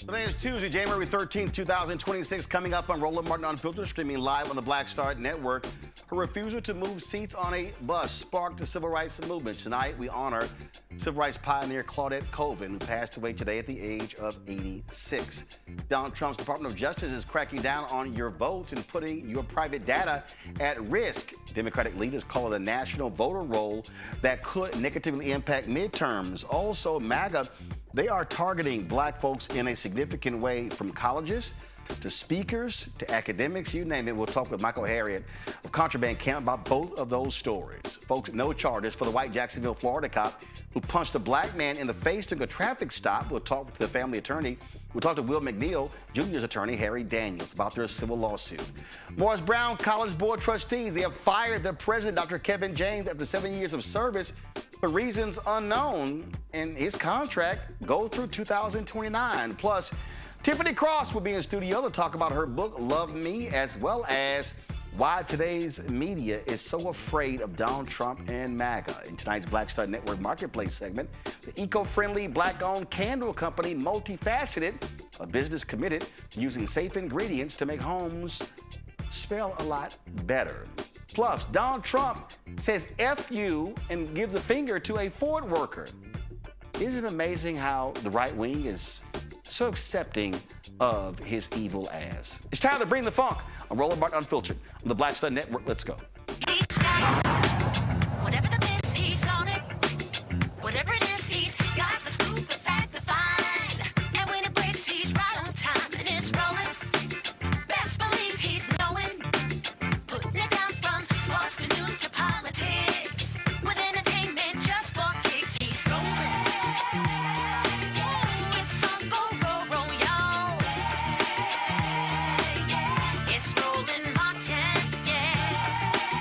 Today is Tuesday, January 13th, 2026. Coming up on Roland Martin Unfiltered, streaming live on the Black Star Network. Her refusal to move seats on a bus sparked the civil rights movement. Tonight, we honor civil rights pioneer Claudette Colvin, who passed away today at the age of 86. Donald Trump's Department of Justice is cracking down on your votes and putting your private data at risk. Democratic leaders call it a national voter roll that could negatively impact midterms. Also, MAGA, they are targeting black folks in a significant way, from colleges to speakers to academics, you name it. We'll talk with Michael Harriet of Contraband Camp about both of those stories. Folks, no charges for the white Jacksonville, Florida cop who punched a black man in the face during a traffic stop. We'll talk to the family attorney. We'll talk to Will McNeil, Jr.'s attorney, Harry Daniels, about their civil lawsuit. Morris Brown College Board trustees, they have fired their president, Dr. Kevin James, after 7 years of service for reasons unknown, and his contract goes through 2029. Plus, Tiffany Cross will be in studio to talk about her book, Love Me, as well as why today's media is so afraid of Donald Trump and MAGA. In tonight's Black Star Network Marketplace segment, the eco-friendly, black-owned candle company, Multifaceted, a business committed to using safe ingredients to make homes smell a lot better. Plus, Donald Trump says F you and gives a finger to a Ford worker. Isn't it amazing how the right wing is so accepting of his evil ass? It's time to bring the funk on Roland Martin Unfiltered on the Black Star Network. Let's go. He's got it. Whatever the miss, he's on it. Whatever it is, he's got the scoop, the fact, the find. And when it breaks, he's right on time and it's rolling. Best believe he's knowing. Putting it down from sports to news to politics. With entertainment just for kicks, he's rolling. It's on go, roll, y'all. It's Roland Martin, yeah.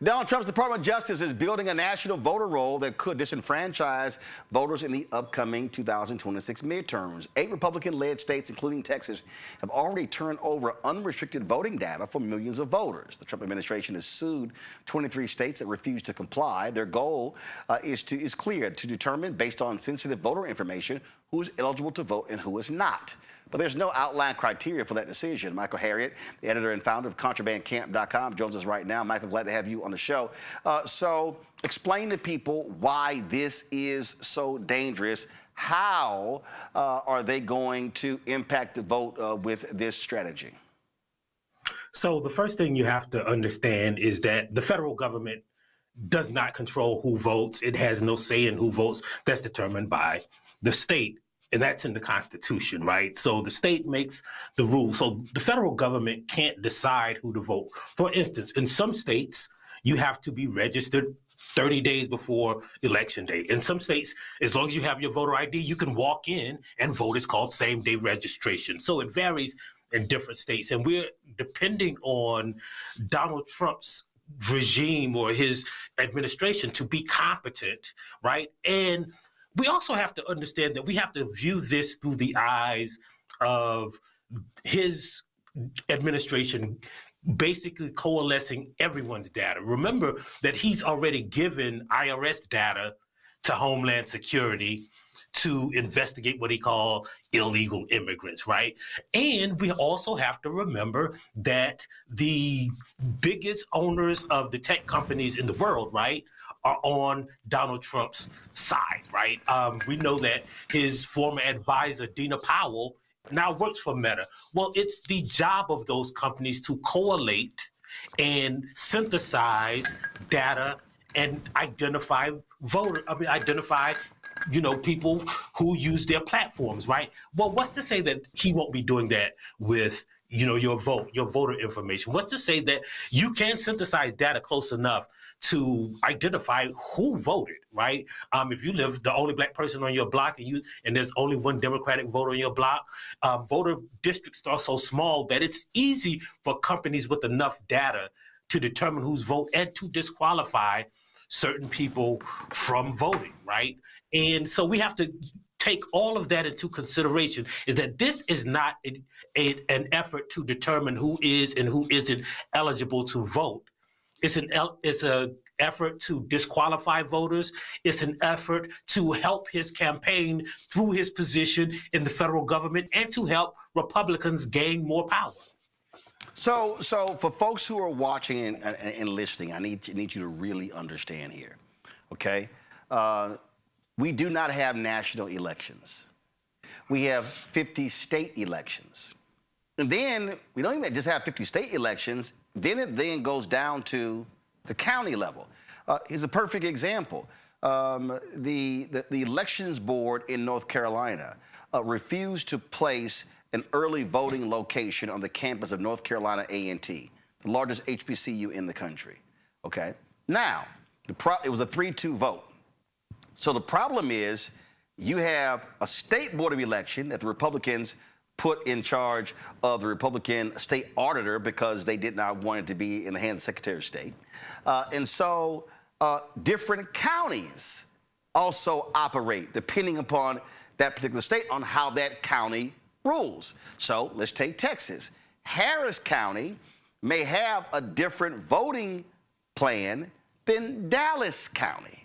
Donald Trump's Department of Justice is building a national voter roll that could disenfranchise voters in the upcoming 2026 midterms. 8 Republican-led states, including Texas, have already turned over unrestricted voting data for millions of voters. The Trump administration has sued 23 states that refuse to comply. Their goal is clear: to determine, based on sensitive voter information, who is eligible to vote and who is not. But there's no outline criteria for that decision. Michael Harriet, the editor and founder of ContrabandCamp.com, joins us right now. Michael, glad to have you on the show. So explain to people why this is so dangerous. How are they going to impact the vote with this strategy? So the first thing you have to understand is that the federal government does not control who votes. It has no say in who votes. That's determined by the state. And that's in the Constitution, right? So the state makes the rules. So the federal government can't decide who to vote. For instance, in some states, you have to be registered 30 days before election day. In some states, as long as you have your voter ID, you can walk in and vote. It's called same-day registration. So it varies in different states. And we're depending on Donald Trump's regime or his administration to be competent, right? And we also have to understand that we have to view this through the eyes of his administration basically coalescing everyone's data. Remember that he's already given IRS data to Homeland Security to investigate what he called illegal immigrants, right? And we also have to remember that the biggest owners of the tech companies in the world, right, are on Donald Trump's side, right? We know that his former advisor, Dina Powell, now works for Meta. Well, it's the job of those companies to collate and synthesize data and identify people who use their platforms, right? Well, what's to say that he won't be doing that with your voter information? What's to say that you can synthesize data close enough to identify who voted, right? If you live the only black person on your block and there's only one Democratic voter on your block, voter districts are so small that it's easy for companies with enough data to determine who's vote and to disqualify certain people from voting, right? And so we have to take all of that into consideration, is that this is not an effort to determine who is and who isn't eligible to vote. It's an effort to disqualify voters. It's an effort to help his campaign through his position in the federal government and to help Republicans gain more power. So for folks who are watching and listening, I need you to really understand here, okay? We do not have national elections. We have 50 state elections. And then we don't even just have 50 state elections. Then it then goes down to the county level. Here's a perfect example. The elections board in North Carolina refused to place an early voting location on the campus of North Carolina A&T, the largest HBCU in the country. Okay. Now, it was a 3-2 vote. So the problem is you have a state board of election that the Republicans put in charge of the Republican state auditor because they did not want it to be in the hands of the Secretary of State. And so different counties also operate depending upon that particular state on how that county rules. So let's take Texas. Harris County may have a different voting plan than Dallas County.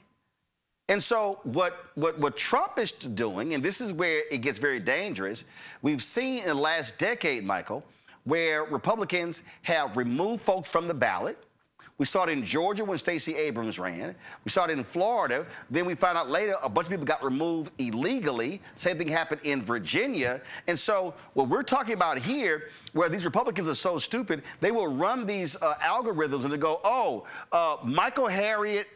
And so what Trump is doing, and this is where it gets very dangerous, we've seen in the last decade, Michael, where Republicans have removed folks from the ballot. We saw it in Georgia when Stacey Abrams ran. We saw it in Florida. Then we found out later a bunch of people got removed illegally. Same thing happened in Virginia. And so what we're talking about here, where these Republicans are so stupid, they will run these algorithms and they go, Michael Harriet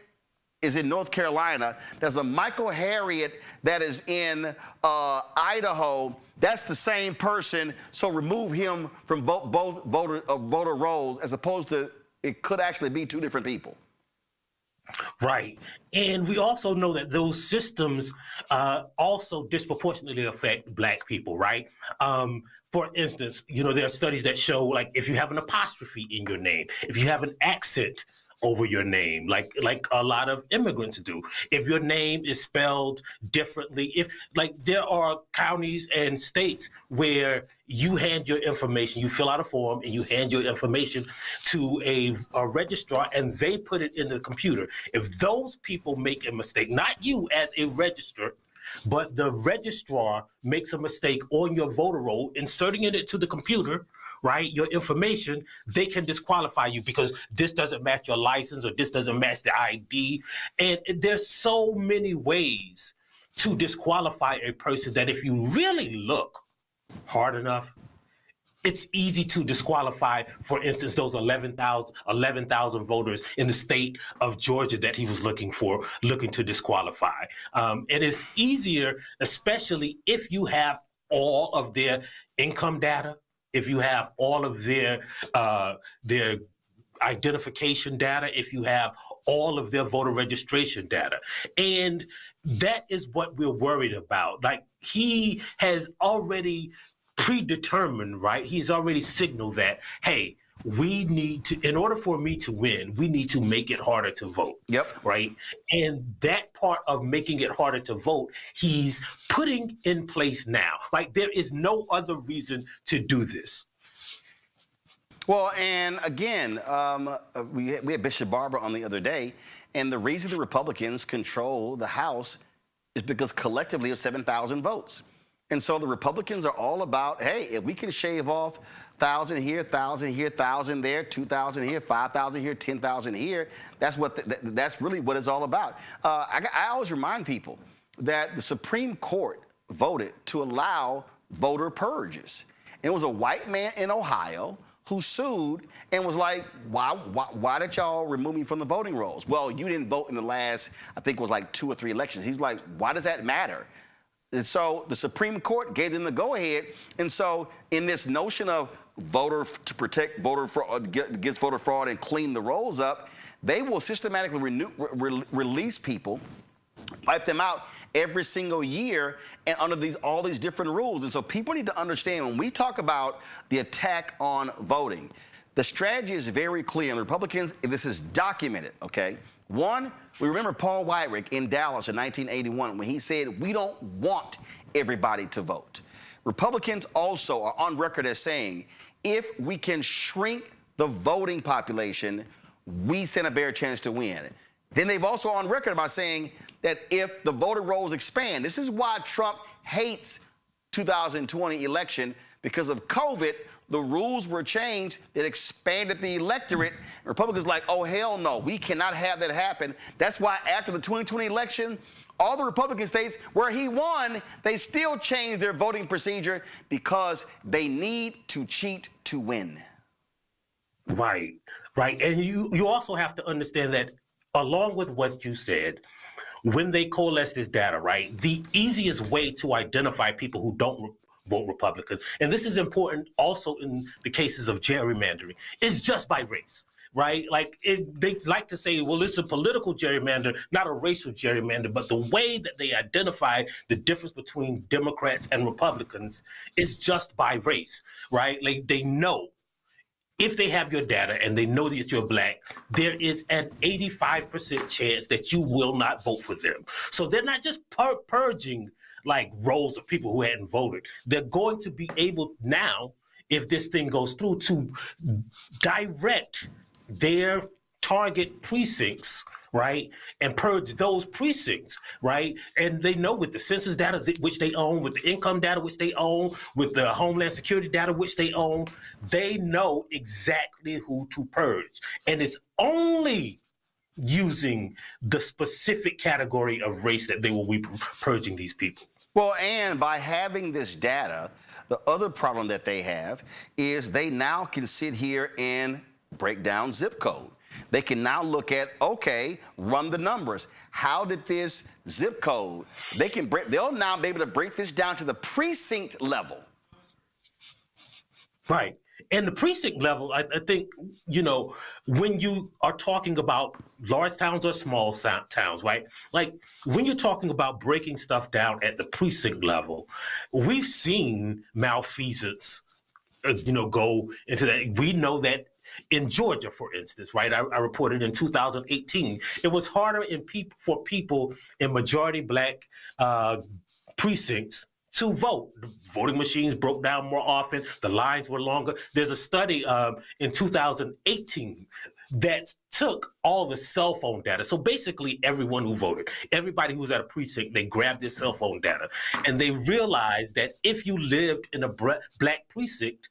is in North Carolina. There's a Michael Harriet that is in Idaho. That's the same person, so remove him from both voter rolls, as opposed to it could actually be 2 different people. Right. And we also know that those systems also disproportionately affect Black people, right? For instance, there are studies that show, like, if you have an apostrophe in your name, if you have an accent over your name, like a lot of immigrants do. If your name is spelled differently, if like there are counties and states where you hand your information, you fill out a form and you hand your information to a registrar and they put it in the computer. If those people make a mistake, not you as a registrar, but the registrar makes a mistake on your voter roll, inserting it into the computer, right, your information, they can disqualify you because this doesn't match your license or this doesn't match the ID. And there's so many ways to disqualify a person that if you really look hard enough, it's easy to disqualify, for instance, those 11,000 voters in the state of Georgia that he was looking to disqualify. And it's easier, especially if you have all of their income data, if you have all of their identification data, if you have all of their voter registration data. And that is what we're worried about. Like, he has already predetermined, right? He's already signaled that, hey, we need to, in order for me to win, we need to make it harder to vote. Yep. Right. And that part of making it harder to vote, he's putting in place now. Like, there is no other reason to do this. Well, and again, we had Bishop Barber on the other day, and the reason the Republicans control the House is because collectively of 7,000 votes. And so the Republicans are all about, hey, if we can shave off 1,000 here, 1,000 here, 1,000 there, 2,000 here, 5,000 here, 10,000 here, that's what that's really what it's all about. I always remind people that the Supreme Court voted to allow voter purges. And it was a white man in Ohio who sued and was like, why did y'all remove me from the voting rolls? Well, you didn't vote in the last, I think it was like 2 or 3 elections. He's like, why does that matter? And so the Supreme Court gave them the go-ahead. And so in this notion of voter to protect voter fraud, against voter fraud and clean the rolls up, they will systematically release people, wipe them out every single year and under all these different rules. And so people need to understand when we talk about the attack on voting, the strategy is very clear. And the Republicans, this is documented, okay? One, we remember Paul Weyrich in Dallas in 1981 when he said, we don't want everybody to vote. Republicans also are on record as saying, if we can shrink the voting population, we stand a better chance to win. Then they've also on record about saying that if the voter rolls expand, this is why Trump hates 2020 election, because of COVID, the rules were changed. It expanded the electorate. Republicans like, oh, hell no, we cannot have that happen. That's why after the 2020 election, all the Republican states where he won, they still changed their voting procedure because they need to cheat to win. Right, right. And you also have to understand that along with what you said, when they coalesce this data, right, the easiest way to identify people who don't vote Republican, and this is important also in the cases of gerrymandering, is just by race, right? Like, they like to say, well, it's a political gerrymander, not a racial gerrymander, but the way that they identify the difference between Democrats and Republicans is just by race, right? Like, they know if they have your data and they know that you're Black, there is an 85% chance that you will not vote for them. So they're not just purging like rolls of people who hadn't voted. They're going to be able now, if this thing goes through, to direct their target precincts, right, and purge those precincts, right? And they know with the census data which they own, with the income data which they own, with the Homeland Security data which they own, they know exactly who to purge. And it's only using the specific category of race that they will be purging these people. Well, and by having this data, the other problem that they have is they now can sit here and break down zip code. They can now look at, okay, run the numbers. How did this zip code, they'll now be able to break this down to the precinct level. Right. And the precinct level, I think, you know, when you are talking about large towns or small towns, right? Like, when you're talking about breaking stuff down at the precinct level, we've seen malfeasance, go into that. We know that in Georgia, for instance, right? I reported in 2018, it was harder for people in majority black precincts to vote. The voting machines broke down more often. The lines were longer. There's a study in 2018 that took all the cell phone data. So basically everyone who voted, everybody who was at a precinct, they grabbed their cell phone data. And they realized that if you lived in a black precinct,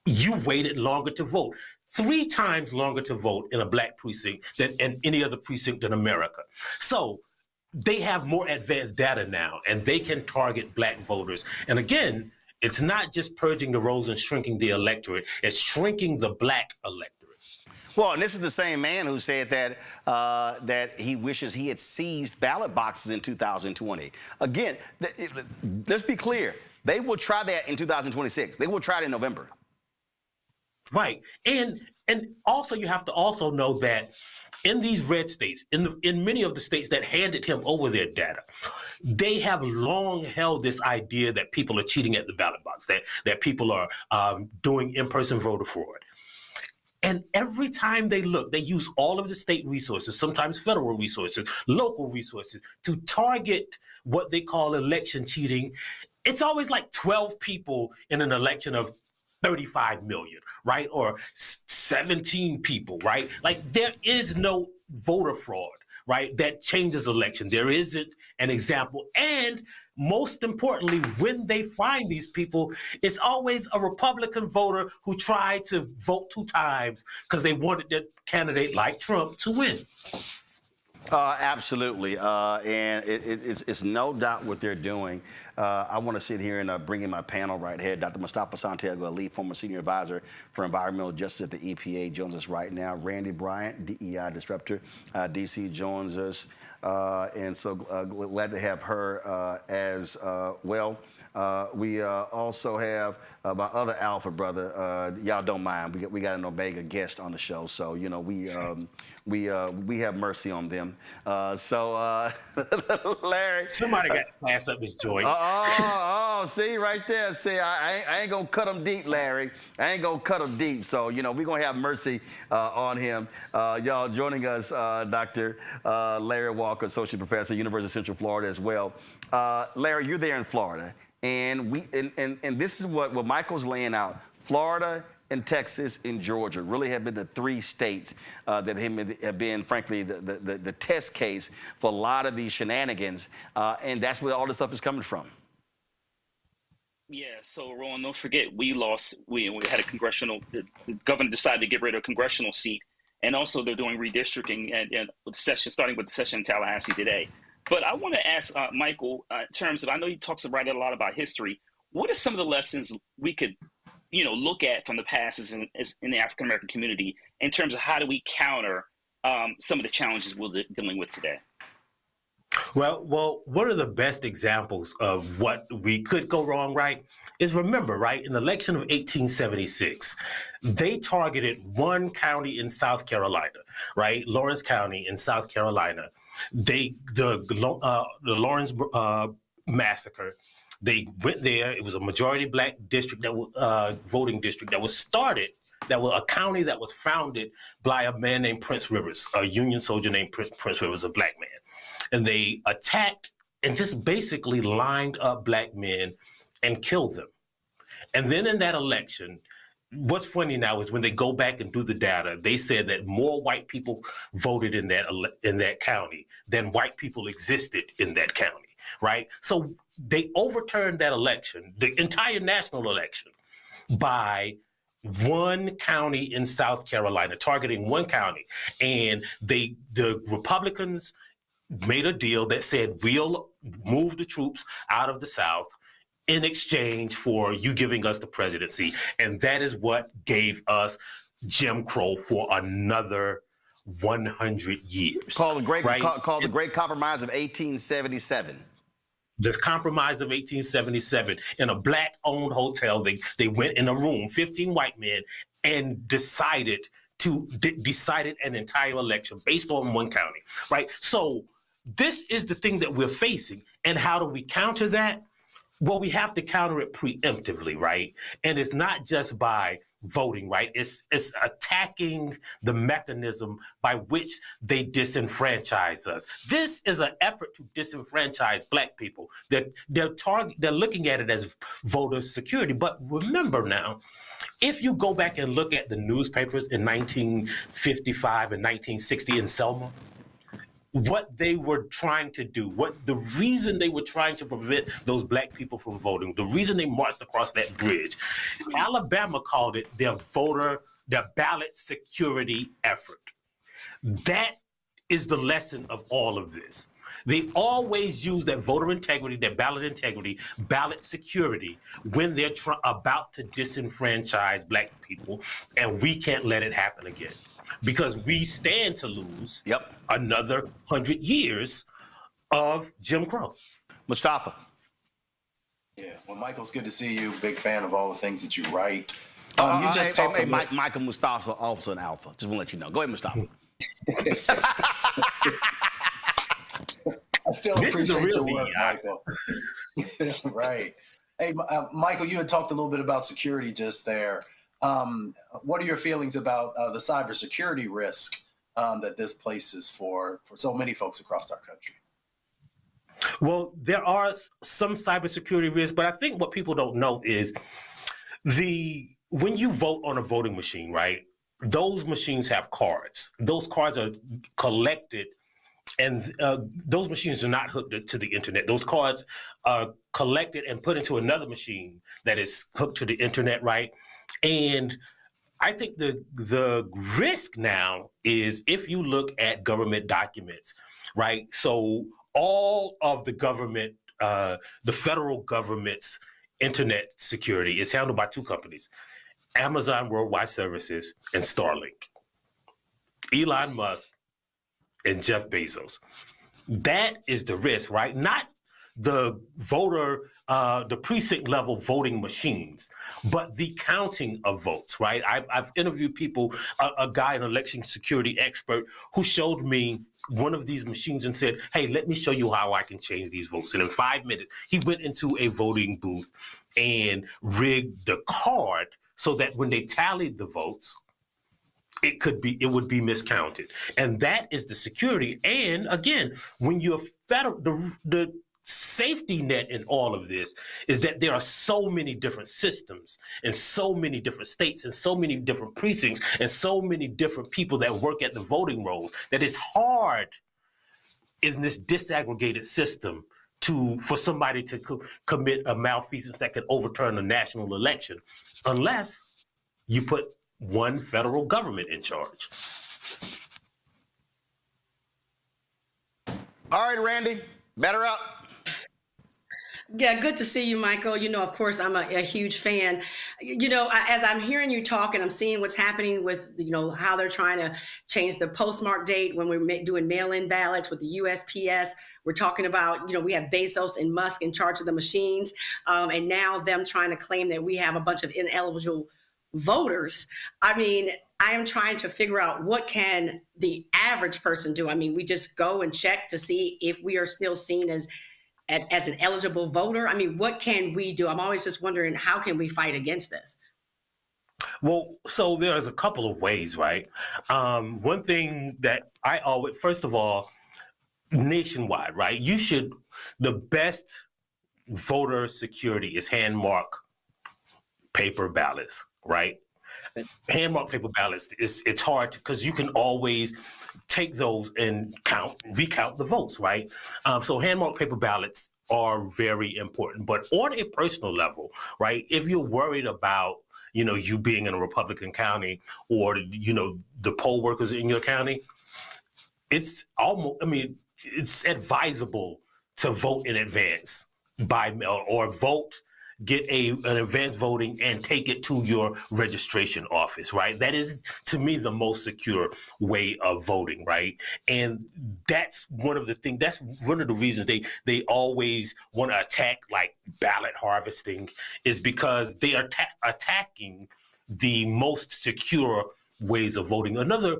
you waited longer to vote. 3 times longer to vote in a black precinct than in any other precinct in America. So they have more advanced data now, and they can target black voters. And again, it's not just purging the rolls and shrinking the electorate, it's shrinking the black electorate. Well, and this is the same man who said that that he wishes he had seized ballot boxes in 2020. Again, let's be clear. They will try that in 2026. They will try it in November. Right. And also you have to also know that in these red states, in many of the states that handed him over their data, they have long held this idea that people are cheating at the ballot box, that people are doing in-person voter fraud. And every time they look, they use all of the state resources, sometimes federal resources, local resources, to target what they call election cheating. It's always like 12 people in an election of 35 million, right? Or 17 people, right? Like there is no voter fraud, right? That changes election. There isn't an example. And most importantly, when they find these people, it's always a Republican voter who tried to vote 2 times because they wanted their candidate like Trump to win. Absolutely. And it's no doubt what they're doing. I want to sit here and bring in my panel right here. Dr. Mustafa Santiago Ali, former senior advisor for environmental justice at the EPA, joins us right now. Randy Bryant, DEI disruptor, DC, joins us. And so glad to have her as well. We also have my other alpha brother. Y'all don't mind. We got an Omega guest on the show, so you know we have mercy on them. Larry, somebody got to class up his joint. See right there. See, I ain't gonna cut him deep, Larry. I ain't gonna cut him deep. So you know we're gonna have mercy on him. Y'all joining us, Dr. Larry Walker, associate professor, University of Central Florida as well. Larry, you're there in Florida. And this is what Michael's laying out. Florida and Texas and Georgia really have been the 3 states that have been, frankly, the test case for a lot of these shenanigans. And that's where all this stuff is coming from. Yeah, so Roland, don't forget, we had a the governor decided to get rid of a congressional seat. And also they're doing redistricting and starting with the session in Tallahassee today. But I want to ask Michael, in terms of, I know he talks about it a lot about history. What are some of the lessons we could, look at from the past in the African American community in terms of how do we counter some of the challenges we're dealing with today? Well, one of the best examples of what we could go wrong, right, is remember, right, in the election of 1876, they targeted one county in South Carolina, right, Lawrence County in South Carolina. The Lawrence massacre. They went there. It was a majority black district voting district that was started. That was a county that was founded by a man named Prince Rivers, a Union soldier named Prince Rivers, a black man. And they attacked and just basically lined up black men and killed them. And then in that election, what's funny now is when they go back and do the data, they said that more white people voted in that county than white people existed in that county, right? So they overturned that election, the entire national election, by one county in South Carolina, targeting one county. And the Republicans made a deal that said, we'll move the troops out of the South in exchange for you giving us the presidency. And that is what gave us Jim Crow for another 100 years. Called the Great Compromise of 1877. The Compromise of 1877. In a black-owned hotel, they went in a room, 15 white men, and decided an entire election based on one county, right? So this is the thing that we're facing. And how do we counter that? Well, we have to counter it preemptively, right? And it's not just by voting, right? It's attacking the mechanism by which they disenfranchise us. This is an effort to disenfranchise Black people. They're looking at it as voter security. But remember now, if you go back and look at the newspapers in 1955 and 1960 in Selma, what they were trying to do, the reason they were trying to prevent those Black people from voting, the reason they marched across that bridge, Alabama called it their ballot security effort. That is the lesson of all of this. They always use that voter integrity, that ballot integrity, ballot security when they're about to disenfranchise Black people, and we can't let it happen again. Because we stand to lose another 100 years of Jim Crow. Mustafa. Yeah, well, Michael, it's good to see you. Big fan of all the things that you write. You just talked about Michael Mustafa, also an alpha. Just want to let you know. Go ahead, Mustafa. I still appreciate your work, Michael. Right. Hey, Michael, you had talked a little bit about security just there. What are your feelings about the cybersecurity risk that this places for so many folks across our country? Well, there are some cybersecurity risks, but I think what people don't know is when you vote on a voting machine, right? Those machines have cards. Those cards are collected, and those machines are not hooked to the internet. Those cards are collected and put into another machine that is hooked to the internet, right? And I think the risk now is if you look at government documents, right? So all of the government, the federal government's internet security is handled by two companies, Amazon Worldwide Services and Starlink. Elon Musk and Jeff Bezos. That is the risk, right? Not the the precinct level voting machines, but the counting of votes, right? I've interviewed people, a guy, an election security expert, who showed me one of these machines and said, hey, let me show you how I can change these votes. And in 5 minutes, he went into a voting booth and rigged the card so that when they tallied the votes, it would be miscounted. And that is the security. And again, when you're the safety net in all of this is that there are so many different systems and so many different states and so many different precincts and so many different people that work at the voting rolls that it's hard in this disaggregated system for somebody to commit a malfeasance that could overturn a national election unless you put one federal government in charge. All right, Randy, batter up. Yeah, good to see you, Michael. You know, of course, I'm a huge fan. You know, as I'm hearing you talk and I'm seeing what's happening with, you know, how they're trying to change the postmark date when we're doing mail-in ballots with the USPS. We're talking about, you know, we have Bezos and Musk in charge of the machines, and now them trying to claim that we have a bunch of ineligible voters. I mean, I am trying to figure out what can the average person do. I mean, we just go and check to see if we are still seen as an eligible voter. I mean, what can we do? I'm always just wondering, how can we fight against this? Well, so there's a couple of ways, right? One thing that I always, first of all, nationwide, right? The best voter security is hand mark paper ballots, right? Hand mark paper ballots, it's hard because you can always take those and recount the votes, right? So hand mark paper ballots are very important. But on a personal level, right, if you're worried about, you know, you being in a Republican county or, you know, the poll workers in your county, it's advisable to vote in advance by mail or get an advance voting and take it to your registration office, right? That is, to me, the most secure way of voting, right? And that's one of the reasons they always want to attack like ballot harvesting is because they are attacking the most secure ways of voting. Another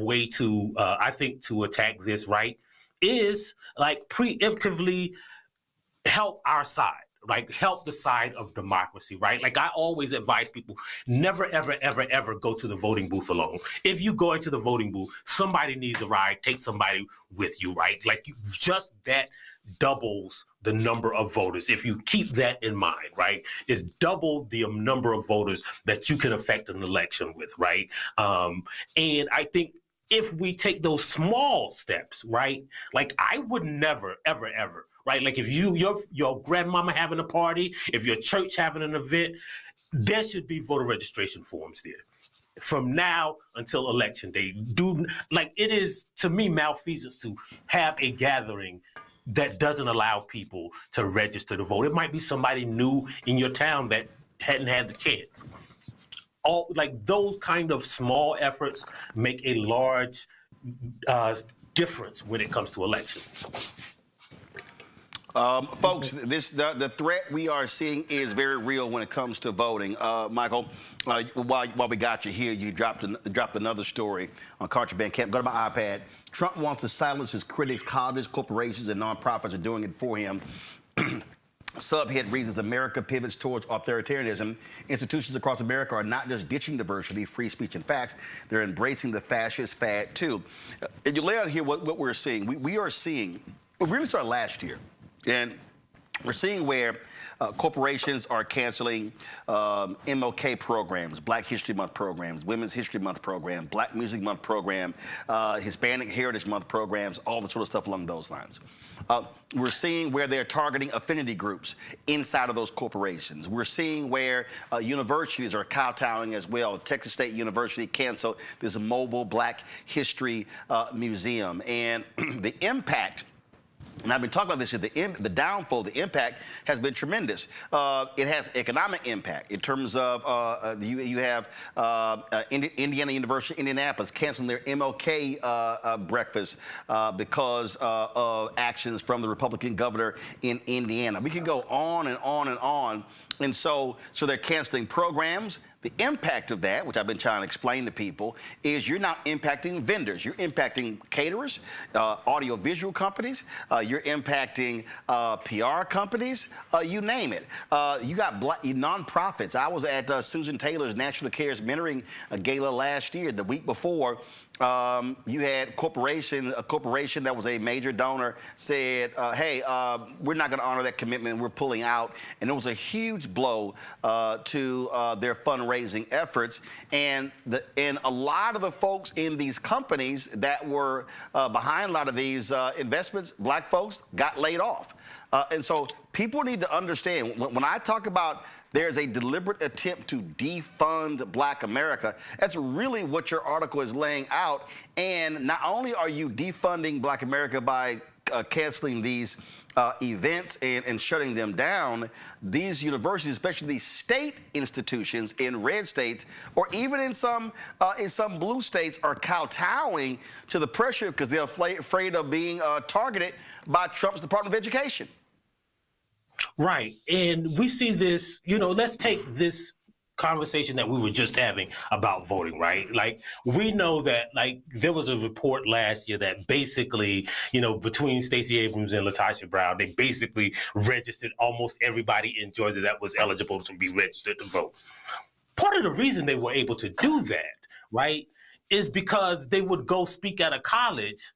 way to, I think, to attack this, right, is like preemptively help our side. Like help the side of democracy, right? Like I always advise people, never, ever, ever, ever go to the voting booth alone. If you go into the voting booth, somebody needs a ride, take somebody with you, right? Like just that doubles the number of voters. If you keep that in mind, right? It's double the number of voters that you can affect an election with, right? And I think if we take those small steps, right? Like I would never, ever, ever, right? Like if your grandmama having a party, if your church having an event, there should be voter registration forms there. From now until election day, it is to me malfeasance to have a gathering that doesn't allow people to register to vote. It might be somebody new in your town that hadn't had the chance. All like those kind of small efforts make a large difference when it comes to election. Folks, the threat we are seeing is very real when it comes to voting. Michael, while we got you here, you dropped another story on Contraband Camp. Go to my iPad. Trump wants to silence his critics. Colleges, corporations, and nonprofits are doing it for him. Subhead reasons America pivots towards authoritarianism. Institutions across America are not just ditching diversity, free speech, and facts. They're embracing the fascist fad, too. And you lay out here what we're seeing. We really started last year. And we're seeing where corporations are canceling MLK programs, Black History Month programs, Women's History Month program, Black Music Month program, Hispanic Heritage Month programs, all the sort of stuff along those lines. We're seeing where they're targeting affinity groups inside of those corporations. We're seeing where universities are kowtowing as well. Texas State University canceled this mobile Black History Museum. And the impact, and I've been talking about this, the downfall, the impact has been tremendous. It has economic impact in terms of you have Indiana University, Indianapolis canceling their MLK breakfast because of actions from the Republican governor in Indiana. We can go on and on and on. And so they're canceling programs. The impact of that, which I've been trying to explain to people, is you're now impacting vendors. You're impacting caterers, audiovisual companies. You're impacting PR companies. You name it. You got nonprofits. I was at Susan Taylor's National Cares Mentoring Gala last year. The week before, you had a corporation that was a major donor said, hey, we're not going to honor that commitment. We're pulling out. And it was a huge blow to their fundraising efforts. And a lot of the folks in these companies that were behind a lot of these investments, Black folks, got laid off. And so people need to understand, when I talk about there's a deliberate attempt to defund Black America, that's really what your article is laying out. And not only are you defunding Black America by canceling these events and shutting them down, these universities, especially these state institutions in red states, or even in some blue states, are kowtowing to the pressure because they're afraid of being targeted by Trump's Department of Education. Right. And we see this, let's take this conversation that we were just having about voting, right? Like, we know that, like, there was a report last year that basically, between Stacey Abrams and LaTosha Brown, they basically registered almost everybody in Georgia that was eligible to be registered to vote. Part of the reason they were able to do that, right, is because they would go speak at a college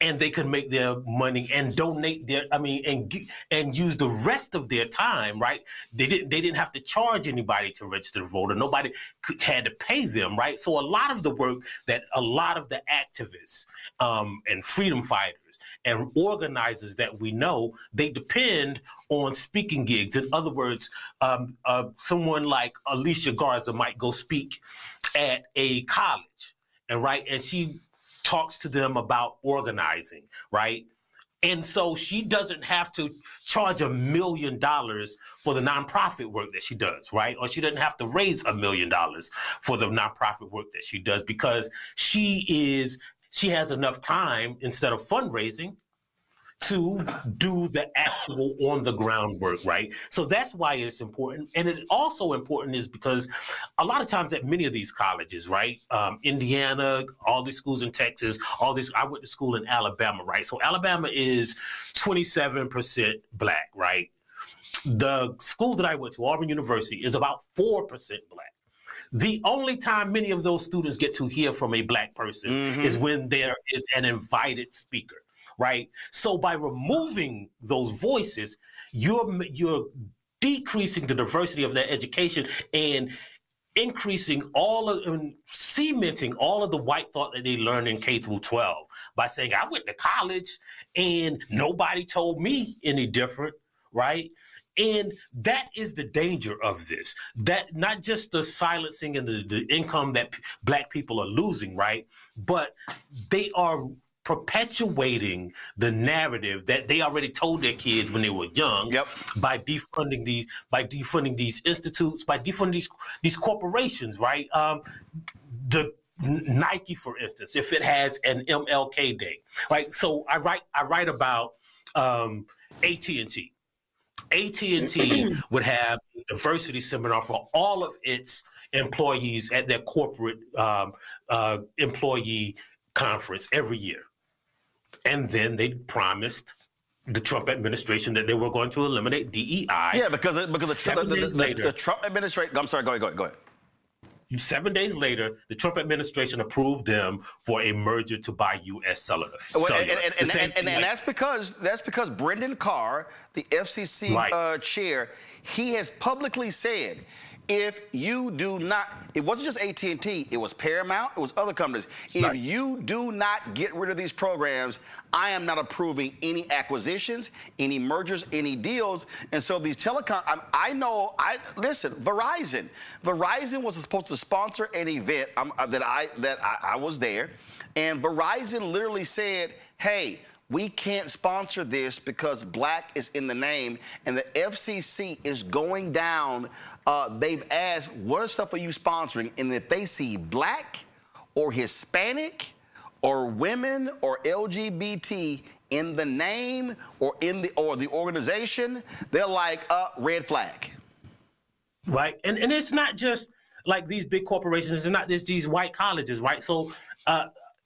and they could make their money and donate and use the rest of their time, right? They didn't have to charge anybody to register to vote, or nobody had to pay them, right? So a lot of the work that a lot of the activists and freedom fighters and organizers that we know, they depend on speaking gigs. In other words, someone like Alicia Garza might go speak at a college, and she talks to them about organizing, right? And so she doesn't have to charge $1 million for the nonprofit work that she does, right? Or she doesn't have to raise $1 million for the nonprofit work that she does, because she has enough time, instead of fundraising, to do the actual on-the-ground work, right? So that's why it's important. And it's also important is because a lot of times at many of these colleges, right, Indiana, all these schools in Texas, I went to school in Alabama, right? So Alabama is 27% Black, right? The school that I went to, Auburn University, is about 4% Black. The only time many of those students get to hear from a Black person is when there is an invited speaker, right? So by removing those voices, you're decreasing the diversity of their education and increasing cementing all of the white thought that they learn in K through 12 by saying, I went to college and nobody told me any different, right? And that is the danger of this, that not just the silencing and the income that Black people are losing, right? But they are perpetuating the narrative that they already told their kids when they were young by defunding these institutes, by defunding these corporations, right? The Nike, for instance, if it has an MLK Day, right? So I write about AT&T. AT&T would have a diversity seminar for all of its employees at their corporate employee conference every year. And then they promised the Trump administration that they were going to eliminate DEI. Yeah, because the Trump administration. I'm sorry. Go ahead. 7 days later, the Trump administration approved them for a merger to buy U.S. Cellular. And that's because Brendan Carr, the FCC chair, he has publicly said, if you do not, it wasn't just AT&T, it was Paramount, it was other companies. If you do not get rid of these programs, I am not approving any acquisitions, any mergers, any deals. And so these telecom, listen, Verizon was supposed to sponsor an event that I was there, and Verizon literally said, hey, we can't sponsor this because Black is in the name, and the FCC is going down. They've asked, what stuff are you sponsoring? And if they see Black or Hispanic or women or LGBT in the name or the organization, they're like, red flag. Right, and it's not just like these big corporations. It's not just these white colleges, right? So.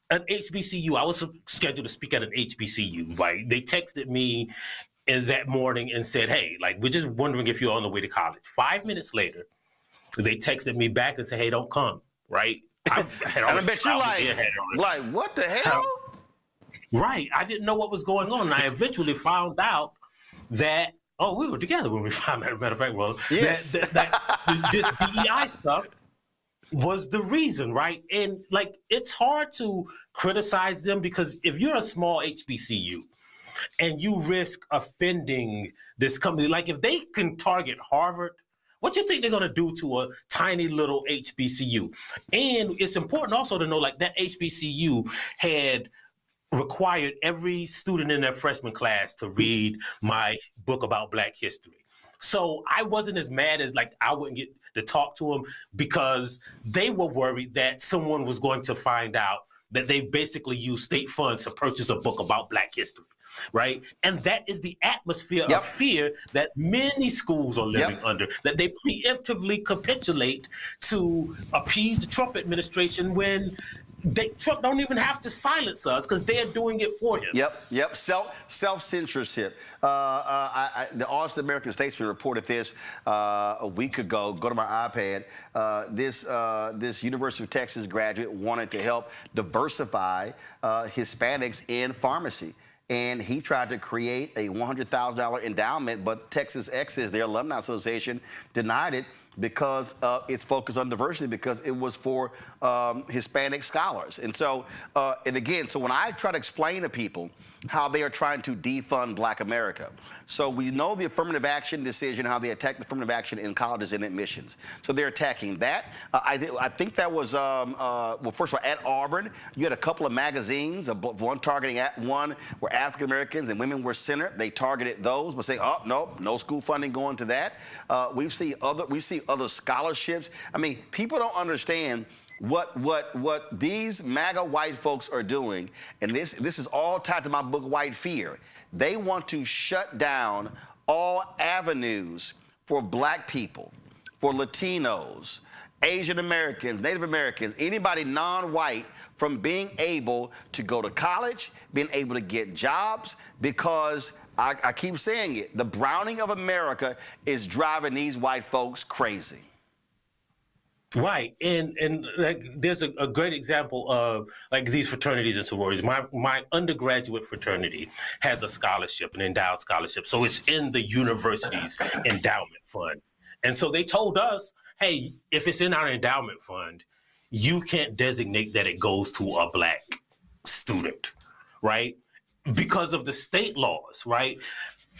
An HBCU, I was scheduled to speak at an HBCU, right? They texted me that morning and said, hey, like, we're just wondering if you're on the way to college. 5 minutes later, they texted me back and said, hey, don't come, right? And I bet you like, what the hell? Right. I didn't know what was going on. And I eventually found out that, we were together when we found out, as a matter of fact, well, yes. that this DEI stuff was the reason, right? And like, it's hard to criticize them because if you're a small HBCU and you risk offending this company, like if they can target Harvard, what do you think they're going to do to a tiny little HBCU? And it's important also to know, like, that HBCU had required every student in their freshman class to read my book about Black history. So I wasn't as mad as, like, I wouldn't get to talk to them because they were worried that someone was going to find out that they basically used state funds to purchase a book about Black history, right? And that is the atmosphere of fear that many schools are living under, that they preemptively capitulate to appease the Trump administration when Trump don't even have to silence us because they're doing it for him. Yep. Self-censorship. The Austin American Statesman reported this a week ago. Go to my iPad. This University of Texas graduate wanted to help diversify Hispanics in pharmacy. And he tried to create a $100,000 endowment, but Texas Exes, their alumni association, denied it because it's focused on diversity, because it was for Hispanic scholars. And so, and again, so when I try to explain to people how they are trying to defund Black America. So we know the affirmative action decision, how they attack the affirmative action in colleges and admissions. So they're attacking that. I think that was, well, first of all, at Auburn, you had a couple of magazines, one targeting one where African Americans and women were centered. They targeted those, but saying, oh, no school funding going to that. We see other scholarships. I mean, people don't understand what these MAGA white folks are doing, and this is all tied to my book, White Fear. They want to shut down all avenues for Black people, for Latinos, Asian Americans, Native Americans, anybody non-white from being able to go to college, being able to get jobs, because I keep saying it, the browning of America is driving these white folks crazy. Right, and like there's a great example of like these fraternities and sororities. My undergraduate fraternity has a scholarship, an endowed scholarship, so it's in the university's endowment fund. And so they told us, hey, if it's in our endowment fund, you can't designate that it goes to a Black student, right? Because of the state laws, right?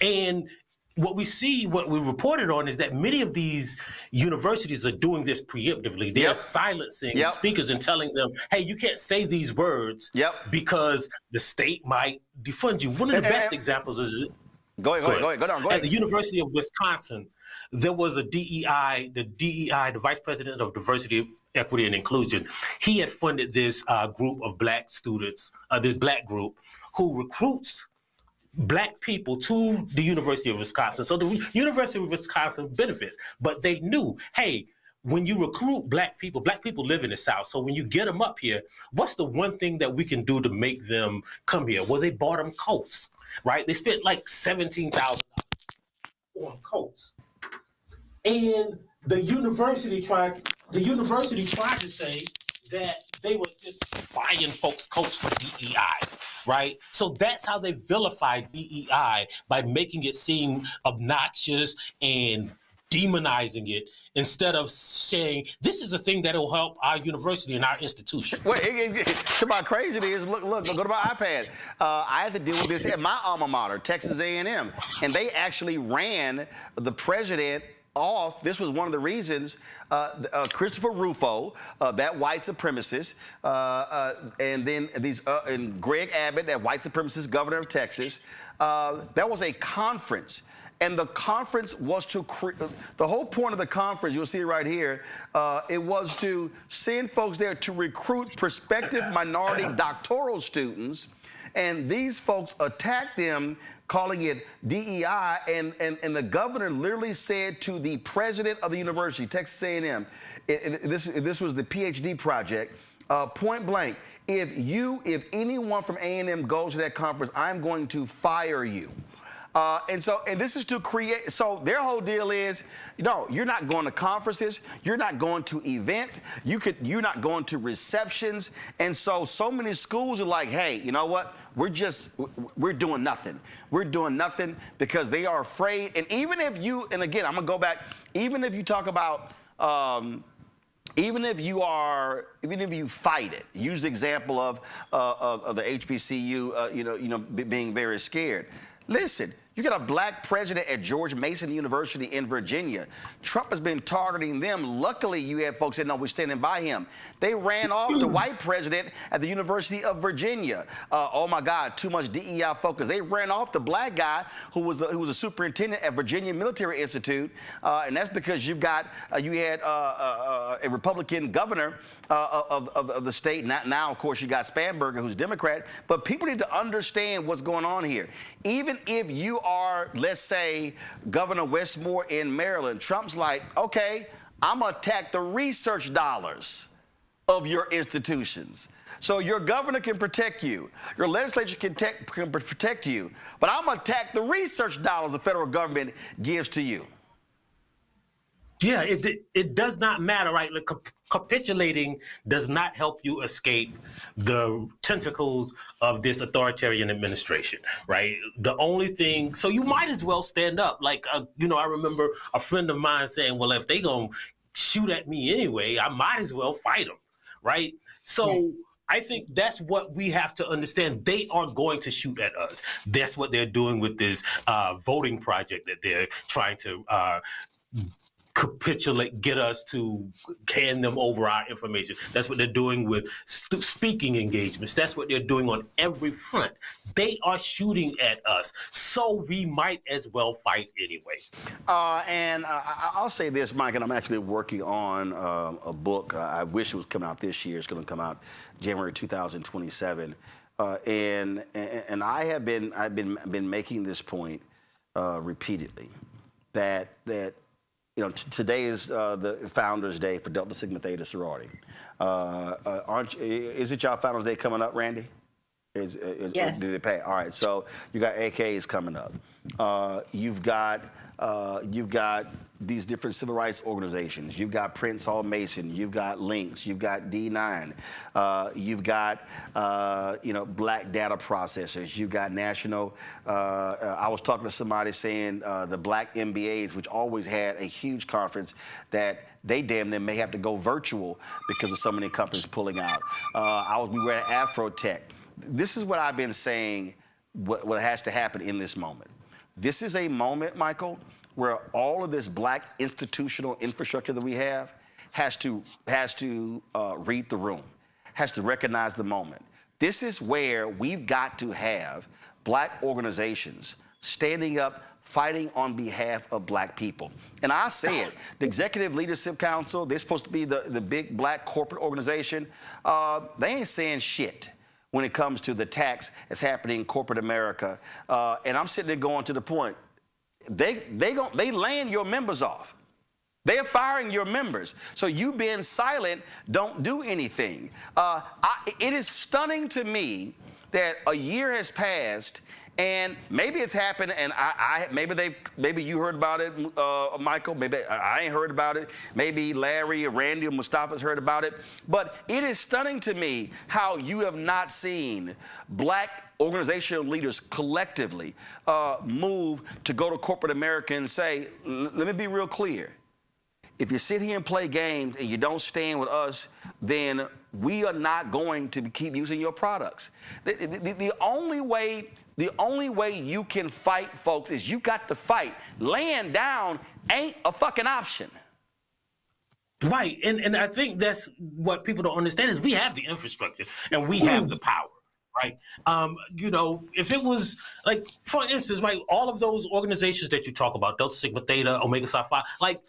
And what we reported on is that many of these universities are doing this preemptively. They're silencing speakers and telling them, hey, you can't say these words because the state might defund you. One of the best examples is... Go ahead. At the University of Wisconsin, there was a DEI, the Vice President of Diversity, Equity, and Inclusion. He had funded this group of Black students, this Black group, who recruits Black people to the University of Wisconsin. So the University of Wisconsin benefits, but they knew, hey, when you recruit Black people live in the South. So when you get them up here, what's the one thing that we can do to make them come here? Well, they bought them coats, right? They spent like $17,000 on coats. And the university tried to say that they were just buying folks coats for DEI, right? So that's how they vilified DEI, by making it seem obnoxious and demonizing it, instead of saying this is a thing that will help our university and our institution. Wait, about crazy is look, go to my iPad. I had to deal with this at my alma mater, Texas A&M, and they actually ran the president off. This was one of the reasons Christopher Rufo, that white supremacist, and then and Greg Abbott, that white supremacist governor of Texas. There was a conference, and the conference was to the whole point of the conference, you'll see it right here, it was to send folks there to recruit prospective minority doctoral students, and these folks attacked them, calling it DEI, and the governor literally said to the president of the university, Texas A&M, this was the PhD project, point blank, if anyone from A&M goes to that conference, I'm going to fire you. And this is to create, so their whole deal is, no, you're not going to conferences, you're not going to events, you're not going to receptions. And so many schools are like, hey, you know what? We're doing nothing. We're doing nothing because they are afraid. And even if you, and again, I'm gonna go back, even if you talk about, even if you fight it, use the example of the HBCU, being very scared. Listen, you got a Black president at George Mason University in Virginia. Trump has been targeting them. Luckily, you had folks that know we're standing by him. They ran off the white president at the University of Virginia. Oh my God, too much DEI focus. They ran off the Black guy who was a superintendent at Virginia Military Institute, and that's because you had a Republican governor of the state. Now, of course, you got Spanberger, who's Democrat. But people need to understand what's going on here. Even if you are, let's say, Governor Westmore in Maryland, Trump's like, okay, I'm gonna attack the research dollars of your institutions. So your governor can protect you, your legislature can protect you, but I'm gonna attack the research dollars the federal government gives to you. Yeah, it does not matter, right? Like, capitulating does not help you escape the tentacles of this authoritarian administration, right? The only thing, so you might as well stand up. Like, I remember a friend of mine saying, well, if they gonna shoot at me anyway, I might as well fight them, right? So I think that's what we have to understand. They are going to shoot at us. That's what they're doing with this voting project that they're trying to capitulate, get us to hand them over our information. That's what they're doing with speaking engagements. That's what they're doing on every front. They are shooting at us, so we might as well fight anyway. I'll say this, Mike, and I'm actually working on a book. I wish it was coming out this year. It's going to come out January 2027. And I've been making this point repeatedly that today is the Founders Day for Delta Sigma Theta sorority. Is it y'all Founders Day coming up, Randy? Yes. Did it pay? All right. So you got AKs coming up. You've got these different civil rights organizations. You've got Prince Hall Mason. You've got Links. You've got D9. You've got Black data processors. You've got national. I was talking to somebody saying the Black MBAs, which always had a huge conference, that they damn near may have to go virtual because of so many companies pulling out. We were at Afrotech. This is what I've been saying. What has to happen in this moment? This is a moment, Michael, where all of this Black institutional infrastructure that we have has to read the room, has to recognize the moment. This is where we've got to have Black organizations standing up, fighting on behalf of Black people. And I say it, the Executive Leadership Council, they're supposed to be the big Black corporate organization. They ain't saying shit when it comes to the tax that's happening in corporate America. And I'm sitting there going to the point, they laying your members off. They're firing your members. So you being silent don't do anything. It is stunning to me that a year has passed, and maybe it's happened, and maybe you heard about it, Michael. Maybe I ain't heard about it. Maybe Larry or Randy or Mustafa's heard about it. But it is stunning to me how you have not seen Black organizational leaders collectively move to go to corporate America and say, let me be real clear. If you sit here and play games and you don't stand with us, then we are not going to keep using your products. The only way you can fight, folks, is you got to fight. Laying down ain't a fucking option. Right, and I think that's what people don't understand is we have the infrastructure and we have the power. Right. If it was like, for instance, right, all of those organizations that you talk about, Delta Sigma Theta, Omega Psi Phi, like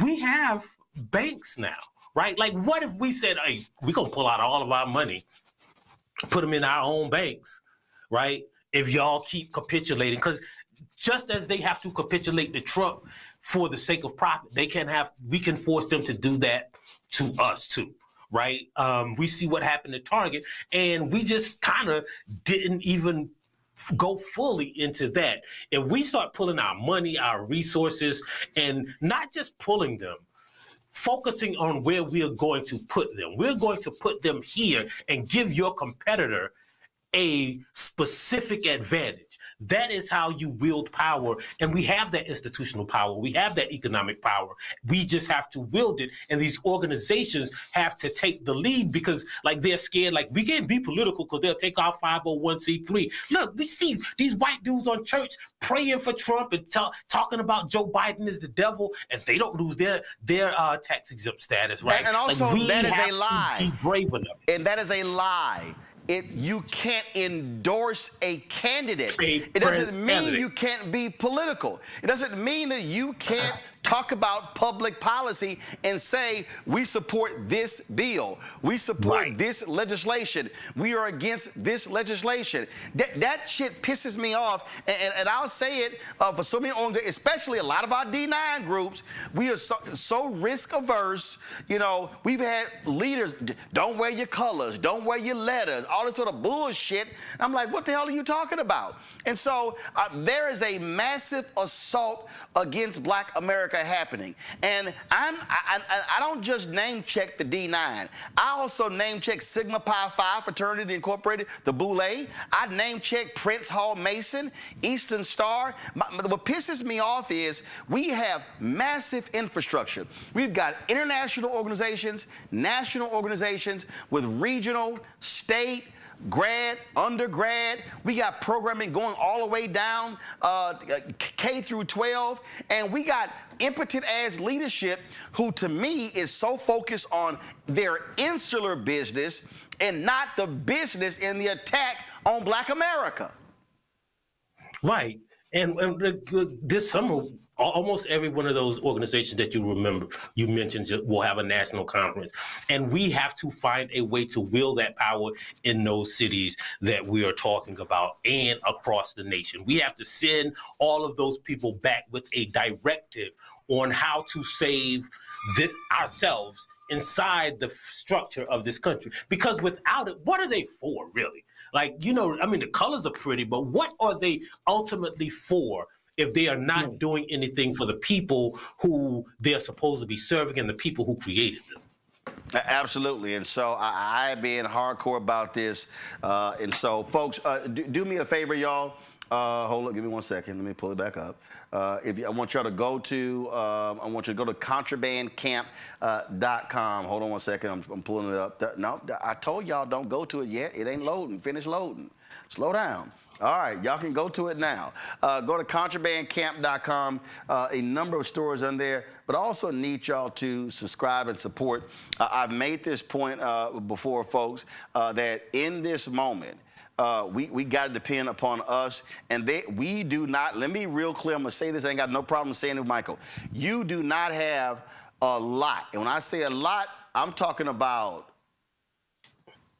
we have banks now, right? Like what if we said, hey, we're going to pull out all of our money, put them in our own banks, right? If y'all keep capitulating, because just as they have to capitulate to Trump for the sake of profit, we can force them to do that to us too. Right? We see what happened to Target, and we just kind of didn't even go fully into that. If we start pulling our money, our resources, and not just pulling them, focusing on where we are going to put them. We're going to put them here and give your competitor a specific advantage. That is how you wield power. And we have that institutional power. We have that economic power. We just have to wield it. And these organizations have to take the lead because like they're scared, like we can't be political because they'll take our 501c3. Look, we see these white dudes on church praying for Trump and talking about Joe Biden is the devil, and they don't lose their tax exempt status, right? And also like, that is a lie. Be brave enough. And that is a lie. You can't endorse a candidate. It doesn't mean you can't be political. It doesn't mean that you can't talk about public policy and say, we support this bill. We support this legislation. We are against this legislation. That shit pisses me off. And I'll say it for so many, especially a lot of our D9 groups, we are so risk averse. We've had leaders, don't wear your colors, don't wear your letters, all this sort of bullshit. I'm like, what the hell are you talking about? And so there is a massive assault against Black America happening. And I don't just name check the D9. I also name check Sigma Pi Phi Fraternity Incorporated, the Boule. I name check Prince Hall Mason, Eastern Star. What pisses me off is we have massive infrastructure. We've got international organizations, national organizations with regional, state, grad, undergrad. We got programming going all the way down K through 12. And we got impotent ass leadership who, to me, is so focused on their insular business and not the business in the attack on Black America. Right. And this summer, almost every one of those organizations that you mentioned will have a national conference. And we have to find a way to wield that power in those cities that we are talking about and across the nation. We have to send all of those people back with a directive on how to save ourselves inside the structure of this country. Because without it, what are they for, really? Like, the colors are pretty, but what are they ultimately for if they are not doing anything for the people who they're supposed to be serving and the people who created them? Absolutely. And so I being hardcore about this. And so, folks, do me a favor, y'all. Hold on, give me 1 second. Let me pull it back up. I want y'all to go to contrabandcamp.com. Hold on 1 second. I'm pulling it up. No, I told y'all don't go to it yet. It ain't loading. Finish loading. Slow down. All right, y'all can go to it now. Go to contrabandcamp.com. A number of stores on there, but I also need y'all to subscribe and support. I've made this point before, folks, that in this moment, we got to depend upon us, and we do not. Let me be real clear. I'm gonna say this. I ain't got no problem saying it, Michael. You do not have a lot, and when I say a lot, I'm talking about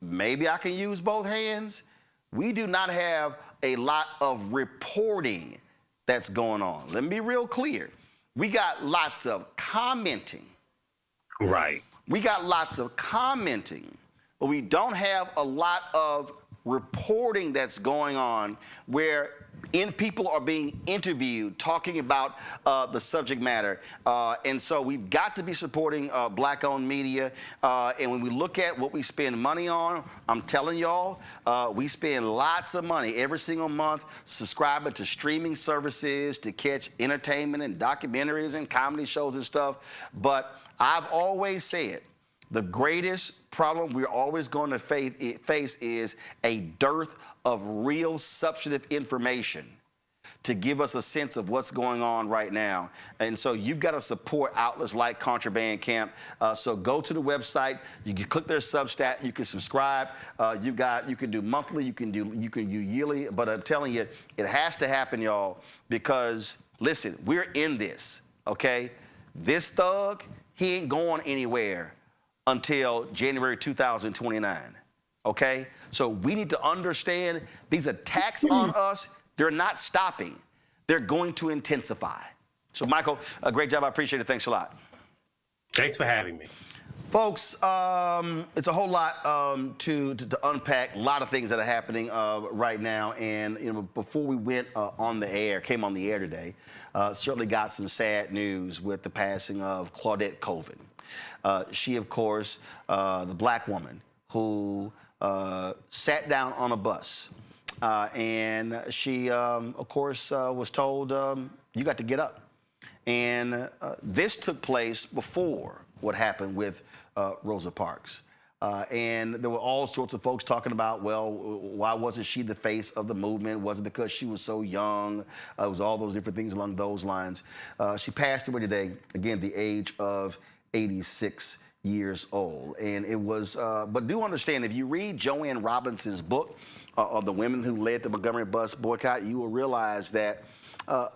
maybe I can use both hands. We do not have a lot of reporting that's going on. Let me be real clear. We got lots of commenting. Right. We got lots of commenting, but we don't have a lot of reporting that's going on where people are being interviewed talking about the subject matter. And so we've got to be supporting Black-owned media. And when we look at what we spend money on, I'm telling y'all, we spend lots of money every single month subscribing to streaming services to catch entertainment and documentaries and comedy shows and stuff. But I've always said, the greatest problem we're always going to face is a dearth of real substantive information to give us a sense of what's going on right now. And so you've got to support outlets like Contraband Camp. So go to the website, you can click their Substack, you can subscribe. You can do monthly, you can do yearly, but I'm telling you, it has to happen, y'all, because listen, we're in this, okay? This thug, he ain't going anywhere until January 2029, okay? So we need to understand these attacks on us, they're not stopping. They're going to intensify. So, Michael, a great job. I appreciate it. Thanks a lot. Thanks for having me. Folks, it's a whole lot to unpack, a lot of things that are happening right now. And, before we went came on the air today, certainly got some sad news with the passing of Claudette Colvin. She, of course, the Black woman who sat down on a bus. And she, of course, was told, you got to get up. And this took place before what happened with Rosa Parks. And there were all sorts of folks talking about, well, why wasn't she the face of the movement? Was it because she was so young? It was all those different things along those lines. She passed away today, again, the age of 86 years old. And it was, but do understand, if you read Joanne Robinson's book of the women who led the Montgomery bus boycott, you will realize that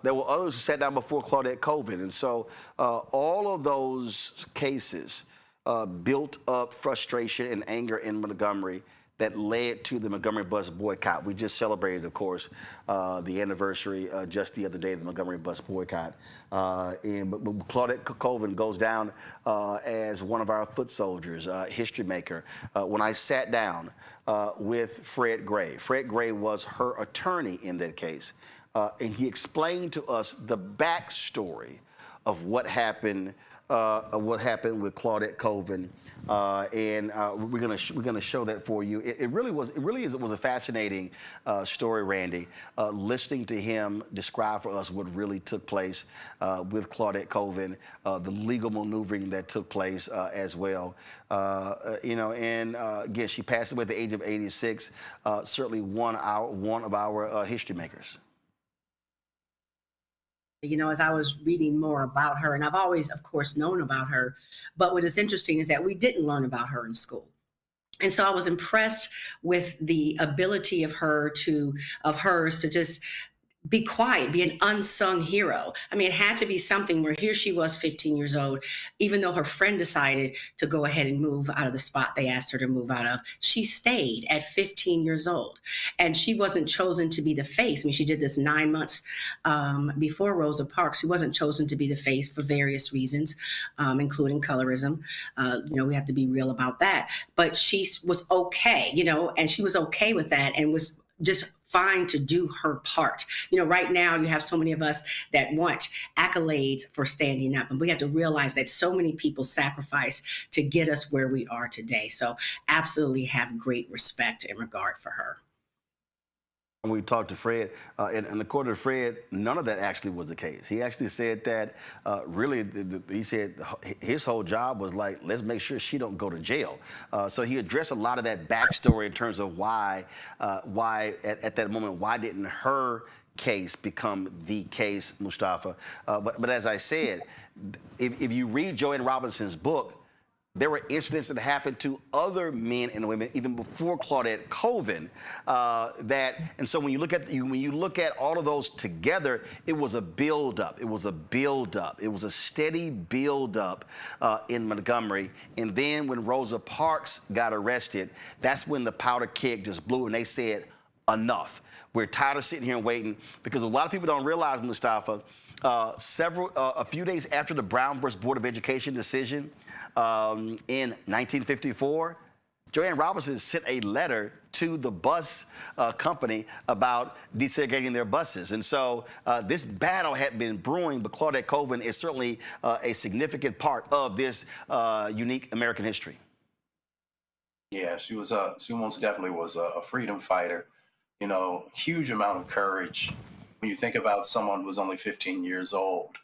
there were others who sat down before Claudette Colvin. And so all of those cases built up frustration and anger in Montgomery that led to the Montgomery bus boycott. We just celebrated, of course, the anniversary just the other day of the Montgomery bus boycott. But Claudette Colvin goes down as one of our foot soldiers, history maker. When I sat down with Fred Gray was her attorney in that case, and he explained to us the backstory of what happened with Claudette Colvin, and we're gonna show that for you. It really was a fascinating story, Randy. Listening to him describe for us what really took place with Claudette Colvin, the legal maneuvering that took place as well. Again, she passed away at the age of 86. Certainly one of our history makers. As I was reading more about her, and I've always, of course, known about her, but what is interesting is that we didn't learn about her in school. And so I was impressed with the ability of hers to just be quiet, be an unsung hero. I mean, it had to be something where here she was 15 years old, even though her friend decided to go ahead and move out of the spot they asked her to move out of. She stayed at 15 years old, and she wasn't chosen to be the face. I mean, she did this 9 months before Rosa Parks. She wasn't chosen to be the face for various reasons, including colorism. We have to be real about that. But she was okay, and she was okay with that and was just fine to do her part. Right now you have so many of us that want accolades for standing up, and we have to realize that so many people sacrifice to get us where we are today. So absolutely have great respect and regard for her. When we talked to Fred, and according to Fred, none of that actually was the case. He actually said that he said his whole job was like, let's make sure she don't go to jail. So he addressed a lot of that backstory in terms of why at that moment, why didn't her case become the case, Mustafa? But as I said, if you read Joanne Robinson's book, there were incidents that happened to other men and women even before Claudette Colvin. And so when you look at all of those together, it was a buildup. It was a buildup. It was a steady buildup in Montgomery. And then when Rosa Parks got arrested, that's when the powder keg just blew, and they said, enough. We're tired of sitting here and waiting, because a lot of people don't realize, Mustafa, a few days after the Brown versus Board of Education decision in 1954, Joanne Robinson sent a letter to the bus company about desegregating their buses. And so this battle had been brewing, but Claudette Colvin is certainly a significant part of this unique American history. Yeah, she most definitely was a freedom fighter. Huge amount of courage. When you think about someone who was only 15 years old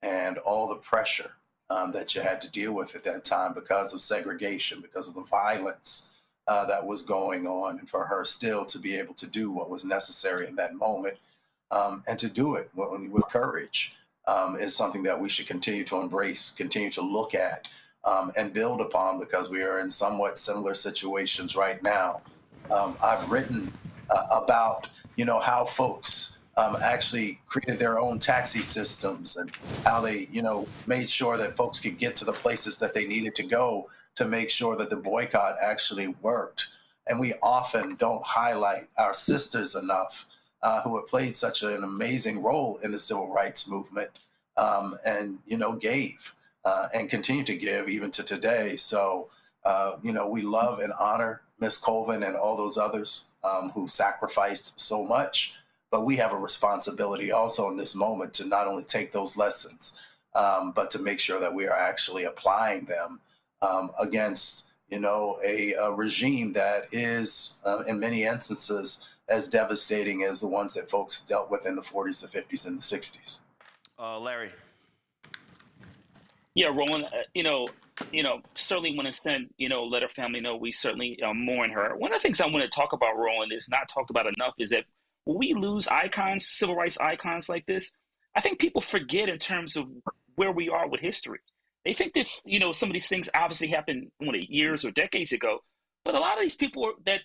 and all the pressure that you had to deal with at that time because of segregation, because of the violence that was going on, and for her still to be able to do what was necessary in that moment and to do it with courage is something that we should continue to embrace, continue to look at and build upon, because we are in somewhat similar situations right now. I've written about, how folks actually created their own taxi systems and how they, made sure that folks could get to the places that they needed to go to make sure that the boycott actually worked. And we often don't highlight our sisters enough who have played such an amazing role in the civil rights movement and, gave and continue to give even to today. So, we love and honor Miss Colvin and all those others who sacrificed so much. But we have a responsibility also in this moment to not only take those lessons, but to make sure that we are actually applying them against, a regime that is, in many instances, as devastating as the ones that folks dealt with in the 40s, the 50s, and the 60s. Larry. Yeah, Roland, certainly want to send, let her family know we certainly mourn her. One of the things I want to talk about, Roland, is not talked about enough, is that when we lose icons, civil rights icons like this, I think people forget in terms of where we are with history. They think this, some of these things obviously happened years or decades ago, but a lot of these people that,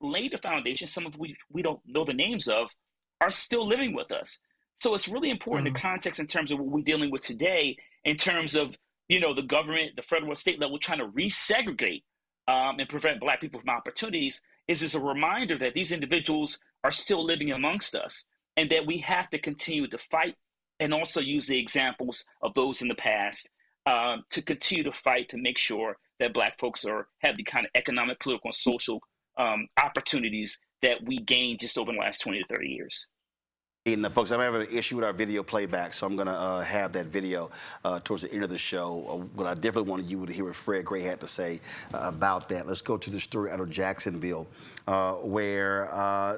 laid the foundation, some of we don't know the names of, are still living with us. So it's really important, the context in terms of what we're dealing with today, in terms of, the government, the federal and state level trying to resegregate and prevent Black people from opportunities, is a reminder that these individuals are still living amongst us, and that we have to continue to fight and also use the examples of those in the past to continue to fight to make sure that Black folks have the kind of economic, political, and social opportunities that we gained just over the last 20 to 30 years. And folks, I'm having an issue with our video playback, so I'm going to have that video towards the end of the show. But I definitely wanted you to hear what Fred Gray had to say about that. Let's go to the story out of Jacksonville, where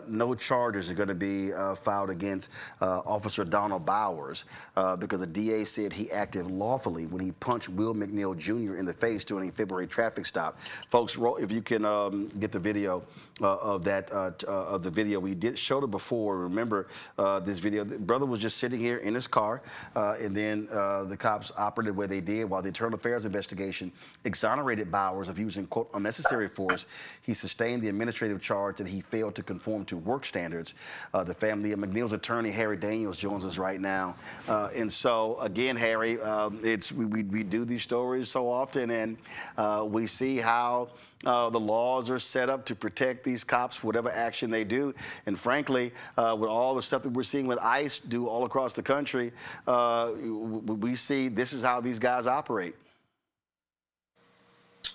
no charges are going to be filed against Officer Donald Bowers because the DA said he acted lawfully when he punched Will McNeil Jr. in the face during a February traffic stop. Folks, if you can get the video of that, of the video. We did showed it before. Remember, this video. The brother was just sitting here in his car, and then the cops operated where they did while the Internal Affairs investigation exonerated Bowers of using, quote, unnecessary force. He sustained the administrative charge that he failed to conform to work standards. The family of McNeil's attorney, Harry Daniels, joins us right now. And so, again, Harry, we do these stories so often, and we see how the laws are set up to protect these cops for whatever action they do. And frankly, with all the stuff that we're seeing with ICE do all across the country, we see this is how these guys operate.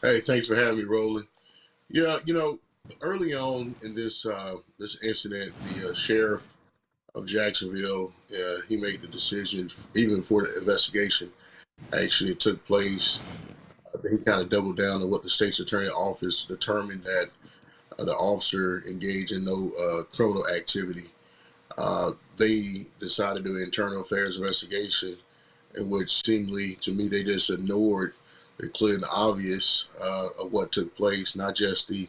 Hey, thanks for having me, Roland. Yeah, you know, early on in this this incident, the sheriff of Jacksonville, he made the decision, even before the investigation actually took place. He kind of doubled down on what the state's attorney office determined, that the officer engaged in no criminal activity. They decided to do an internal affairs investigation in which seemingly, to me, they just ignored the clear and obvious of what took place, not just the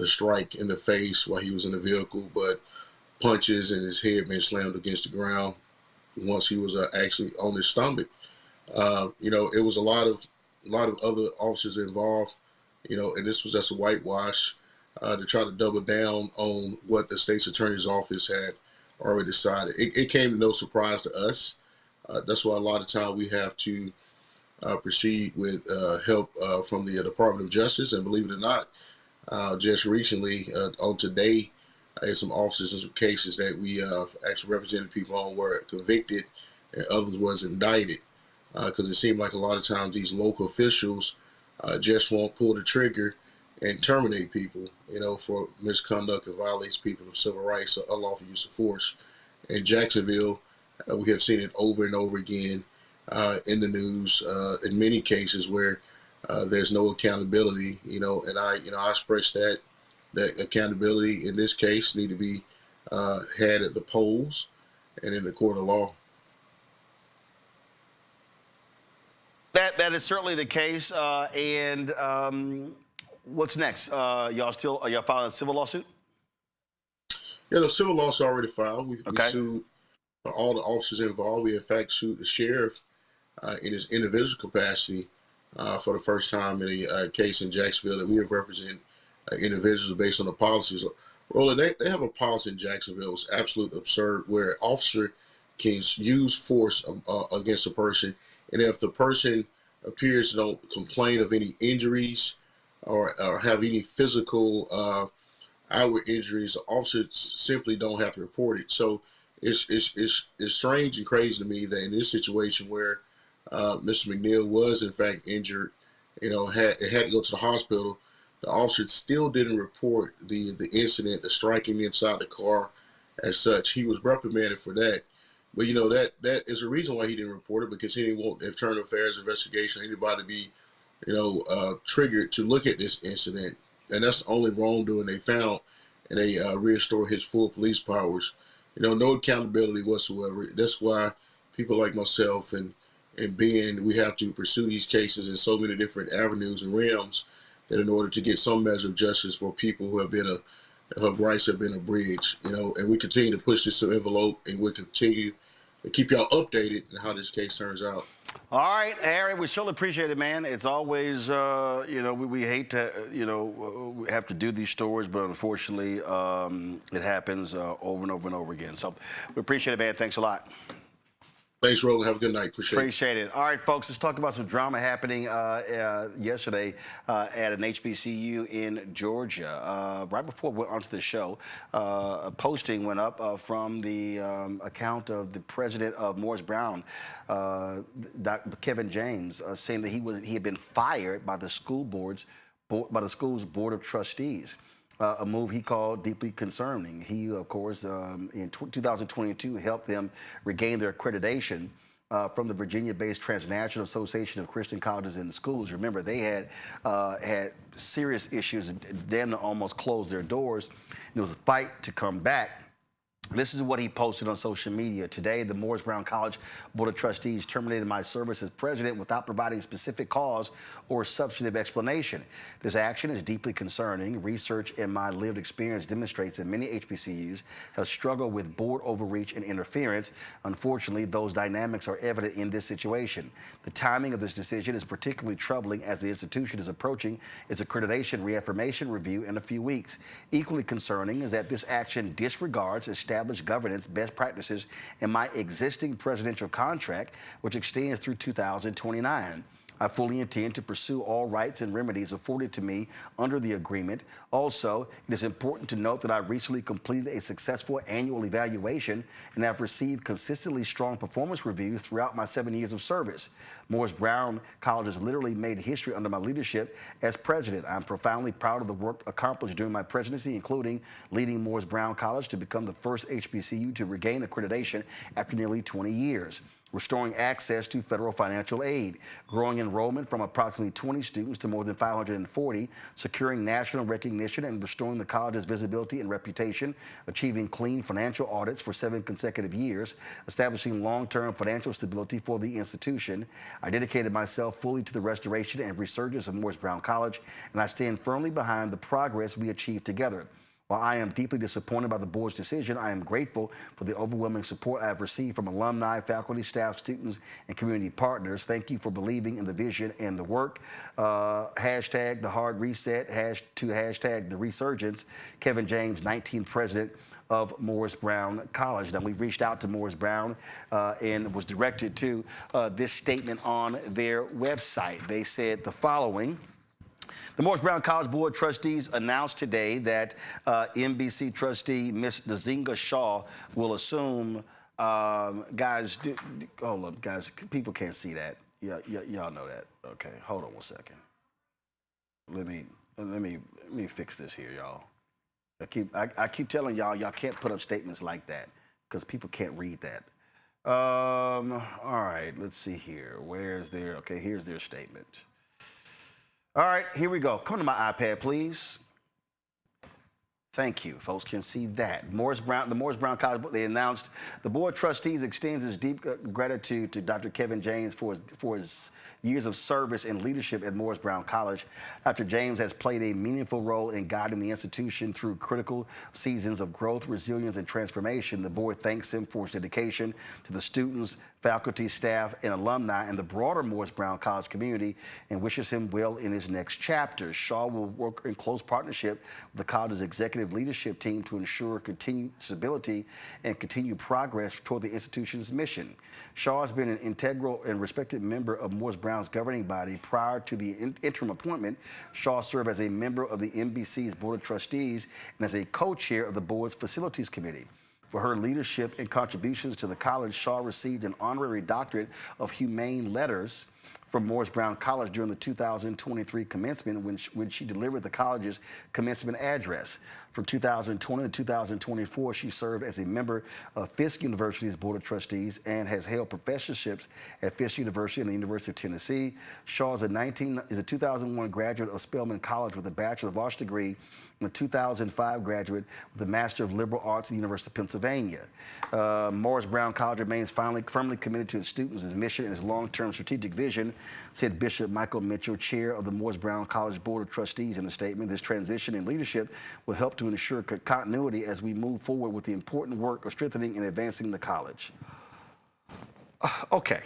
strike in the face while he was in the vehicle, but punches and his head being slammed against the ground once he was actually on his stomach. You know, it was a lot of other officers involved, you know, and this was just a whitewash to try to double down on what the state's attorney's office had already decided. It came to no surprise to us. That's why a lot of time we have to proceed with help from the Department of Justice. And believe it or not, just recently, on today, some officers in some cases that we actually represented people on were convicted and others was indicted. Because it seemed like a lot of times these local officials just won't pull the trigger and terminate people, you know, for misconduct that violates people's civil rights or unlawful use of force. In Jacksonville, we have seen it over and over again in the news, in many cases where there's no accountability, you know, and I express that accountability in this case need to be had at the polls and in the court of law. That is certainly the case. What's next? Are y'all filing a civil lawsuit? Yeah, the civil lawsuit already filed. We Okay. sued all the officers involved. We in fact sued the sheriff in his individual capacity for the first time in a case in Jacksonville that we have represented individuals based on the policies. Roland, they have a policy in Jacksonville. It's absolutely absurd where an officer can use force against a person, and if the person appears to don't complain of any injuries or have any physical outward injuries, the officers simply don't have to report it. So it's strange and crazy to me that in this situation where Mr. McNeil was in fact injured, you know, had to go to the hospital, the officer still didn't report the incident, the striking inside the car as such. He was reprimanded for that. But, you know, that is a reason why he didn't report it, because he didn't want the internal affairs investigation, anybody to be, you know, triggered to look at this incident. And that's the only wrongdoing they found, and they restored his full police powers. You know, no accountability whatsoever. That's why people like myself and Ben, we have to pursue these cases in so many different avenues and realms, that in order to get some measure of justice for people who have been her rights have been abridged, you know, and we continue to push this to envelope, and we'll continue to keep y'all updated on how this case turns out. All right, Harry, we surely appreciate it, man. It's always, you know, we hate to, you know, we have to do these stories, but unfortunately, it happens over and over and over again. So we appreciate it, man. Thanks a lot. Thanks, Roland. Have a good night. Appreciate it. All right, folks, let's talk about some drama happening yesterday at an HBCU in Georgia. Right before we went onto the show, a posting went up from the account of the president of Morris Brown, Dr. Kevin James, saying that he had been fired by the school's board of trustees. A move he called deeply concerning. He, of course, in 2022 helped them regain their accreditation from the Virginia-based Transnational Association of Christian Colleges and Schools. Remember, they had serious issues, damn near almost closed their doors. There was a fight to come back. This is what he posted on social media. Today, the Morris Brown College Board of Trustees terminated my service as president without providing specific cause or substantive explanation. This action is deeply concerning. Research and my lived experience demonstrates that many HBCUs have struggled with board overreach and interference. Unfortunately, those dynamics are evident in this situation. The timing of this decision is particularly troubling as the institution is approaching its accreditation reaffirmation review in a few weeks. Equally concerning is that this action disregards established governance best practices in my existing presidential contract, which extends through 2029. I fully intend to pursue all rights and remedies afforded to me under the agreement. Also, it is important to note that I recently completed a successful annual evaluation and have received consistently strong performance reviews throughout my 7 years of service. Morris Brown College has literally made history under my leadership as president. I'm profoundly proud of the work accomplished during my presidency, including leading Morris Brown College to become the first HBCU to regain accreditation after nearly 20 years. Restoring access to federal financial aid, growing enrollment from approximately 20 students to more than 540, securing national recognition and restoring the college's visibility and reputation, achieving clean financial audits for 7 consecutive years, establishing long-term financial stability for the institution. I dedicated myself fully to the restoration and resurgence of Morris Brown College, and I stand firmly behind the progress we achieved together. While I am deeply disappointed by the board's decision, I am grateful for the overwhelming support I have received from alumni, faculty, staff, students, and community partners. Thank you for believing in the vision and the work. Hashtag the hard reset, hashtag the resurgence. Kevin James, 19th president of Morris Brown College. Now, we reached out to Morris Brown and was directed to this statement on their website. They said the following. The Morris Brown College Board of Trustees announced today that MBC trustee Ms. Nzinga Shaw will assume, guys, hold up, guys, people can't see that. Y'all know that. Okay, hold on 1 second. Let me fix this here, y'all. I keep telling y'all can't put up statements like that because people can't read that. All right, let's see here. Where's their, okay, here's their statement. All right, here we go. Come to my iPad, please. Thank you. Folks can see that. The Morris Brown College, they announced the Board of Trustees extends its deep gratitude to Dr. Kevin James for his years of service and leadership at Morris Brown College. Dr. James has played a meaningful role in guiding the institution through critical seasons of growth, resilience, and transformation. The board thanks him for his dedication to the students, faculty, staff, and alumni and the broader Morris Brown College community and wishes him well in his next chapter. Shaw will work in close partnership with the college's executive leadership team to ensure continued stability and continued progress toward the institution's mission. Shaw has been an integral and respected member of Morris Brown's governing body. Prior to the interim appointment, Shaw served as a member of the MBC's Board of Trustees and as a co-chair of the board's Facilities Committee. For her leadership and contributions to the college, Shaw received an honorary doctorate of humane letters from Morris Brown College during the 2023 commencement when she delivered the college's commencement address. From 2020 to 2024, she served as a member of Fisk University's Board of Trustees and has held professorships at Fisk University and the University of Tennessee. Shaw is a 2001 graduate of Spelman College with a Bachelor of Arts degree and a 2005 graduate with a Master of Liberal Arts at the University of Pennsylvania. Morris Brown College remains firmly committed to its students, its mission, and its long-term strategic vision, said Bishop Michael Mitchell, chair of the Morris Brown College Board of Trustees in a statement. This transition in leadership will help to ensure continuity as we move forward with the important work of strengthening and advancing the college. Okay.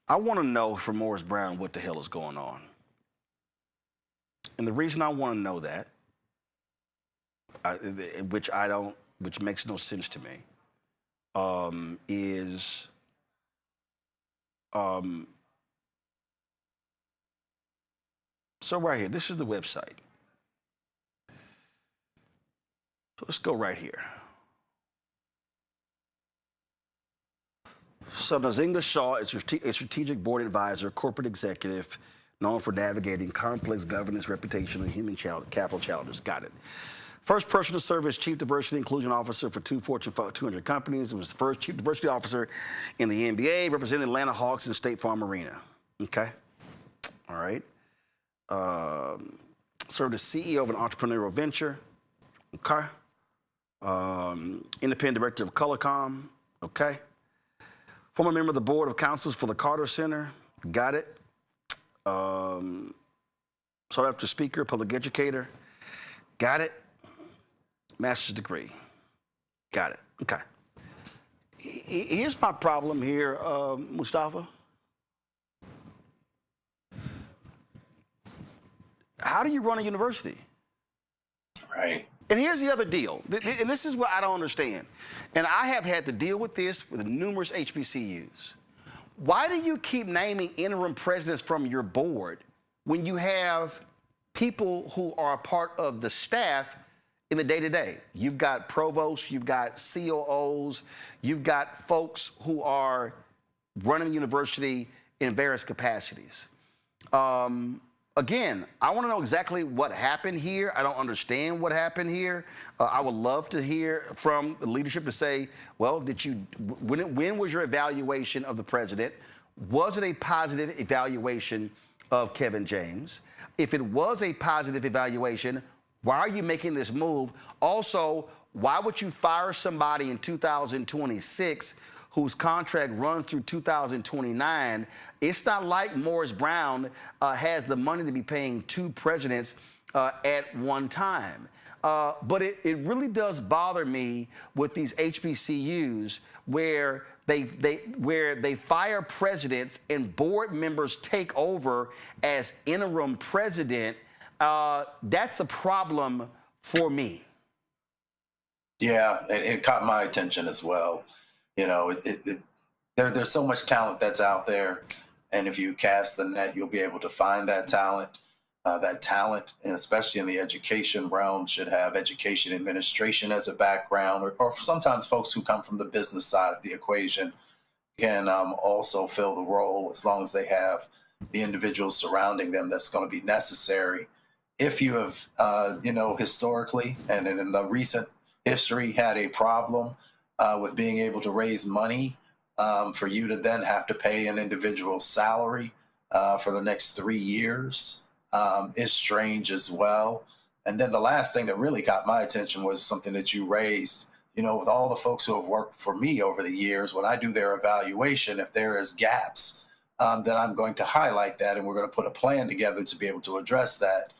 I want to know from Morris Brown what the hell is going on. And the reason I want to know that, which makes no sense to me, is so right here, this is the website. So let's go right here. So Nzinga Shaw is a strategic board advisor, corporate executive, known for navigating complex governance, reputation, and human capital challenges. Got it. First person to serve as Chief Diversity Inclusion Officer for 2 Fortune 200 companies. It was the first Chief Diversity Officer in the NBA, representing the Atlanta Hawks and State Farm Arena. Okay. All right. served as CEO of an entrepreneurial venture. Okay. Independent director of Colorcom. Okay. Former member of the board of councils for the Carter Center. Got it. Sought after speaker, public educator. Got it. Master's degree. Got it. Okay. Here's my problem here, Mustafa. How do you run a university? Right. And here's the other deal, and this is what I don't understand. And I have had to deal with this with numerous HBCUs. Why do you keep naming interim presidents from your board when you have people who are a part of the staff in the day-to-day? You've got provosts, you've got COOs, you've got folks who are running the university in various capacities. Again, I want to know exactly what happened here. I don't understand what happened here. I would love to hear from the leadership to say, well, when was your evaluation of the president? Was it a positive evaluation of Kevin James? If it was a positive evaluation, why are you making this move? Also, why would you fire somebody in 2026 whose contract runs through 2029? It's not like Morris Brown has the money to be paying two presidents at one time. But it really does bother me with these HBCUs where they fire presidents and board members take over as interim president. That's a problem for me. Yeah, it caught my attention as well. You know, there's so much talent that's out there, and if you cast the net, you'll be able to find that talent. That talent, and especially in the education realm, should have education administration as a background, or sometimes folks who come from the business side of the equation can also fill the role as long as they have the individuals surrounding them that's going to be necessary. If you have, historically and in the recent history had a problem with being able to raise money for you to then have to pay an individual's salary for the next 3 years is strange as well. And then the last thing that really got my attention was something that you raised, with all the folks who have worked for me over the years. When I do their evaluation, if there is gaps, then I'm going to highlight that, and we're going to put a plan together to be able to address that.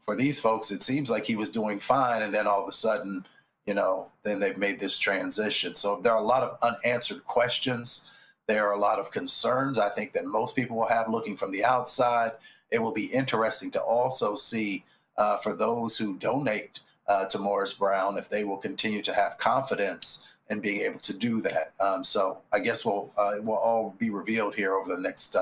For these folks, it seems like he was doing fine, and then all of a sudden, then they've made this transition. So there are a lot of unanswered questions. There are a lot of concerns I think that most people will have looking from the outside. It will be interesting to also see for those who donate to Morris Brown, if they will continue to have confidence in being able to do that. So I guess we'll all be revealed here over the next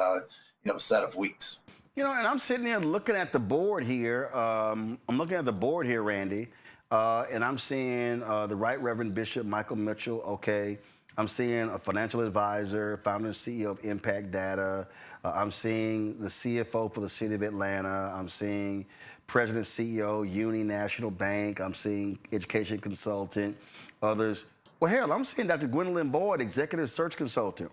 set of weeks. And I'm sitting there looking at the board here. I'm looking at the board here, Randy, and I'm seeing the Right Reverend Bishop Michael Mitchell. Okay. I'm seeing a financial advisor, founder and CEO of Impact Data. I'm seeing the CFO for the city of Atlanta. I'm seeing president, CEO, Uni National Bank. I'm seeing education consultant, others. Well, hell, I'm seeing Dr. Gwendolyn Boyd, executive search consultant.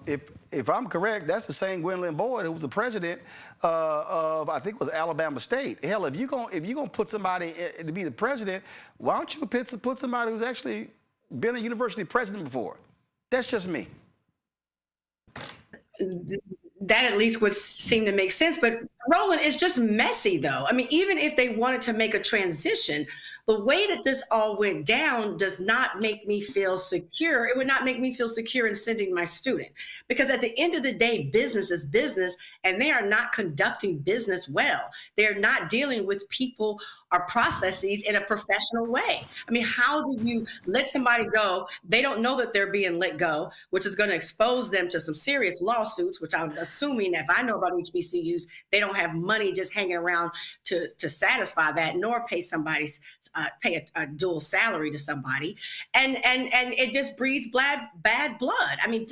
If I'm correct, that's the same Gwendolyn Boyd who was the president of, I think it was Alabama State. Hell, if you're gonna put somebody to be the president, why don't you put somebody who's actually been a university president before? That's just me. That at least would seem to make sense. But Roland, it's just messy, though. I mean, even if they wanted to make a transition, the way that this all went down does not make me feel secure. It would not make me feel secure in sending my student, because at the end of the day, business is business, and they are not conducting business well. They're not dealing with people or processes in a professional way. I mean, how do you let somebody go? They don't know that they're being let go, which is going to expose them to some serious lawsuits, which I'm assuming, if I know about HBCUs, they don't have money just hanging around to satisfy that, nor pay somebody's pay a dual salary to somebody, and it just breeds bad blood. I mean,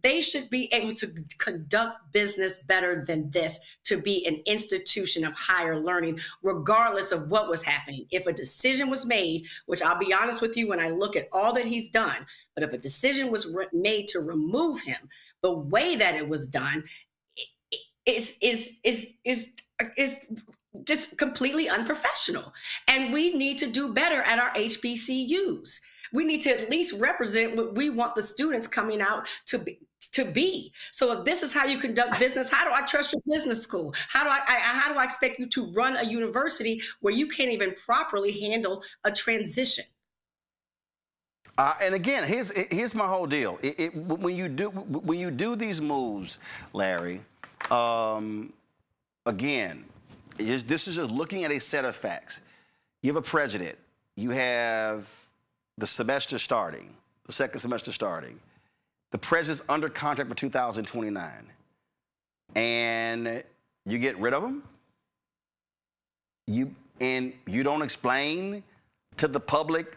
they should be able to conduct business better than this, to be an institution of higher learning, regardless of what was happening. If a decision was made, which I'll be honest with you, when I look at all that he's done, but if a decision was made to remove him, the way that it was done, is just completely unprofessional. And we need to do better at our HBCUs. We need to at least represent what we want the students coming out to be. So if this is how you conduct business, how do I trust your business school? How do I expect you to run a university where you can't even properly handle a transition? And again, here's my whole deal. When you do these moves, Larry, again, this is just looking at a set of facts. You have a president. You have the semester starting, the second semester starting. The president's under contract for 2029. And you get rid of him? You don't explain to the public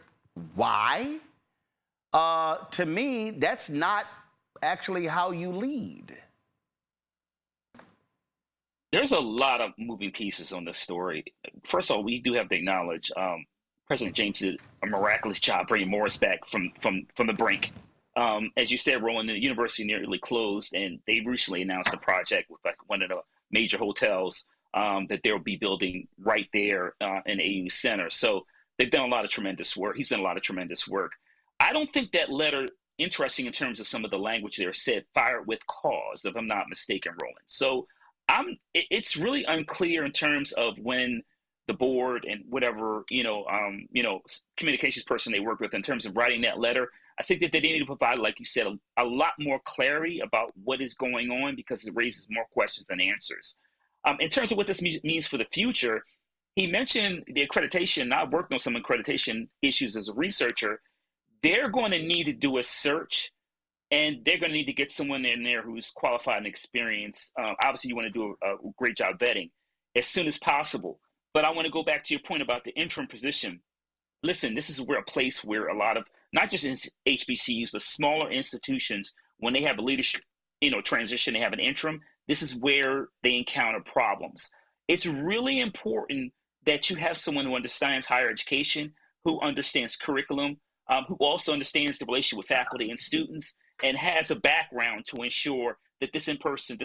why? To me, that's not actually how you lead. There's a lot of moving pieces on this story. First of all, we do have to acknowledge President James did a miraculous job bringing Morris back from the brink. As you said, Roland, the university nearly closed, and they recently announced a project with like one of the major hotels that they'll be building right there in AU Center. So they've done a lot of tremendous work. He's done a lot of tremendous work. I don't think that letter, interesting in terms of some of the language there, said fired with cause, if I'm not mistaken, Roland. So it's really unclear in terms of when the board and whatever, communications person they work with in terms of writing that letter. I think that they need to provide, like you said, a lot more clarity about what is going on, because it raises more questions than answers. In terms of what this means for the future, he mentioned the accreditation. I've worked on some accreditation issues as a researcher. They're going to need to do a search, and they're going to need to get someone in there who's qualified and experienced. Obviously, you want to do a great job vetting as soon as possible. But I want to go back to your point about the interim position. Listen, this is a place where a lot of, not just in HBCUs, but smaller institutions, when they have a leadership, transition, they have an interim, this is where they encounter problems. It's really important that you have someone who understands higher education, who understands curriculum, who also understands the relationship with faculty and students, and has a background to ensure that this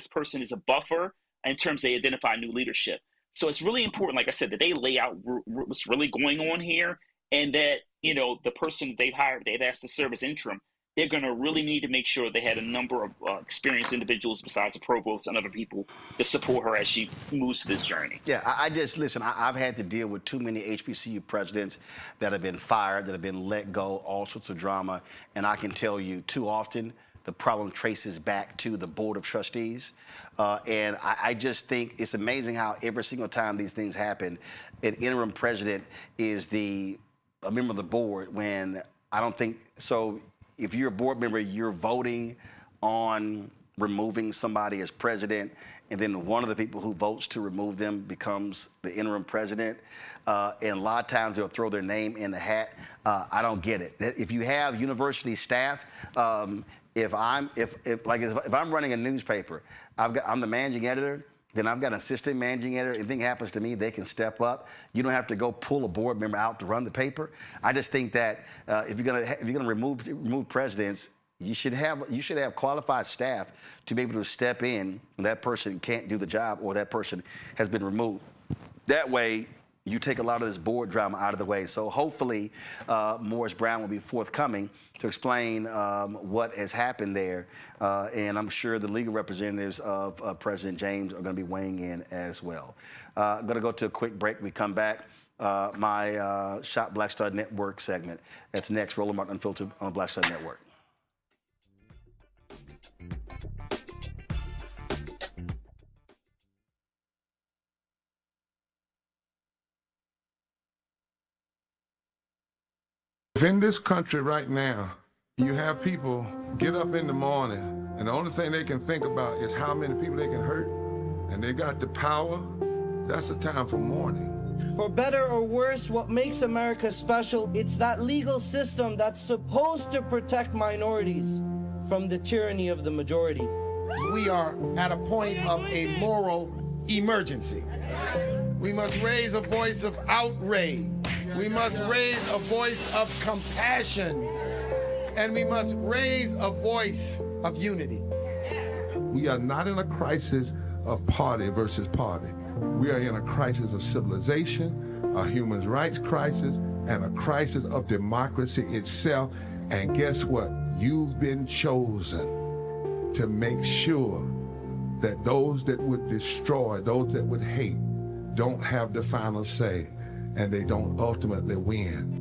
person is a buffer in terms they identify new leadership. So it's really important, like I said, that they lay out what's really going on here, and that, the person they've hired, they've asked to serve as interim, they're going to really need to make sure they had a number of experienced individuals besides the provost and other people to support her as she moves to this journey. Yeah, I've had to deal with too many HBCU presidents that have been fired, that have been let go, all sorts of drama. And I can tell you, too often, the problem traces back to the Board of Trustees. And I just think it's amazing how every single time these things happen, an interim president is a member of the board, when I don't think so. If you're a board member, you're voting on removing somebody as president, and then one of the people who votes to remove them becomes the interim president. And a lot of times they'll throw their name in the hat. I don't get it. If you have university staff, if I'm running a newspaper, I'm the managing editor. Then I've got an assistant managing editor. Anything happens to me, they can step up. You don't have to go pull a board member out to run the paper. I just think that if you're gonna remove presidents, you should have qualified staff to be able to step in when that person can't do the job or that person has been removed. That way, you take a lot of this board drama out of the way. So hopefully, Morris Brown will be forthcoming to explain what has happened there. And I'm sure the legal representatives of President James are going to be weighing in as well. I'm going to go to a quick break. We come back. My Shop Black Star Network segment. That's next. Roland Martin Unfiltered on Black Star Network. In this country right now, you have people get up in the morning and the only thing they can think about is how many people they can hurt, and they got the power. That's the time for mourning. For better or worse, what makes America special, it's that legal system that's supposed to protect minorities from the tyranny of the majority. We are at a point of a moral emergency. We must raise a voice of outrage. We must raise a voice of compassion, and we must raise a voice of unity. We are not in a crisis of party versus party. We are in a crisis of civilization, a human rights crisis, and a crisis of democracy itself. And guess what? You've been chosen to make sure that those that would destroy, those that would hate, don't have the final say, and they don't ultimately win.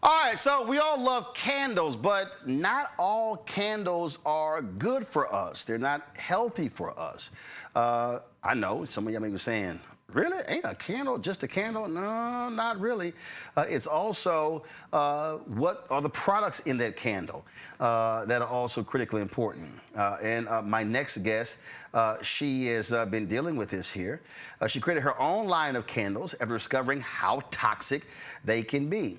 All right, so we all love candles, but not all candles are good for us. They're not healthy for us. I know some of y'all may be saying, really? Ain't a candle just a candle? No, not really. It's also what are the products in that candle that are also critically important. And my next guest, she has been dealing with this here. She created her own line of candles after discovering how toxic they can be.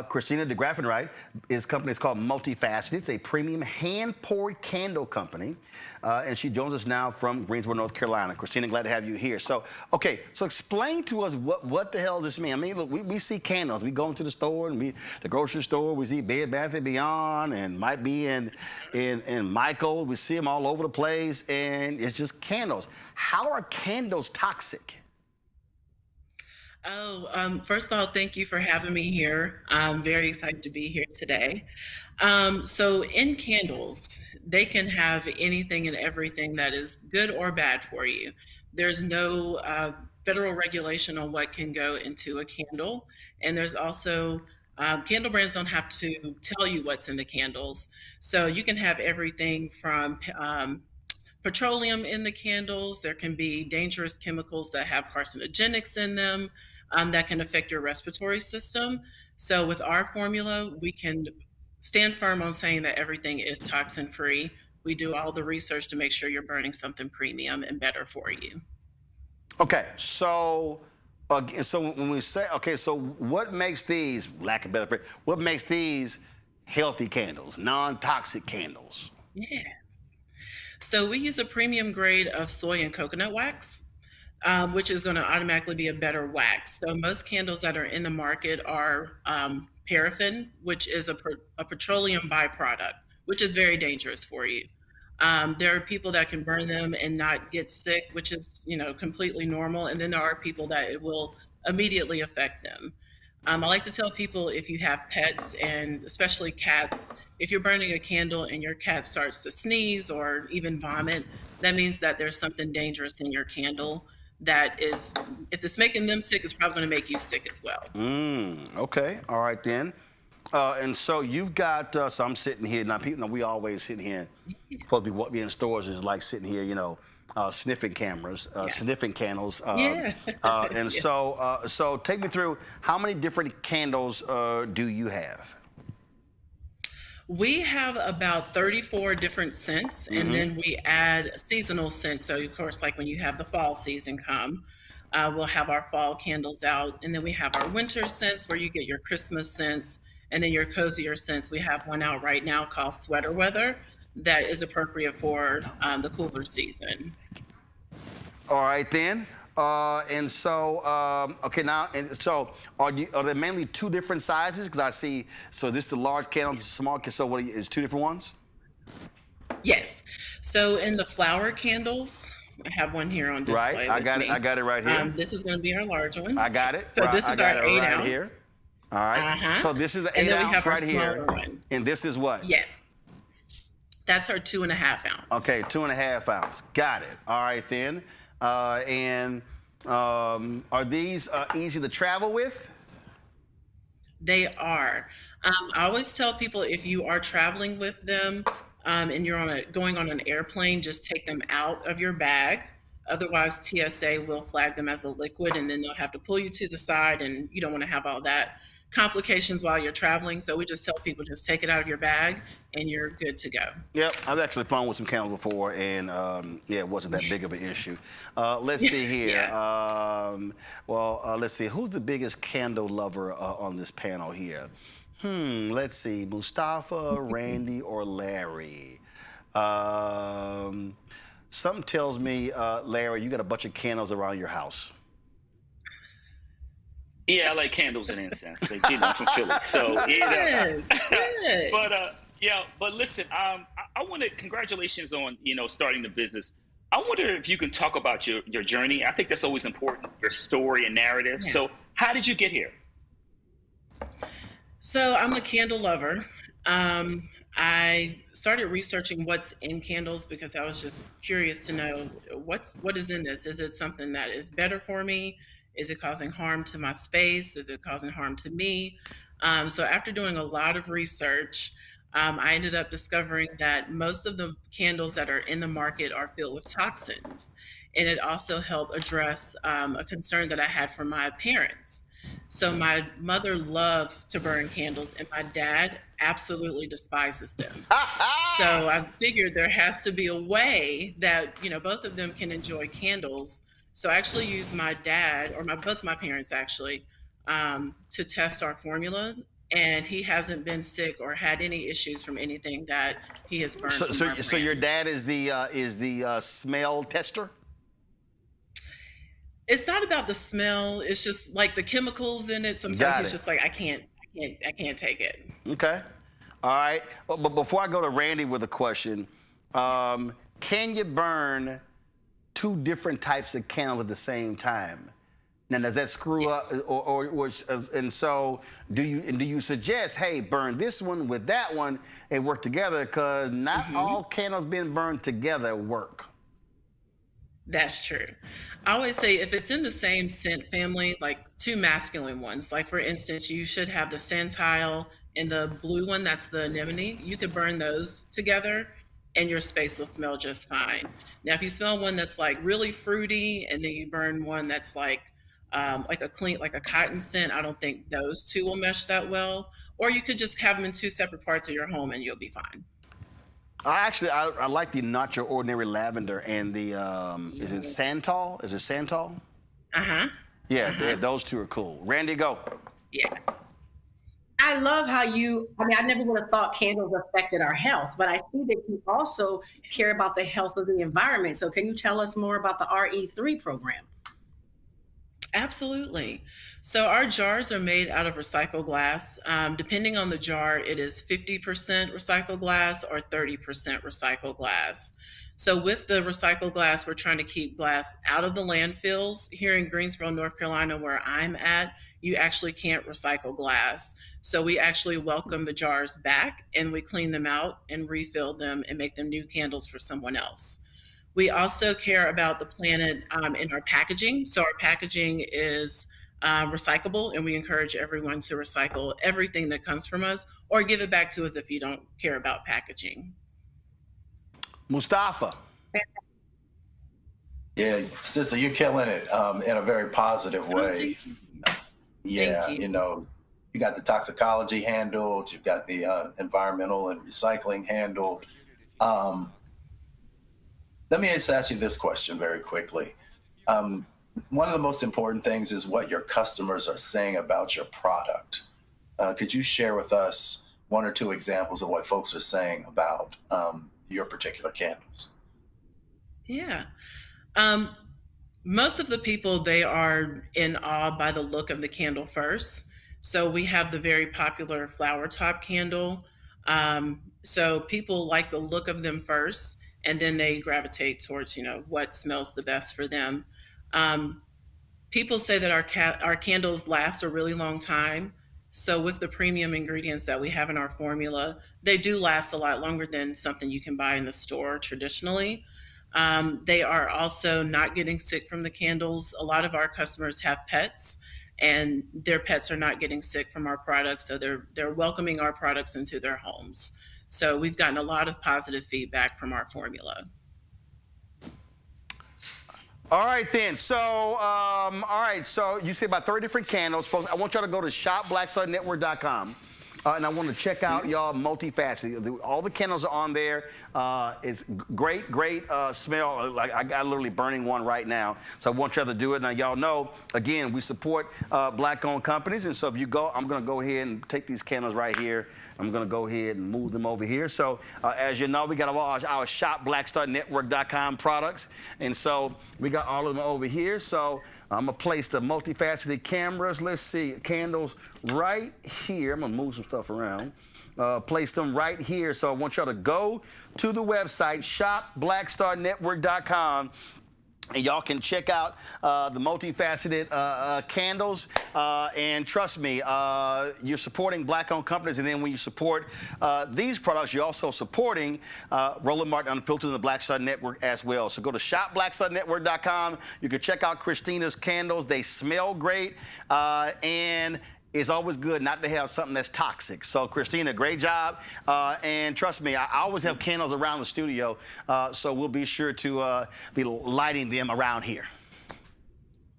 Christina DeGraffenreich, his company is called Multifaceted. It's a premium hand-poured candle company. And she joins us now from Greensboro, North Carolina. Christina, glad to have you here. So, okay, so explain to us what the hell does this mean? I mean, look, we see candles. We go into the store, and the grocery store, we see Bed Bath & Beyond, and might be in Michael. We see them all over the place, and it's just candles. How are candles toxic? First of all, thank you for having me here. I'm very excited to be here today. So in candles, they can have anything and everything that is good or bad for you. There's no federal regulation on what can go into a candle. And there's also, candle brands don't have to tell you what's in the candles. So you can have everything from petroleum in the candles. There can be dangerous chemicals that have carcinogenics in them that can affect your respiratory system. So with our formula, we can stand firm on saying that everything is toxin free. We do all the research to make sure you're burning something premium and better for you. Okay, so when we say, okay, so what makes these, lack of better phrase, what makes these healthy candles, non-toxic candles? Yes. So we use a premium grade of soy and coconut wax, which is going to automatically be a better wax. So most candles that are in the market are paraffin, which is a petroleum byproduct, which is very dangerous for you. There are people that can burn them and not get sick, which is, completely normal. And then there are people that it will immediately affect them. I like to tell people, if you have pets, and especially cats, if you're burning a candle and your cat starts to sneeze or even vomit, that means that there's something dangerous in your candle that is, if it's making them sick, it's probably going to make you sick as well. Okay, all right then. And so you've got, so I'm sitting here, now people know we always sit here, supposed to be in stores is like sitting here, sniffing cameras, sniffing candles. And so take me through, how many different candles do you have? We have about 34 different scents, and then we add seasonal scents. So, of course, like when you have the fall season come, we'll have our fall candles out. And then we have our winter scents where you get your Christmas scents, and then your cozier scents. We have one out right now called Sweater Weather that is appropriate for the cooler season. All right, then. And so, okay, now, and so are there mainly two different sizes? Because I see, so this is the large candle, this is small, so what is two different ones? Yes. So in the flower candles, I have one here on display. Right, I got it right here. This is going to be our large one. I got it. So this is our 8 ounce. Here. All right. So this is an 8 ounce right here. One. And this is what? Yes. That's our 2.5 ounce. Okay, 2.5 ounce. Got it. All right, then. And are these easy to travel with? They are. I always tell people, if you are traveling with them and you're going on an airplane, just take them out of your bag. Otherwise, TSA will flag them as a liquid, and then they'll have to pull you to the side, and you don't want to have all that complications while you're traveling. So we just tell people, just take it out of your bag and you're good to go. Yep, I've actually flown with some candles before, and yeah, it wasn't that big of an issue. Let's see here. Let's see. Who's the biggest candle lover on this panel here? Let's see. Mustafa, Randy, or Larry? Something tells me, Larry, you got a bunch of candles around your house. Yeah, I like candles and incense. But, I'm from Philly, so but listen, I want to congratulations on starting the business. I wonder if you can talk about your journey. I think that's always important, your story and narrative. Yeah. So, how did you get here? So, I'm a candle lover. I started researching what's in candles because I was just curious to know what is in this. Is it something that is better for me? Is it causing harm to my space? Is it causing harm to me? So after doing a lot of research, I ended up discovering that most of the candles that are in the market are filled with toxins. And it also helped address a concern that I had from my parents. So my mother loves to burn candles and my dad absolutely despises them. So I figured there has to be a way that, both of them can enjoy candles. So I actually used my dad, or both my parents actually, to test our formula, and he hasn't been sick or had any issues from anything that he has burned. So your dad is the smell tester? It's not about the smell. It's just like the chemicals in it. Sometimes it's just like I can't take it. Okay, all right. But before I go to Randy with a question, can you burn 2 different types of candles at the same time? Now, does that screw up, and so do you suggest, hey, burn this one with that one and work together, because not all candles being burned together work. That's true. I always say if it's in the same scent family, like 2 masculine ones, like for instance, you should have the Santile and the blue one, that's the anemone. You could burn those together and your space will smell just fine. Now, if you smell one that's like really fruity and then you burn one that's like a cotton scent, I don't think those 2 will mesh that well. Or you could just have them in 2 separate parts of your home and you'll be fine. I like the Not Your Ordinary Lavender and the, is it Santal? Is it Santal? Yeah, those 2 are cool. Randy, go. Yeah. I love how I never would have thought candles affected our health, but I see that you also care about the health of the environment. So can you tell us more about the RE3 program? Absolutely. So our jars are made out of recycled glass. Depending on the jar, it is 50% recycled glass or 30% recycled glass. So with the recycled glass, we're trying to keep glass out of the landfills. Here in Greensboro, North Carolina, where I'm at, you actually can't recycle glass. So we actually welcome the jars back and we clean them out and refill them and make them new candles for someone else. We also care about the planet in our packaging. So our packaging is recyclable, and we encourage everyone to recycle everything that comes from us or give it back to us if you don't care about packaging. Mustafa. Yeah, sister, you're killing it in a very positive way. Yeah, you got the toxicology handled, you've got the environmental and recycling handled. Let me just ask you this question very quickly. One of the most important things is what your customers are saying about your product. Could you share with us 1 or 2 examples of what folks are saying about your particular candles? Yeah. Most of the people, they are in awe by the look of the candle first. So we have the very popular flower top candle. So people like the look of them first, and then they gravitate towards, what smells the best for them. People say that our candles last a really long time. So with the premium ingredients that we have in our formula, they do last a lot longer than something you can buy in the store traditionally. They are also not getting sick from the candles. A lot of our customers have pets, and their pets are not getting sick from our products. So they're welcoming our products into their homes. So we've gotten a lot of positive feedback from our formula. All right, then. So, so you say about 30 different candles. Folks, I want y'all to go to shopblackstarnetwork.com. And I want to check out y'all multifaceted. All the candles are on there. It's great smell. Like I got literally burning one right now. So I want y'all to do it. Now y'all know, again, we support black-owned companies, and so if you go, I'm going to go ahead and take these candles right here. I'm going to go ahead and move them over here. So as you know, we got our shopblackstarnetwork.com products, and so we got all of them over here. So I'm going to place the multifaceted cameras. Let's see, candles right here. I'm going to move some stuff around. Place them right here. So I want y'all to go to the website, shopblackstarnetwork.com. And y'all can check out the multifaceted candles. And trust me, you're supporting black-owned companies. And then when you support these products, you're also supporting Roland Martin Unfiltered and the Black Star Network as well. So go to shopblackstarnetwork.com. You can check out Christina's candles. They smell great. And it's always good not to have something that's toxic. So, Christina, great job. And trust me, I always have candles around the studio, so we'll be sure to be lighting them around here.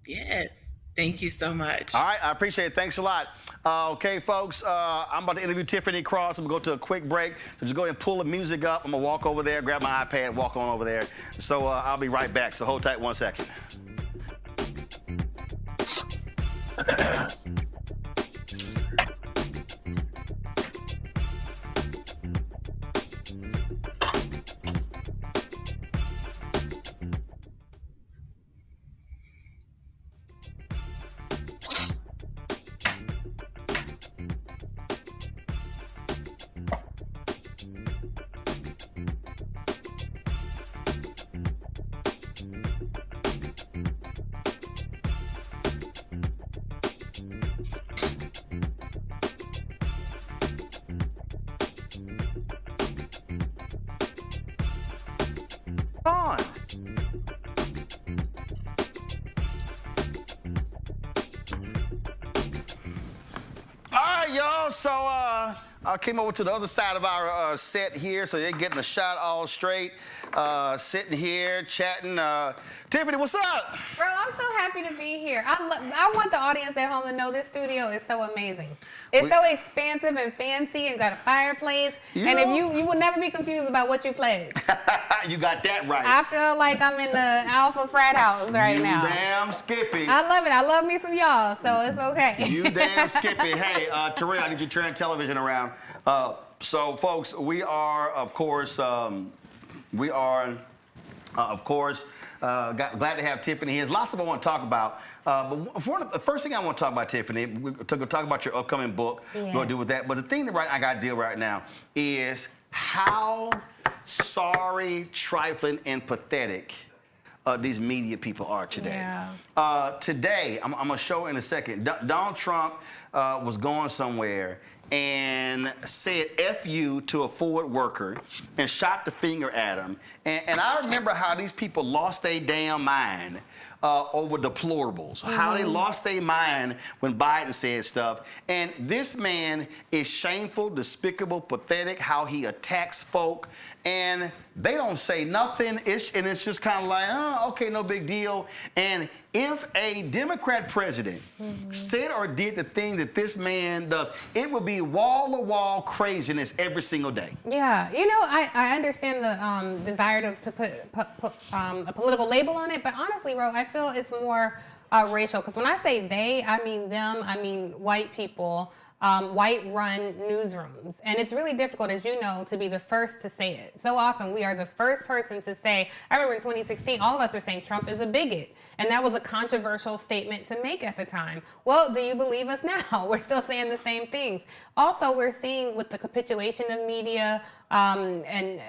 Yes. Thank you so much. All right, I appreciate it. Thanks a lot. Okay, folks, I'm about to interview Tiffany Cross. I'm going to go to a quick break. So just go ahead and pull the music up. I'm going to walk over there, grab my iPad, walk on over there. So I'll be right back. So hold tight 1 second. On. All right, y'all. So I came over to the other side of our set here, so they're getting the shot all straight. Sitting here, chatting. Tiffany, what's up? Bro, I'm so happy to be here. I want the audience at home to know this studio is so amazing. It's so expansive and fancy and got a fireplace. And if you will never be confused about what you played. You got that right. I feel like I'm in the alpha frat house right now. You damn Skippy. I love it. I love me some y'all, so it's okay. You damn Skippy. Hey, Terrell, I need you to turn television around. So, folks, we are, of course, glad to have Tiffany here. There's lots of I want to talk about. But the first thing I want to talk about, Tiffany, we're going to talk about your upcoming book. Yeah. We're going to do with that. But the thing that I got to deal right now is how sorry, trifling, and pathetic these media people are today. Yeah. Today, I'm going to show in a second, Donald Trump was going somewhere and said F you to a Ford worker and shot the finger at him. And I remember how these people lost their damn mind over deplorables, how they lost their mind when Biden said stuff. And this man is shameful, despicable, pathetic, how he attacks folk. And they don't say nothing. And it's just kind of like, oh, okay, no big deal. And if a Democrat president said or did the things that this man does, it would be wall-to-wall craziness every single day. Yeah, you know, I understand the desire to put a political label on it, but honestly, Ro, I feel it's more racial. Because when I say they, I mean them, I mean white people. White-run newsrooms. And it's really difficult, as you know, to be the first to say it. So often we are the first person to say, I remember in 2016, all of us were saying Trump is a bigot. And that was a controversial statement to make at the time. Well, do you believe us now? We're still saying the same things. Also, we're seeing with the capitulation of media, and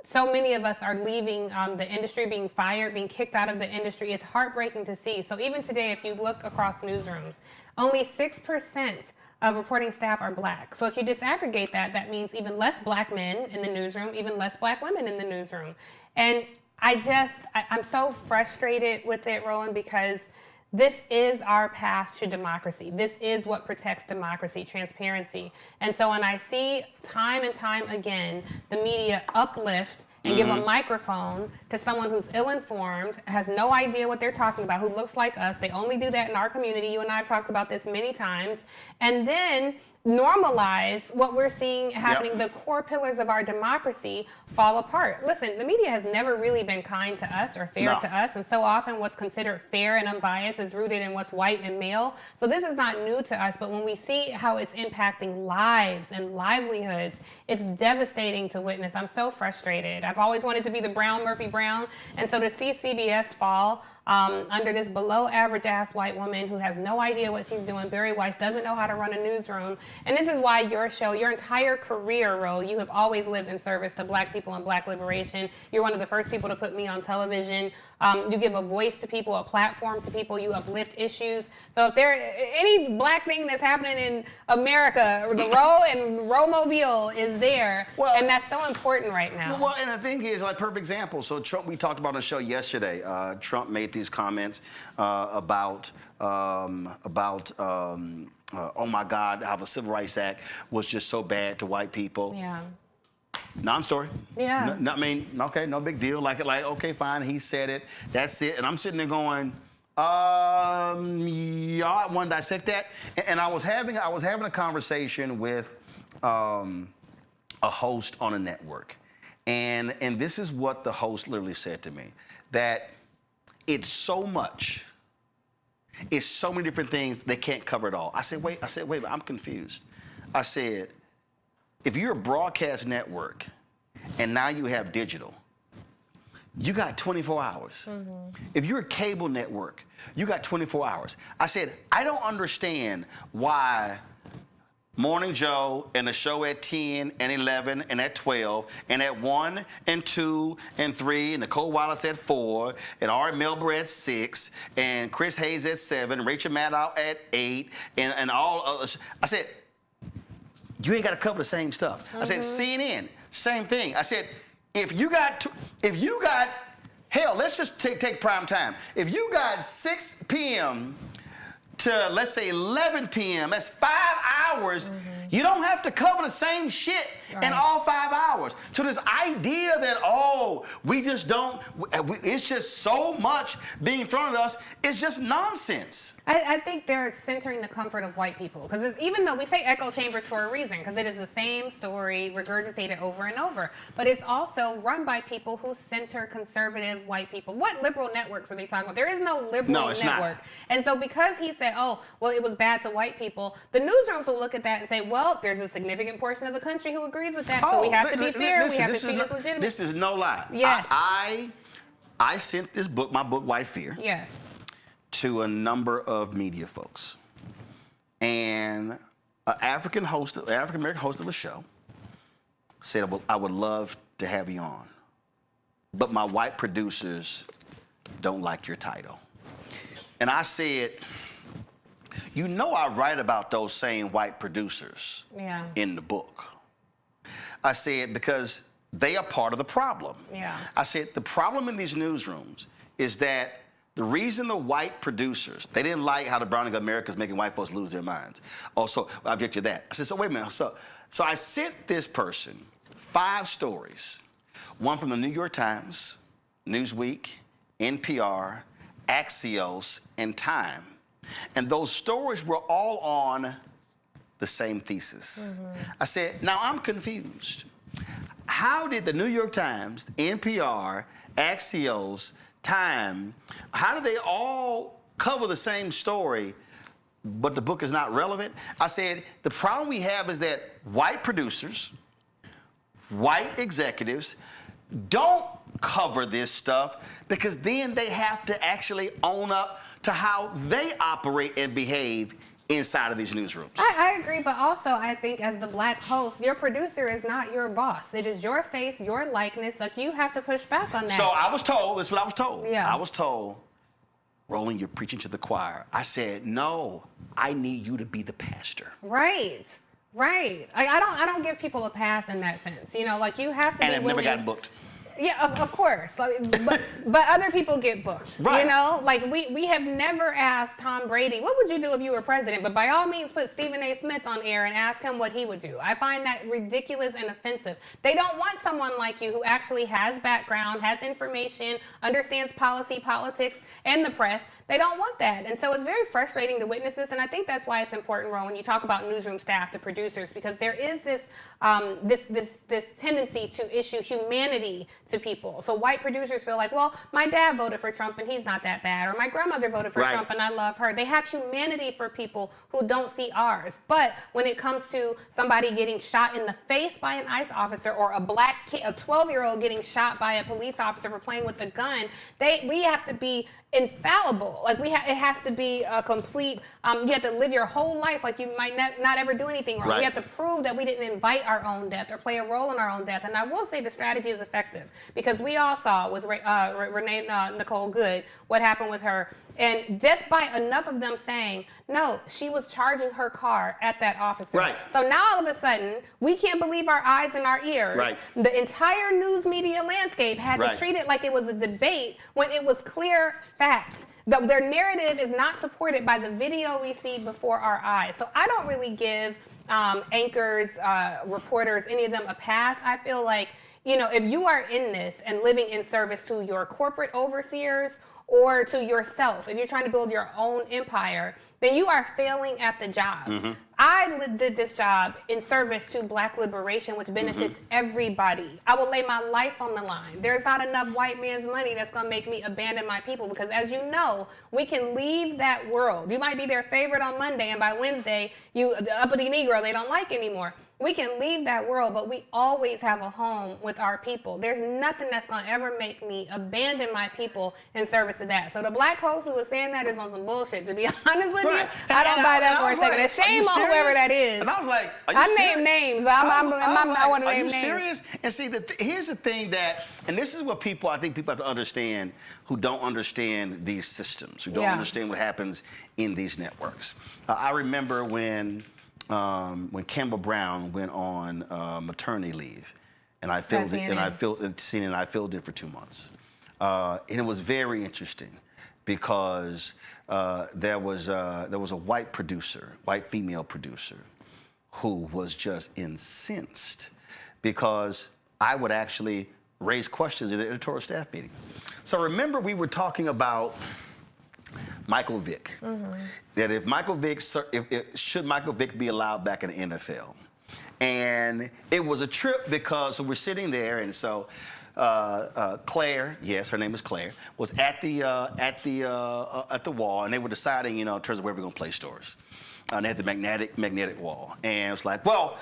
so many of us are leaving the industry, being fired, being kicked out of the industry. It's heartbreaking to see. So even today, if you look across newsrooms, only 6% of reporting staff are black. So if you disaggregate that, that means even less black men in the newsroom, even less black women in the newsroom. And I'm so frustrated with it, Roland, because this is our path to democracy. This is what protects democracy, transparency. And so when I see time and time again, the media uplift and give a microphone to someone who's ill-informed, has no idea what they're talking about, who looks like us. They only do that in our community. You and I have talked about this many times. And then normalize what we're seeing happening. The core pillars of our democracy fall apart. Listen, the media has never really been kind to us or fair to us, and so often what's considered fair and unbiased is rooted in what's white and male. So this is not new to us, but when we see how it's impacting lives and livelihoods, it's devastating to witness. I'm so frustrated. I've always wanted to be the Brown Murphy Brown, and so to see CBS fall under this below average ass white woman who has no idea what she's doing. Barry Weiss doesn't know how to run a newsroom. And this is why your show, your entire career, Ro, you have always lived in service to black people and black liberation. You're one of the first people to put me on television. You give a voice to people, a platform to people. You uplift issues. So if there any black thing that's happening in America, the Ro and Ro-mobile is there. Well, and that's so important right now. Well, and the thing is, like, perfect example. So Trump, we talked about on the show yesterday. Trump made these comments about oh my God, how the Civil Rights Act was just so bad to white people. Yeah. Non-story. Yeah. I mean, okay, no big deal. Like, okay, fine, he said it. That's it. And I'm sitting there going, y'all want to dissect that? And I was having a conversation with a host on a network, and this is what the host literally said to me, that it's so much. It's so many different things, they can't cover it all. I said, wait, I'm confused. I said, if you're a broadcast network and now you have digital, you got 24 hours. If you're a cable network, you got 24 hours. I said, I don't understand why Morning Joe and the show at 10 and 11 and at 12 and at 1 and 2 and 3 and Nicole Wallace at 4 and Ari Melber at 6 and Chris Hayes at 7, Rachel Maddow at 8 and all others. I said, you ain't got to cover the same stuff. I said, CNN, same thing. I said, if you got, hell, let's just take prime time. If you got 6 p.m. to, let's say, 11 p.m., that's 5 hours. You don't have to cover the same shit in all 5 hours. So this idea that, we just don't, it's just so much being thrown at us, is just nonsense. I think they're centering the comfort of white people. Because even though we say echo chambers for a reason, because it is the same story regurgitated over and over, but it's also run by people who center conservative white people. What liberal networks are they talking about? There is no liberal network. Not. And so because he said, it was bad to white people, the newsrooms will look at that and say, well, there's a significant portion of the country who agrees with that, so we have to be fair, we have to treat it legitimate. This is no lie. Yes. I sent this book, my book, White Fear, yes, to a number of media folks. And an African American host of a show said, well, I would love to have you on, but my white producers don't like your title. And I said, you know I write about those same white producers in the book. I said, because they are part of the problem. I said, the problem in these newsrooms is that the reason the white producers, they didn't like how the Browning of America is making white folks lose their minds. Also, I object to that. I said, so wait a minute. So I sent this person 5 stories, one from the New York Times, Newsweek, NPR, Axios, and Time. And those stories were all on the same thesis. I said, now I'm confused. How did the New York Times, NPR, Axios, Time, how do they all cover the same story, but the book is not relevant? I said, the problem we have is that white producers, white executives don't cover this stuff because then they have to actually own up to how they operate and behave inside of these newsrooms. I agree, but also I think as the black host, your producer is not your boss. It is your face, your likeness. Like, you have to push back on that. So I was told, that's what I was told. Yeah. I was told, Roland, you're preaching to the choir. I said, no, I need you to be the pastor. Right. Like, I don't give people a pass in that sense. You know, like, you have to be willing. And I've never gotten booked. of course. But other people get booked. Right. You know, like we have never asked Tom Brady, what would you do if you were president? But by all means, put Stephen A. Smith on air and ask him what he would do. I find that ridiculous and offensive. They don't want someone like you who actually has background, has information, understands policy, politics, and the press. They don't want that. And so it's very frustrating to witness this. And I think that's why it's important, Ron, when you talk about newsroom staff, the producers, because there is this this tendency to issue humanity to people. So white producers feel like, well, my dad voted for Trump and he's not that bad, or my grandmother voted for Trump and I love her. They have humanity for people who don't see ours. But when it comes to somebody getting shot in the face by an ICE officer, or a black kid, a 12-year-old getting shot by a police officer for playing with a gun, we have to be infallible. Like it has to be a complete, you have to live your whole life like you might not ever do anything wrong. We have to prove that we didn't invite our own death or play a role in our own death. And I will say the strategy is effective, because we all saw with Renee Nicole Good what happened with her. And just by enough of them saying, no, she was charging her car at that officer. Right. So now all of a sudden, we can't believe our eyes and our ears. Right. The entire news media landscape had to treat it like it was a debate when it was clear facts. Their narrative is not supported by the video we see before our eyes. So I don't really give anchors, reporters, any of them a pass. I feel like, you know, if you are in this and living in service to your corporate overseers or to yourself, if you're trying to build your own empire, then you are failing at the job. Mm-hmm. I did this job in service to Black liberation, which benefits everybody. I will lay my life on the line. There's not enough white man's money that's gonna make me abandon my people, because as you know, we can leave that world. You might be their favorite on Monday, and by Wednesday, the uppity Negro they don't like anymore. We can leave that world, but we always have a home with our people. There's nothing that's gonna ever make me abandon my people in service to that. So the black host who was saying that is on some bullshit, to be honest with you. I don't buy that for a second. Like, Shame on whoever that is. And I was like, are you I serious? name names. I want to name names. Are you serious? And see, here's the thing and this is what I think people have to understand who don't understand these systems, who don't understand what happens in these networks. I remember when Campbell Brown went on maternity leave, and I filled it, and I filled it for 2 months, and it was very interesting because there was a white female producer, who was just incensed because I would actually raise questions in the editorial staff meeting. So remember, we were talking about Michael Vick. That if Michael Vick, should Michael Vick be allowed back in the NFL? And it was a trip because we're sitting there, and so Claire, yes, her name is Claire, was at the wall, and they were deciding, you know, in terms of where we're gonna place stores. And they had the magnetic wall, and it was like, well,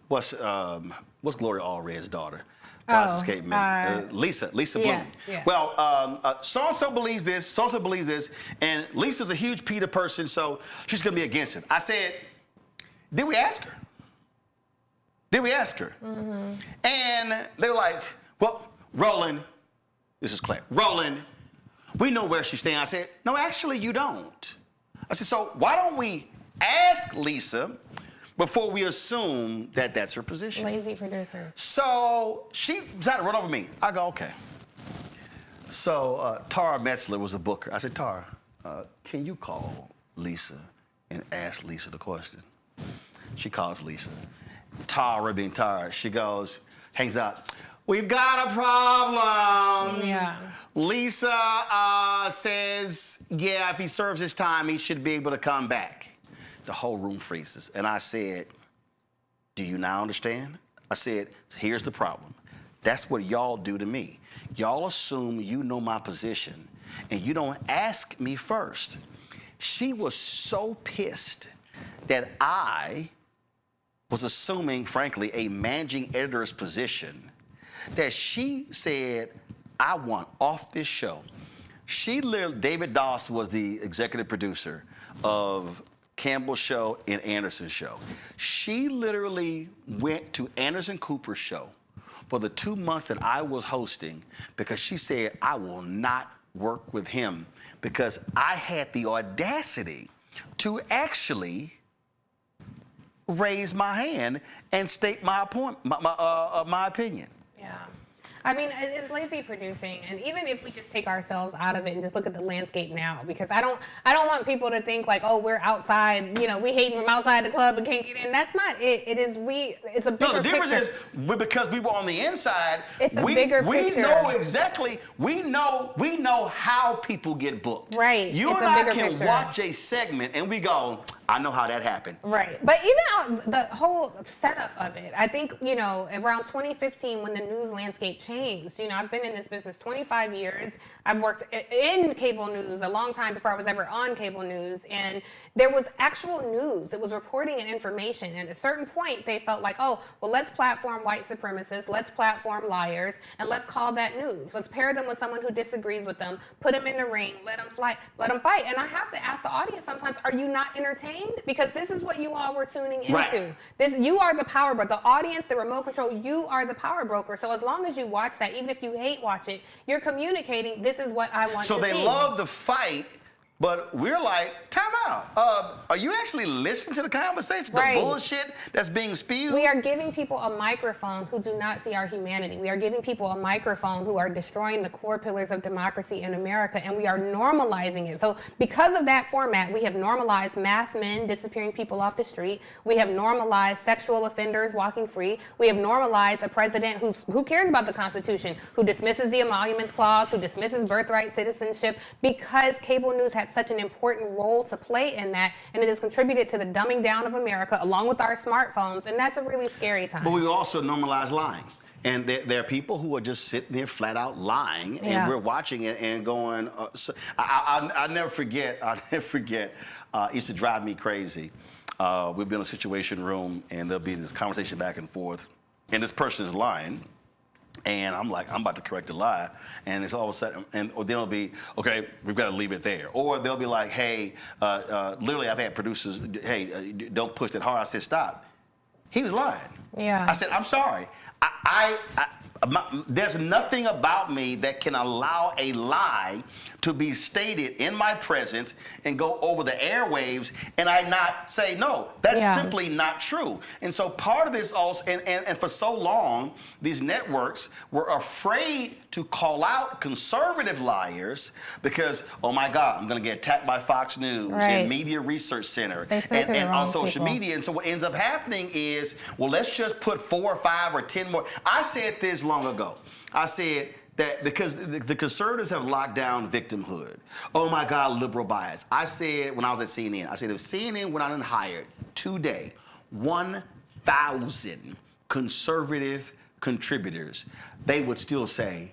what's Gloria Allred's daughter? Escape me. Lisa Bloom. Yeah. Well, so-and-so believes this, so-and-so believes this, and Lisa's a huge PETA person, so she's gonna be against it. I said, did we ask her? Did we ask her? And they were like, well, Roland, this is Claire, Roland, we know where she's staying. I said, no, actually you don't. I said, so why don't we ask Lisa before we assume that that's her position? Lazy producer. So she decided to run over me. I go, okay. So Tara Metzler was a booker. I said, Tara, can you call Lisa and ask Lisa the question? She calls Lisa. Tara being Tara, she goes, hangs up. We've got a problem. Yeah. Lisa says, yeah, if he serves his time, he should be able to come back. The whole room freezes. And I said, do you now understand? I said, here's the problem. That's what y'all do to me. Y'all assume you know my position, and you don't ask me first. She was so pissed that I was assuming, frankly, a managing editor's position, that she said, I want off this show. She literally, David Doss was the executive producer of Campbell's show and Anderson's show. She literally went to Anderson Cooper's show for the 2 months that I was hosting because she said, I will not work with him because I had the audacity to actually raise my hand and state my opinion. Yeah. I mean, it's lazy producing, and even if we just take ourselves out of it and just look at the landscape now, because I don't want people to think like, oh, we're outside, you know, we hating from outside the club and can't get in. That's not it. It's a bigger No, the difference picture. is because we were on the inside. It's a bigger picture. We know exactly. We know how people get booked. Right. You It's and a I bigger can picture. watch a segment and we go, I know how that happened. Right. But even the whole setup of it, I think, you know, around 2015 when the news landscape changed, you know, I've been in this business 25 years. I've worked in cable news a long time before I was ever on cable news. And there was actual news. It was reporting and information. And at a certain point, they felt like, oh, well, let's platform white supremacists. Let's platform liars. And let's call that news. Let's pair them with someone who disagrees with them. Put them in the ring. Let them fight. And I have to ask the audience sometimes, are you not entertained? Because this is what you all were tuning into. Right. You are the power broker. The audience, the remote control, you are the power broker. So as long as you watch that, even if you hate watch it, you're communicating, this is what I want to see. So they love the fight, but we're like, time out. Are you actually listening to the conversation? Right. The bullshit that's being spewed? We are giving people a microphone who do not see our humanity. We are giving people a microphone who are destroying the core pillars of democracy in America, and we are normalizing it. So because of that format, we have normalized mass men disappearing people off the street. We have normalized sexual offenders walking free. We have normalized a president who cares about the Constitution, who dismisses the Emoluments Clause, who dismisses birthright citizenship, because cable news had such an important role to play in that, and it has contributed to the dumbing down of America along with our smartphones, and that's a really scary time. But we also normalize lying. And there are people who are just sitting there flat out lying, and we're watching it and going, I'll never forget, it used to drive me crazy. We'd be in a situation room, and there'll be this conversation back and forth, and this person is lying. And I'm like, I'm about to correct a lie. And it's all of a sudden, or then it'll be, okay, we've got to leave it there. Or they'll be like, hey, literally I've had producers, hey, don't push that hard. I said, stop. He was lying. Yeah. I said, I'm sorry. There's nothing about me that can allow a lie to be stated in my presence and go over the airwaves and I not say, no, that's simply not true. And so part of this also, and for so long, these networks were afraid to call out conservative liars because, oh my God, I'm going to get attacked by Fox News and Media Research Center and on social media. And so what ends up happening is, well, let's just put 4 or 5 or 10 more. I said this long ago. I said that because the conservatives have locked down victimhood. Oh my God, liberal bias. I said when I was at CNN, I said if CNN went out and hired today 1,000 conservative contributors, they would still say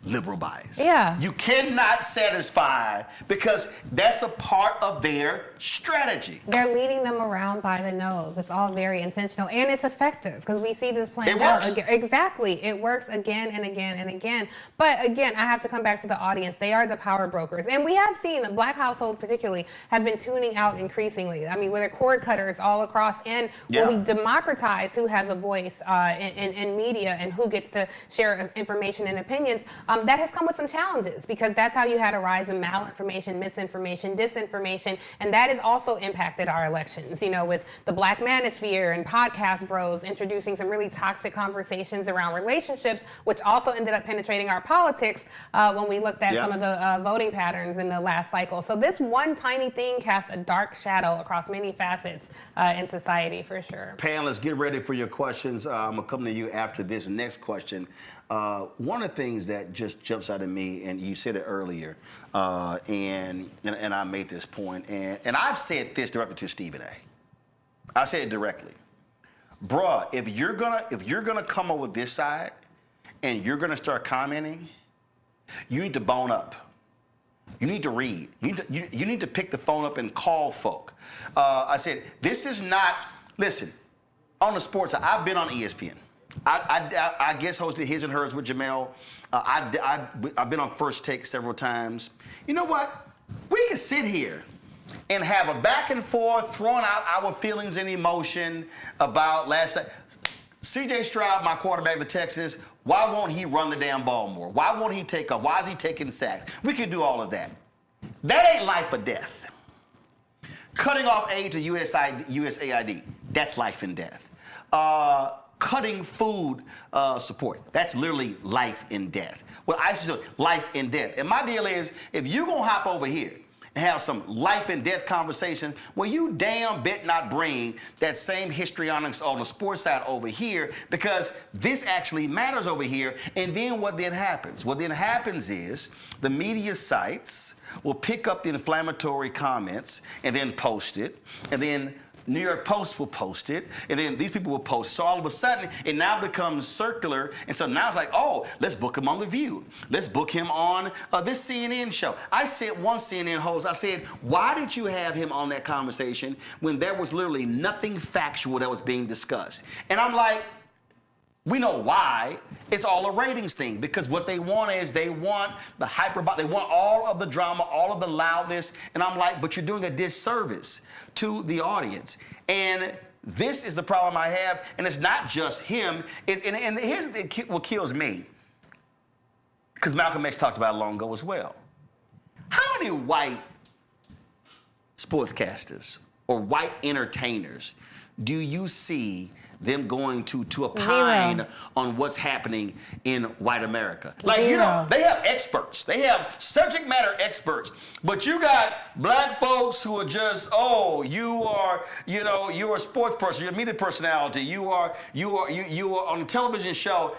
liberal bias. Yeah. You cannot satisfy because that's a part of their strategy. They're leading them around by the nose. It's all very intentional and it's effective because we see this playing It out. works. Exactly. It works again and again and again. But again, I have to come back to the audience. They are the power brokers. And we have seen the Black households particularly have been tuning out increasingly. I mean, with their cord cutters all across and when we democratize who has a voice in media and who gets to share information and opinions, that has come with some challenges because that's how you had a rise in malinformation, misinformation, disinformation, and that has also impacted our elections, you know, with the Black Manosphere and podcast bros introducing some really toxic conversations around relationships, which also ended up penetrating our politics when we looked at some of the voting patterns in the last cycle. So this one tiny thing casts a dark shadow across many facets in society for sure. Panelists, get ready for your questions. I'm going to come to you after this next question. One of the things that just jumps out at me, and you said it earlier, and I made this point, and I've said this directly to Stephen A. I said it directly. Bruh, if you're gonna come over this side and you're gonna start commenting, you need to bone up. You need to read. You need to pick the phone up and call folk. I said, this is not, listen, on the sports side, I've been on ESPN. I guest hosted His and Hers with Jamel. I've been on First Take several times. You know what? We could sit here and have a back and forth, throwing out our feelings and emotion about last night. C.J. Stroud, my quarterback of the Texans, why won't he run the damn ball more? Why won't he take up? Why is he taking sacks? We could do all of that. That ain't life or death. Cutting off aid to USAID, that's life and death. Cutting food support, that's literally life and death. Well, ISIS is life and death. And my deal is, if you're gonna hop over here and have some life and death conversations, well, you damn bet not bring that same histrionics on the sports side over here, because this actually matters over here. And then what then happens? What then happens is the media sites will pick up the inflammatory comments and then post it, and then New York Post will post it, and then these people will post. So all of a sudden, it now becomes circular, and so now it's like, oh, let's book him on The View. Let's book him on this CNN show. I said one CNN host, I said, why did you have him on that conversation when there was literally nothing factual that was being discussed? And I'm like, we know why. It's all a ratings thing, because what they want is they want the they want all of the drama, all of the loudness. And I'm like, but you're doing a disservice to the audience. And this is the problem I have. And it's not just him. And here's what kills me, because Malcolm X talked about it long ago as well. How many white sportscasters or white entertainers do you see them going to opine on what's happening in white America? Like, you know, they have experts. They have subject matter experts. But you got black folks who are just, oh, you are a sports person, you're a media personality, you are on a television show.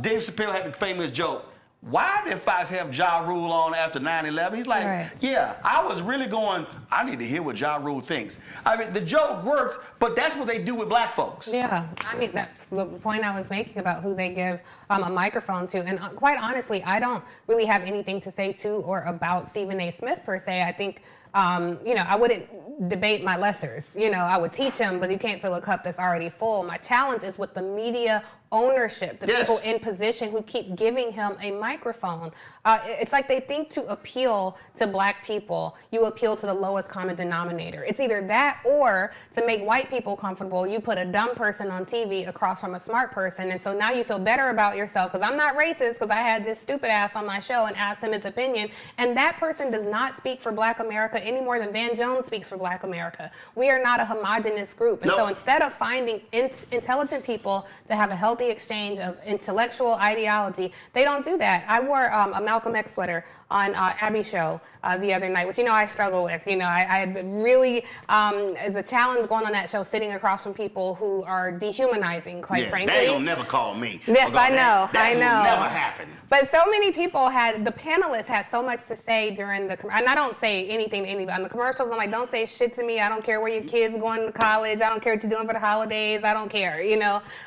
Dave Chappelle had the famous joke, why did Fox have Ja Rule on after 9/11? He's like, yeah, I was really going, I need to hear what Ja Rule thinks. I mean, the joke works, but that's what they do with black folks. Yeah, I mean, that's the point I was making about who they give a microphone to. And quite honestly, I don't really have anything to say to or about Stephen A. Smith per se. I think, I wouldn't debate my lessers. I would teach him, but you can't fill a cup that's already full. My challenge is with the media ownership, the people in position who keep giving him a microphone. It's like they think to appeal to black people, you appeal to the lowest common denominator. It's either that, or to make white people comfortable, you put a dumb person on TV across from a smart person, and so now you feel better about yourself because I'm not racist because I had this stupid ass on my show and asked him his opinion, and that person does not speak for black America any more than Van Jones speaks for black America. We are not a homogenous group, and so instead of finding intelligent people to have a healthy exchange of intellectual ideology, they don't do that. I wore a Malcolm X sweater on Abby's show the other night, which I struggle with. I had really, as a challenge going on that show, sitting across from people who are dehumanizing, quite frankly. They don't never call me. Yes, I know. That will never happen. But so many people the panelists had so much to say during and I don't say anything to anybody. On the commercials, I'm like, don't say shit to me. I don't care where your kid's going to college. I don't care what you're doing for the holidays. I don't care,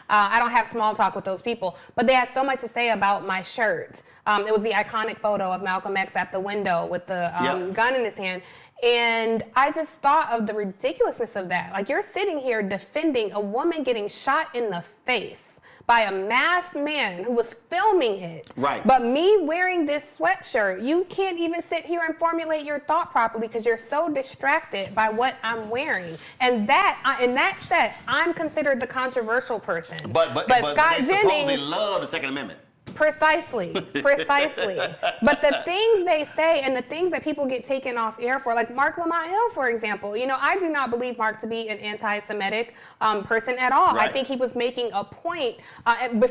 I don't have small talk with those people. But they had so much to say about my shirt. It was the iconic photo of Malcolm X at the window with the gun in his hand. And I just thought of the ridiculousness of that. Like, you're sitting here defending a woman getting shot in the face by a masked man who was filming it. Right. But me wearing this sweatshirt, you can't even sit here and formulate your thought properly because you're so distracted by what I'm wearing. And in that set, I'm considered the controversial person. But Scott they supposedly love the Second Amendment. Precisely. But the things they say and the things that people get taken off air for, like Mark Lamont Hill, for example, I do not believe Mark to be an anti-Semitic person at all. Right. I think he was making a point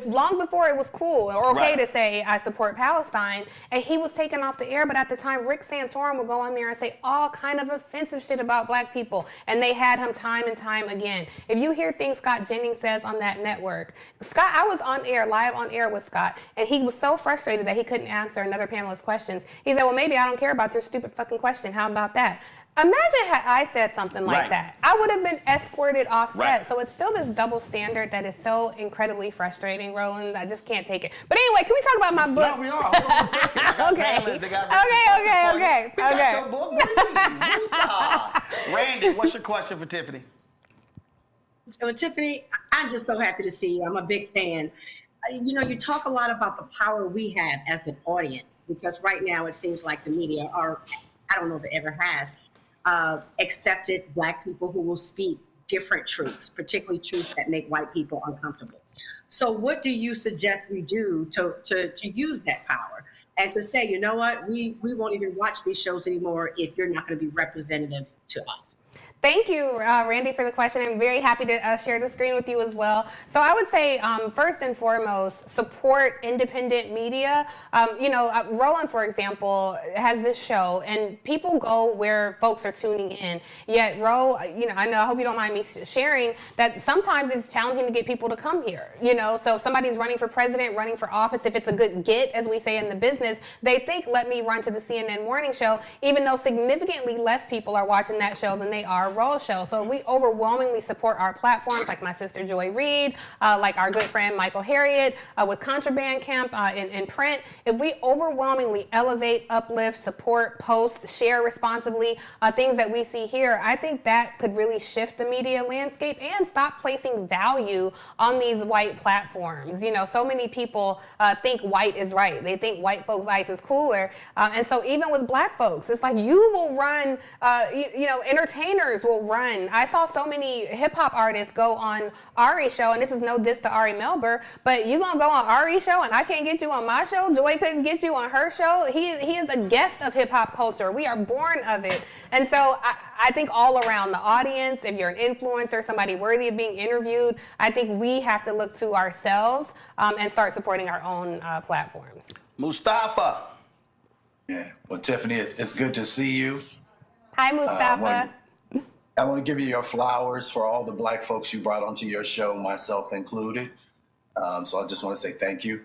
long before it was cool or okay to say I support Palestine, and he was taken off the air. But at the time, Rick Santorum would go on there and say all kind of offensive shit about black people, and they had him time and time again. If you hear things Scott Jennings says on that network, I was live on air with Scott, and he was so frustrated that he couldn't answer another panelist's questions. He said, well, maybe I don't care about your stupid fucking question. How about that? Imagine had I said something like that. I would have been escorted off set. So it's still this double standard that is so incredibly frustrating, Roland. I just can't take it. But anyway, can we talk about my book? No, we are. Hold on a second. I got panelists. They got okay. We got your book. Randy, what's your question for Tiffany? So, Tiffany, I'm just so happy to see you. I'm a big fan. You talk a lot about the power we have as the audience, because right now it seems like the media I don't know if it ever has, accepted black people who will speak different truths, particularly truths that make white people uncomfortable. So what do you suggest we do to use that power and to say, you know what, we won't even watch these shows anymore if you're not going to be representative to us? Thank you, Randy, for the question. I'm very happy to share the screen with you as well. So I would say, first and foremost, support independent media. Roland, for example, has this show, and people go where folks are tuning in. Yet, I hope you don't mind me sharing that sometimes it's challenging to get people to come here. So if somebody's running for president, running for office, if it's a good get, as we say in the business, they think, let me run to the CNN morning show, even though significantly less people are watching that show than they are Roll show. So we overwhelmingly support our platforms, like my sister Joy Reid, like our good friend Michael Harriet with Contraband Camp in print. If we overwhelmingly elevate, uplift, support, post, share responsibly, things that we see here, I think that could really shift the media landscape and stop placing value on these white platforms. So many people think white is right. They think white folks' ice is cooler. And so even with black folks, it's like you will run, entertainers will run. I saw so many hip hop artists go on Ari's show, and this is no diss to Ari Melber, but you gonna go on Ari's show and I can't get you on my show? Joy couldn't get you on her show? He is a guest of hip hop culture. We are born of it. And so I think all around the audience, if you're an influencer, somebody worthy of being interviewed, I think we have to look to ourselves and start supporting our own platforms. Mustafa. Yeah. Well, Tiffany, it's good to see you. Hi, Mustafa. I want to give you your flowers for all the black folks you brought onto your show, myself included. So I just want to say thank you.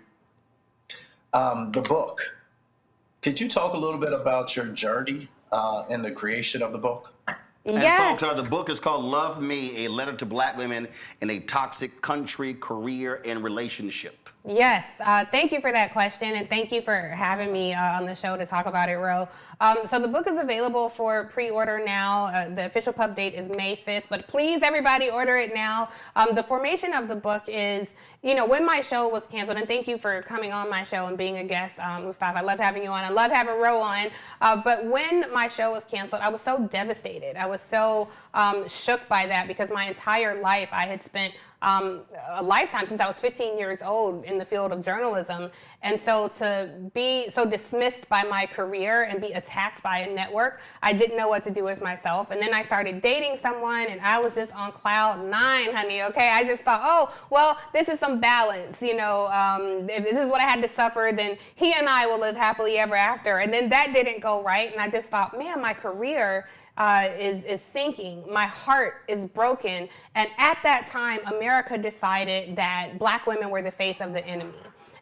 The book. Could you talk a little bit about your journey in the creation of the book? Yes. And folks, the book is called Love Me, A Letter to Black Women in a Toxic Country, Career, and Relationship. Yes, thank you for that question, and thank you for having me on the show to talk about it, Ro. So the book is available for pre-order now. The official pub date is May 5th, but please, everybody, order it now. The formation of the book is, when my show was canceled, and thank you for coming on my show and being a guest, Mustafa. I love having you on. I love having Ro on. But when my show was canceled, I was so devastated. I was so shook by that because my entire life I had spent a lifetime since I was 15 years old in the field of journalism. And so to be so dismissed by my career and be attacked by a network, I didn't know what to do with myself. And then I started dating someone and I was just on cloud 9, honey, okay? I just thought, oh, well, this is some balance, if this is what I had to suffer, then he and I will live happily ever after. And then that didn't go right. And I just thought, man, my career is sinking. My heart is broken. And at that time, America decided that black women were the face of the enemy.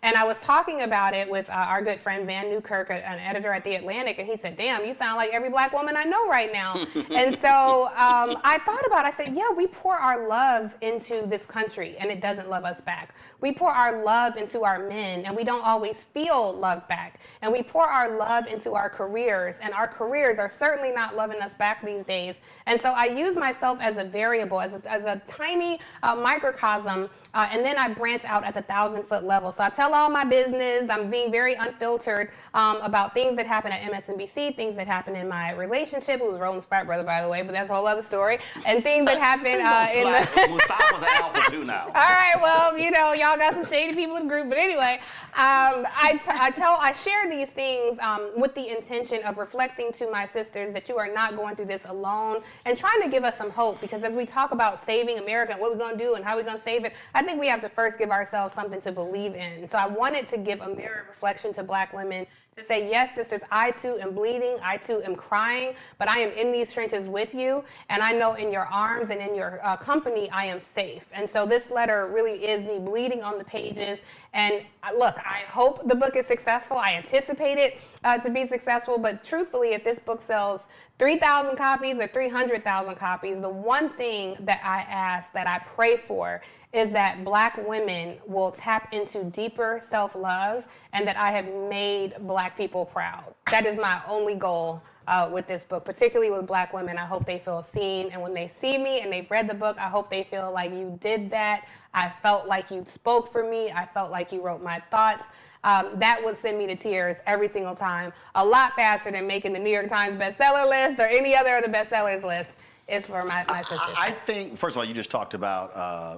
And I was talking about it with our good friend Van Newkirk, an editor at The Atlantic, and he said, damn, you sound like every black woman I know right now. And so I thought about it. I said, yeah, we pour our love into this country, and it doesn't love us back. We pour our love into our men, and we don't always feel love back. And we pour our love into our careers, and our careers are certainly not loving us back these days. And so I use myself as a variable, as a tiny microcosm, and then I branch out at the 1,000-foot level. So I tell all my business. I'm being very unfiltered about things that happen at MSNBC, things that happen in my relationship, who's Roland's frat brother, by the way, but that's a whole other story, and things that happen in the... Mustafa's an alpha, too, now. All right, well, y'all got some shady people in the group, but anyway, I share these things with the intention of reflecting to my sisters that you are not going through this alone and trying to give us some hope, because as we talk about saving America and what we're going to do and how we're going to save it, I think we have to first give ourselves something to believe in. So I wanted to give a mirror reflection to black women to say, yes, sisters, I too am bleeding, I too am crying, but I am in these trenches with you, and I know in your arms and in your company, I am safe. And so this letter really is me bleeding on the pages. And look, I hope the book is successful. I anticipate it to be successful, but truthfully, if this book sells 3,000 copies or 300,000 copies, the one thing that I ask, that I pray for, is that black women will tap into deeper self-love and that I have made black people proud. That is my only goal with this book, particularly with black women. I hope they feel seen, and when they see me and they've read the book, I hope they feel like you did that. I felt like you spoke for me. I felt like you wrote my thoughts. That would send me to tears every single time, a lot faster than making the New York Times bestseller list or any other of the bestsellers list. Is for my sisters. I think, first of all, you just talked about,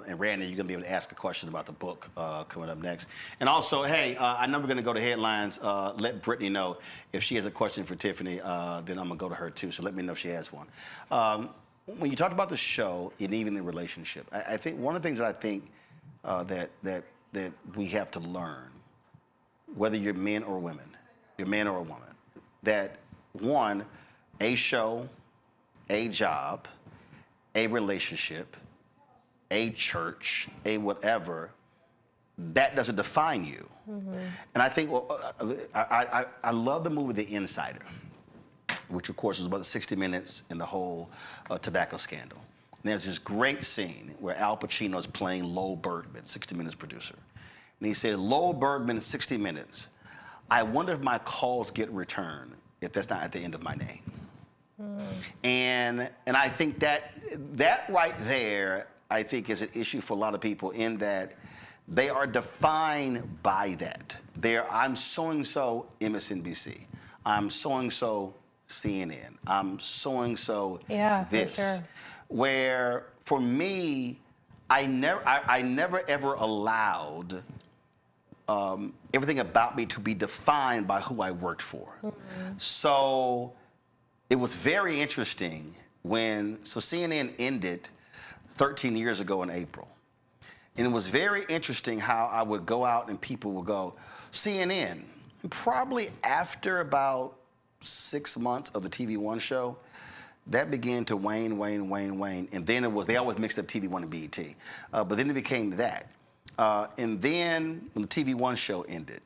and Randy, you're going to be able to ask a question about the book coming up next. And also, hey, I know we're going to go to headlines. Let Brittany know if she has a question for Tiffany, then I'm going to go to her too. So let me know if she has one. when you talked about the show and even the relationship, I think one of the things that I think that we have to learn, whether you're men or women, you're man or a woman, that one, a show, a job, a relationship, a church, a whatever, that doesn't define you. And I think, I love the movie The Insider, which of course was about the 60 Minutes and the whole tobacco scandal. And there's this great scene where Al Pacino is playing Lowell Bergman, 60 Minutes producer. And he said, Lowell Bergman, 60 Minutes, I wonder if my calls get returned if that's not at the end of my name. And I think that right there, I think is an issue for a lot of people in that they are defined by that. I'm so-and-so MSNBC. I'm so-and-so CNN. I'm so-and-so this. For sure. Where for me, I never ever allowed everything about me to be defined by who I worked for. So it was very interesting when CNN ended 13 years ago in April. And it was very interesting how I would go out and people would go, CNN. And probably after about 6 months of the TV One show, that began to wane. And then they always mixed up TV One and BET. But then it became that. And then when the TV One show ended,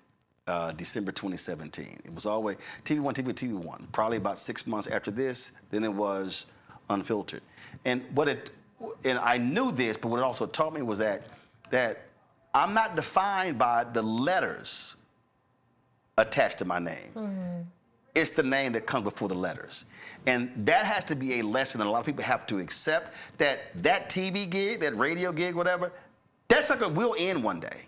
December 2017, it was always TV One. Probably about 6 months after this, then it was Unfiltered. And I knew this, but what it also taught me was that I'm not defined by the letters attached to my name. It's the name that comes before the letters. And that has to be a lesson that a lot of people have to accept, that TV gig, that radio gig, whatever, that sucker will end one day.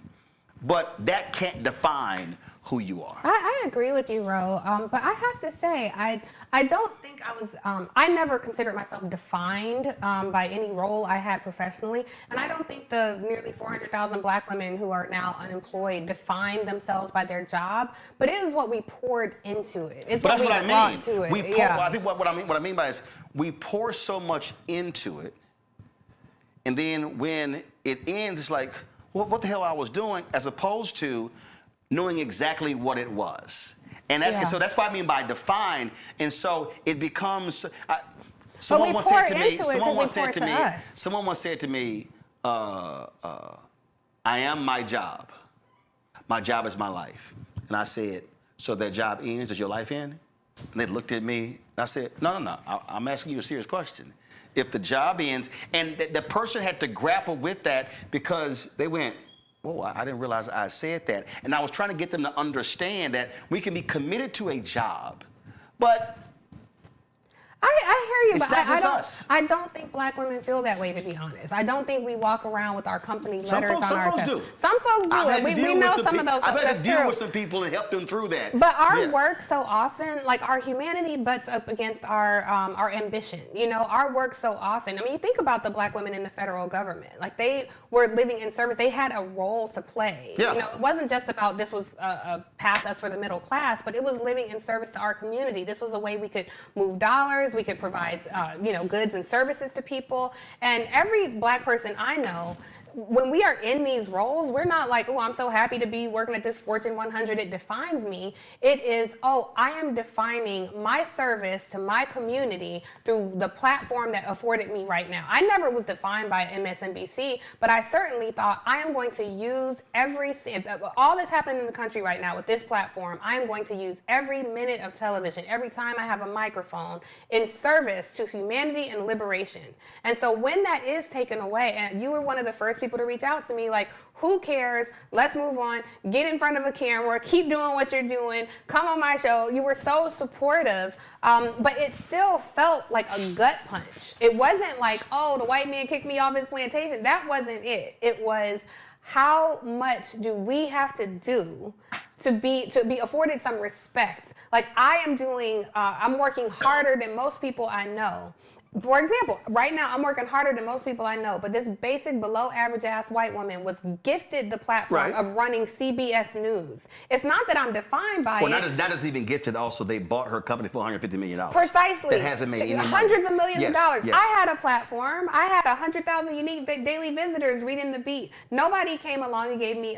But that can't define who you are. I agree with you, Ro. But I have to say, I don't think I never considered myself defined by any role I had professionally. And I don't think the nearly 400,000 Black women who are now unemployed define themselves by their job. But it is what we poured into it. It's but what that's we what I mean. To it. We pour, I think what I mean by it is we pour so much into it. And then when it ends, it's like, well, what the hell I was doing, as opposed to knowing exactly what it was. And so that's what I mean by define. And so it becomes, someone once said to me, I am my job. My job is my life. And I said, so that job ends, does your life end? And they looked at me, and I said, no, I'm asking you a serious question. If the job ends, and the person had to grapple with that because they went, whoa, I didn't realize I said that. And I was trying to get them to understand that we can be committed to a job, but I hear you, it's but not just us. I don't think Black women feel that way, to be honest. I don't think we walk around with our company letters on our chest. Some folks do. Some folks do. We know some of those. I've had to deal with some people and help them through that. But our work so often, like our humanity butts up against our ambition. You know, our work so often. I mean, you think about the Black women in the federal government. Like they were living in service. They had a role to play. Yeah. You know, it wasn't just about this was a path us for the middle class, but it was living in service to our community. This was a way we could move dollars. We could provide goods and services to people. And every Black person I know, when we are in these roles, we're not like, oh, I'm so happy to be working at this Fortune 100. It defines me. It is, oh, I am defining my service to my community through the platform that afforded me right now. I never was defined by MSNBC, but I certainly thought I am going to use all that's happening in the country right now with this platform. I am going to use every minute of television, every time I have a microphone, in service to humanity and liberation. And so when that is taken away, and you were one of the first people to reach out to me, like, who cares? Let's move on. Get in front of a camera. Keep doing what you're doing. Come on my show. You were so supportive, but it still felt like a gut punch. It wasn't like, oh, the white man kicked me off his plantation. That wasn't it. It was, how much do we have to do to be afforded some respect? Like, I am doing, I'm working harder than most people I know. For example, right now I'm working harder than most people I know, but this basic below average ass white woman was gifted the platform of running CBS News. It's not that I'm defined by it. Not just even gifted, also they bought her company for $150 million. Precisely. That hasn't made any money. Hundreds of millions of dollars. Yes. I had a platform. I had 100,000 unique daily visitors reading the beat. Nobody came along and gave me,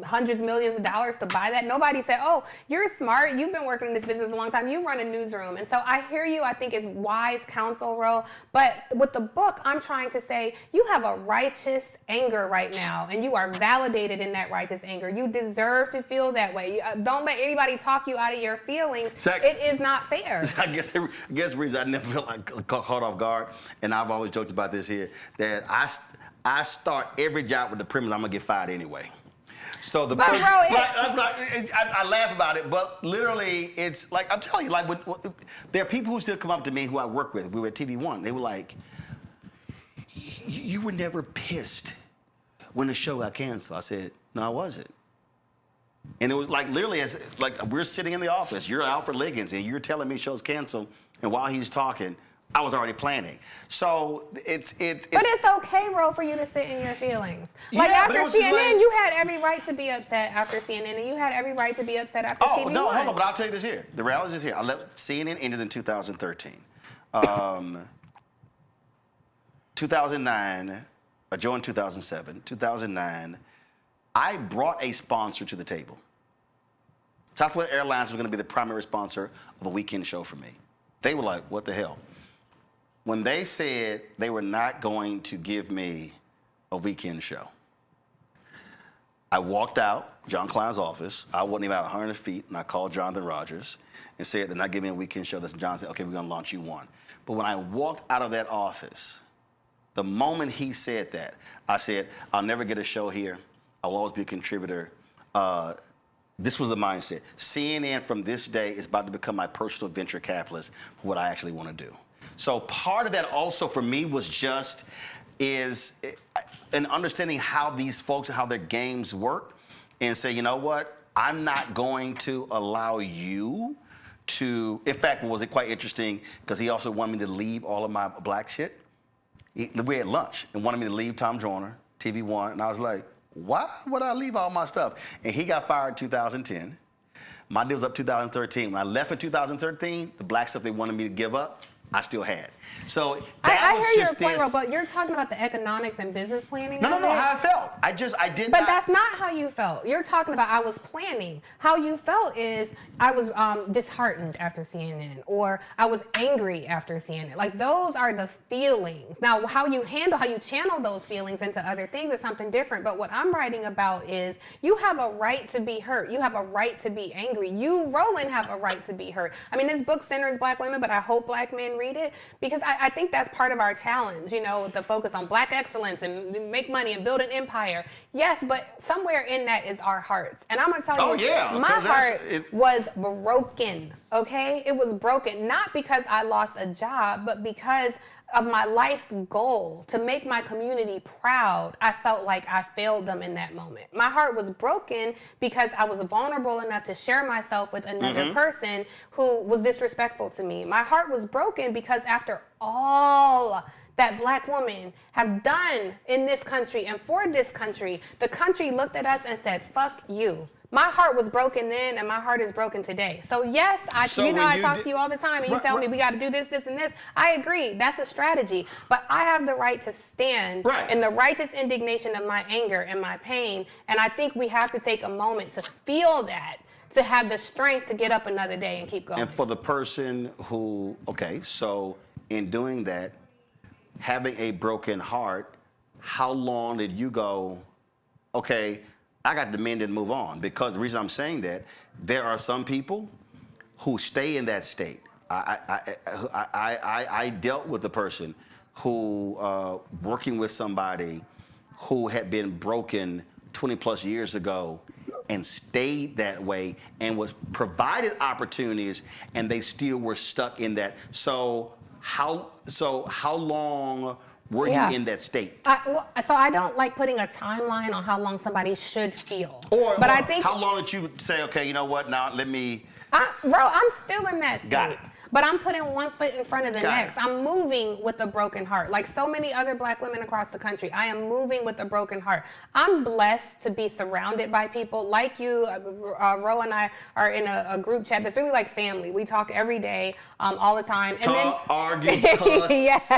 hundreds of millions of dollars to buy that. Nobody said, oh, you're smart. You've been working in this business a long time. You run a newsroom. And so I hear you. I think it's wise counsel. But with the book, I'm trying to say you have a righteous anger right now, and you are validated in that righteous anger. You deserve to feel that way. Don't let anybody talk you out of your feelings. It is not fair. I guess the reason I never felt like caught off guard, and I've always joked about this here, that I start every job with the premise I'm gonna get fired anyway. So the first, I laugh about it, but literally, it's like I'm telling you, like there are people who still come up to me who I work with. We were at TV One. They were like, "You were never pissed when the show got canceled." I said, "No, I wasn't." And it was like literally, as like we're sitting in the office. You're Alfred Liggins, and you're telling me show's canceled, and while he's talking, I was already planning. So it's. But it's okay, Ro, for you to sit in your feelings. Like after CNN, you had every right to be upset after CNN, and you had every right to be upset after TV1. Oh, no, hold on, but I'll tell you this here. The reality is here. I left, CNN ended in 2013. 2009, I joined 2007. 2009, I brought a sponsor to the table. Southwest Airlines was gonna be the primary sponsor of a weekend show for me. They were like, what the hell? When they said they were not going to give me a weekend show, I walked out John Klein's office. I wasn't even about 100 feet, and I called Jonathan Rogers and said, they're not giving me a weekend show. That's John said, okay, we're gonna launch you one. But when I walked out of that office, the moment he said that, I said, I'll never get a show here. I'll always be a contributor. This was the mindset. CNN from this day is about to become my personal venture capitalist for what I actually want to do. So part of that also for me was just an understanding how these folks and how their games work, and say, you know what, I'm not going to allow you to, in fact, was it quite interesting because he also wanted me to leave all of my black shit. We had lunch and wanted me to leave Tom Joyner, TV One, and I was like, why would I leave all my stuff? And he got fired in 2010. My deal was up 2013. When I left in 2013, the black stuff they wanted me to give up, I still had. So that was hear just your point, this. but you're talking about the economics and business planning. No, how I felt. I did. But that's not how you felt. You're talking about I was planning. How you felt is I was disheartened after CNN, or I was angry after CNN. Like those are the feelings. Now, how you channel those feelings into other things is something different. But what I'm writing about is you have a right to be hurt. You have a right to be angry. You, Roland, have a right to be hurt. I mean, this book centers black women, but I hope black men read it, because I think that's part of our challenge, the focus on black excellence and make money and build an empire. Yes, but somewhere in that is our hearts. And I'm gonna tell you, my heart was broken, okay? It was broken, not because I lost a job, but because of my life's goal to make my community proud. I felt like I failed them in that moment. My heart was broken because I was vulnerable enough to share myself with another person who was disrespectful to me. My heart was broken because after all that black women have done in this country and for this country, the country looked at us and said, fuck you. My heart was broken then, and my heart is broken today. So yes, I talk to you all the time, and you tell me we got to do this, this, and this. I agree. That's a strategy. But I have the right to stand in the righteous indignation of my anger and my pain, and I think we have to take a moment to feel that, to have the strength to get up another day and keep going. And for the person who, so in doing that, having a broken heart, how long did you go, I got to mend and move on? Because the reason I'm saying that, there are some people who stay in that state. I dealt with a person who, working with somebody who had been broken 20 plus years ago and stayed that way and was provided opportunities, and they still were stuck in that. So how long were you in that state? So I don't like putting a timeline on how long somebody should feel. But I think how long did you say, okay, you know what? Now let me. Bro, I'm still in that state. Got it. but I'm putting one foot in front of the Got next. it. I'm moving with a broken heart. Like so many other Black women across the country, I am moving with a broken heart. I'm blessed to be surrounded by people like you. Ro and I are in a group chat that's really like family. We talk every day, all the time. And Talk, argue, cuss, yes.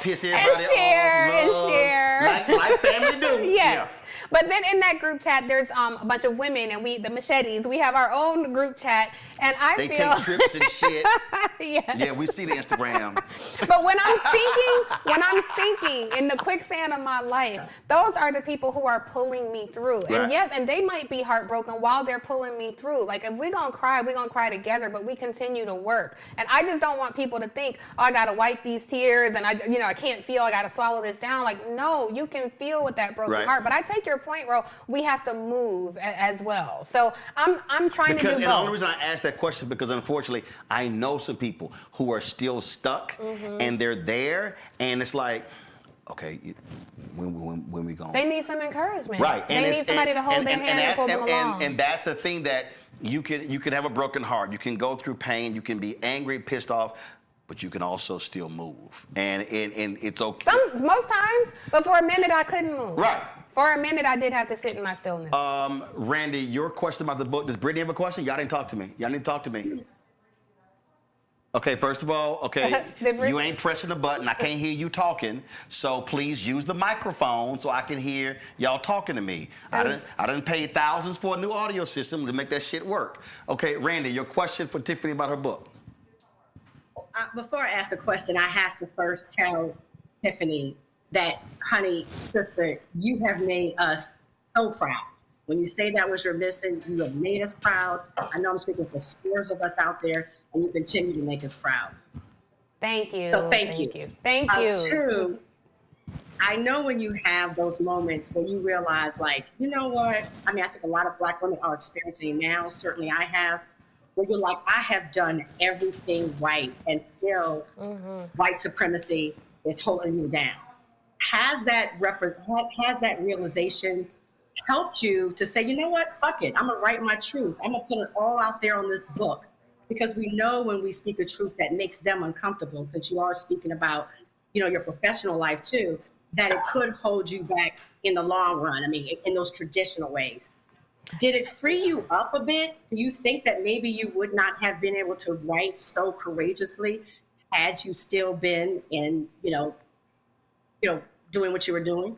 Piss everybody and off, share. like family do. Yes. Yeah. But then in that group chat, there's a bunch of women, and the machetes. We have our own group chat, and They feel take trips and shit. yes. Yeah, we see the Instagram. But when I'm sinking in the quicksand of my life, those are the people who are pulling me through. Right. And yes, and they might be heartbroken while they're pulling me through. Like if we're gonna cry together, but we continue to work. And I just don't want people to think, oh, I gotta wipe these tears, and I can't feel. I gotta swallow this down. Like no, you can feel with that broken Right. heart. But I take your point, Ro. We have to move as well. So I'm trying to do both. And the only reason I asked that question because unfortunately I know some people who are still stuck and they're there and it's like, okay, when we going? They need some encouragement. Right. They need somebody to hold their hand and pull them along. And that's a thing that you can have a broken heart. You can go through pain. You can be angry, pissed off, but you can also still move. And it's okay. Most times, but for a minute I couldn't move. Right. For a minute I did have to sit in my stillness. Randy, your question about the book. Does Brittany have a question? Y'all didn't talk to me. Y'all need to talk to me. Okay, first of all, you ain't pressing the button. I can't hear you talking. So please use the microphone so I can hear y'all talking to me. I done paid thousands for a new audio system to make that shit work. Okay, Randy, your question for Tiffany about her book. Before I ask a question, I have to first tell Tiffany that, honey, sister, you have made us so proud. When you say that was your mission, you have made us proud. I know I'm speaking for scores of us out there, and you continue to make us proud. Thank you. So thank you. Thank you. Two, I know when you have those moments where you realize, like, you know what? I mean, I think a lot of Black women are experiencing now. Certainly I have. Where you're like, I have done everything right, and still white supremacy is holding you down. Has that realization helped you to say, you know what, fuck it, I'm gonna write my truth. I'm gonna put it all out there on this book, because we know when we speak the truth that makes them uncomfortable, since you are speaking about, your professional life too, that it could hold you back in the long run. I mean, in those traditional ways. Did it free you up a bit? Do you think that maybe you would not have been able to write so courageously had you still been in, doing what you were doing?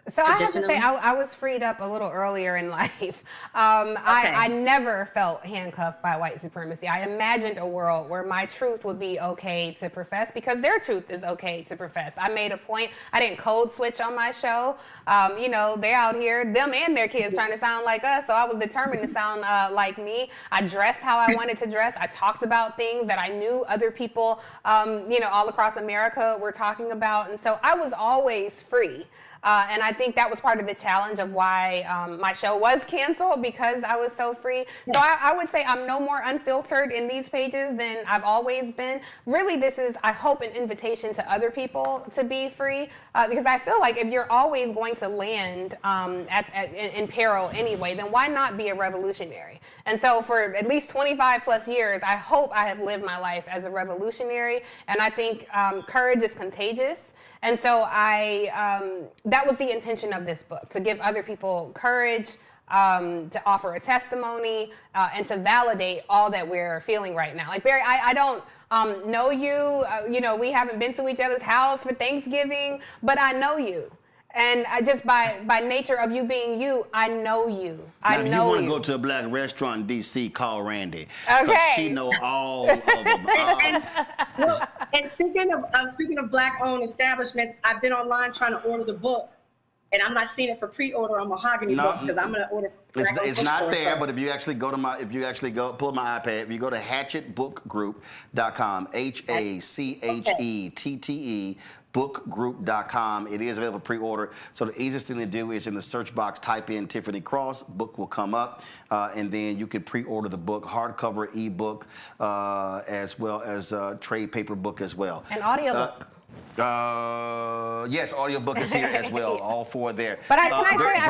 So I have to say, I was freed up a little earlier in life. I never felt handcuffed by white supremacy. I imagined a world where my truth would be okay to profess because their truth is okay to profess. I made a point. I didn't code switch on my show. They're out here, them and their kids trying to sound like us. So I was determined to sound like me. I dressed how I wanted to dress. I talked about things that I knew other people, all across America were talking about. And so I was always free. And I think that was part of the challenge of why my show was canceled, because I was so free. So I would say I'm no more unfiltered in these pages than I've always been. Really, this is, I hope, an invitation to other people to be free, because I feel like if you're always going to land in peril anyway, then why not be a revolutionary? And so for at least 25 plus years, I hope I have lived my life as a revolutionary. And I think courage is contagious. And so that was the intention of this book, to give other people courage, to offer a testimony, and to validate all that we're feeling right now. Like, Barry, I don't know you. We haven't been to each other's house for Thanksgiving, but I know you. And I just by nature of you being you, I know you. Now, if you want to go to a Black restaurant in D.C., call Randy. Okay. She know all of them. And speaking of Black-owned establishments, I've been online trying to order the book, and I'm not seeing it for pre-order on Mahogany Books, because I'm going to order. It's not there, but if you actually pull up my iPad, if you go to hatchetbookgroup.com, HACHETTE. bookgroup.com. It is available for pre-order. So the easiest thing to do is in the search box, type in Tiffany Cross, book will come up, and then you can pre-order the book, hardcover, ebook, as well as trade paper book as well. And audiobook. Yes, audiobook is here as well. All four there. But I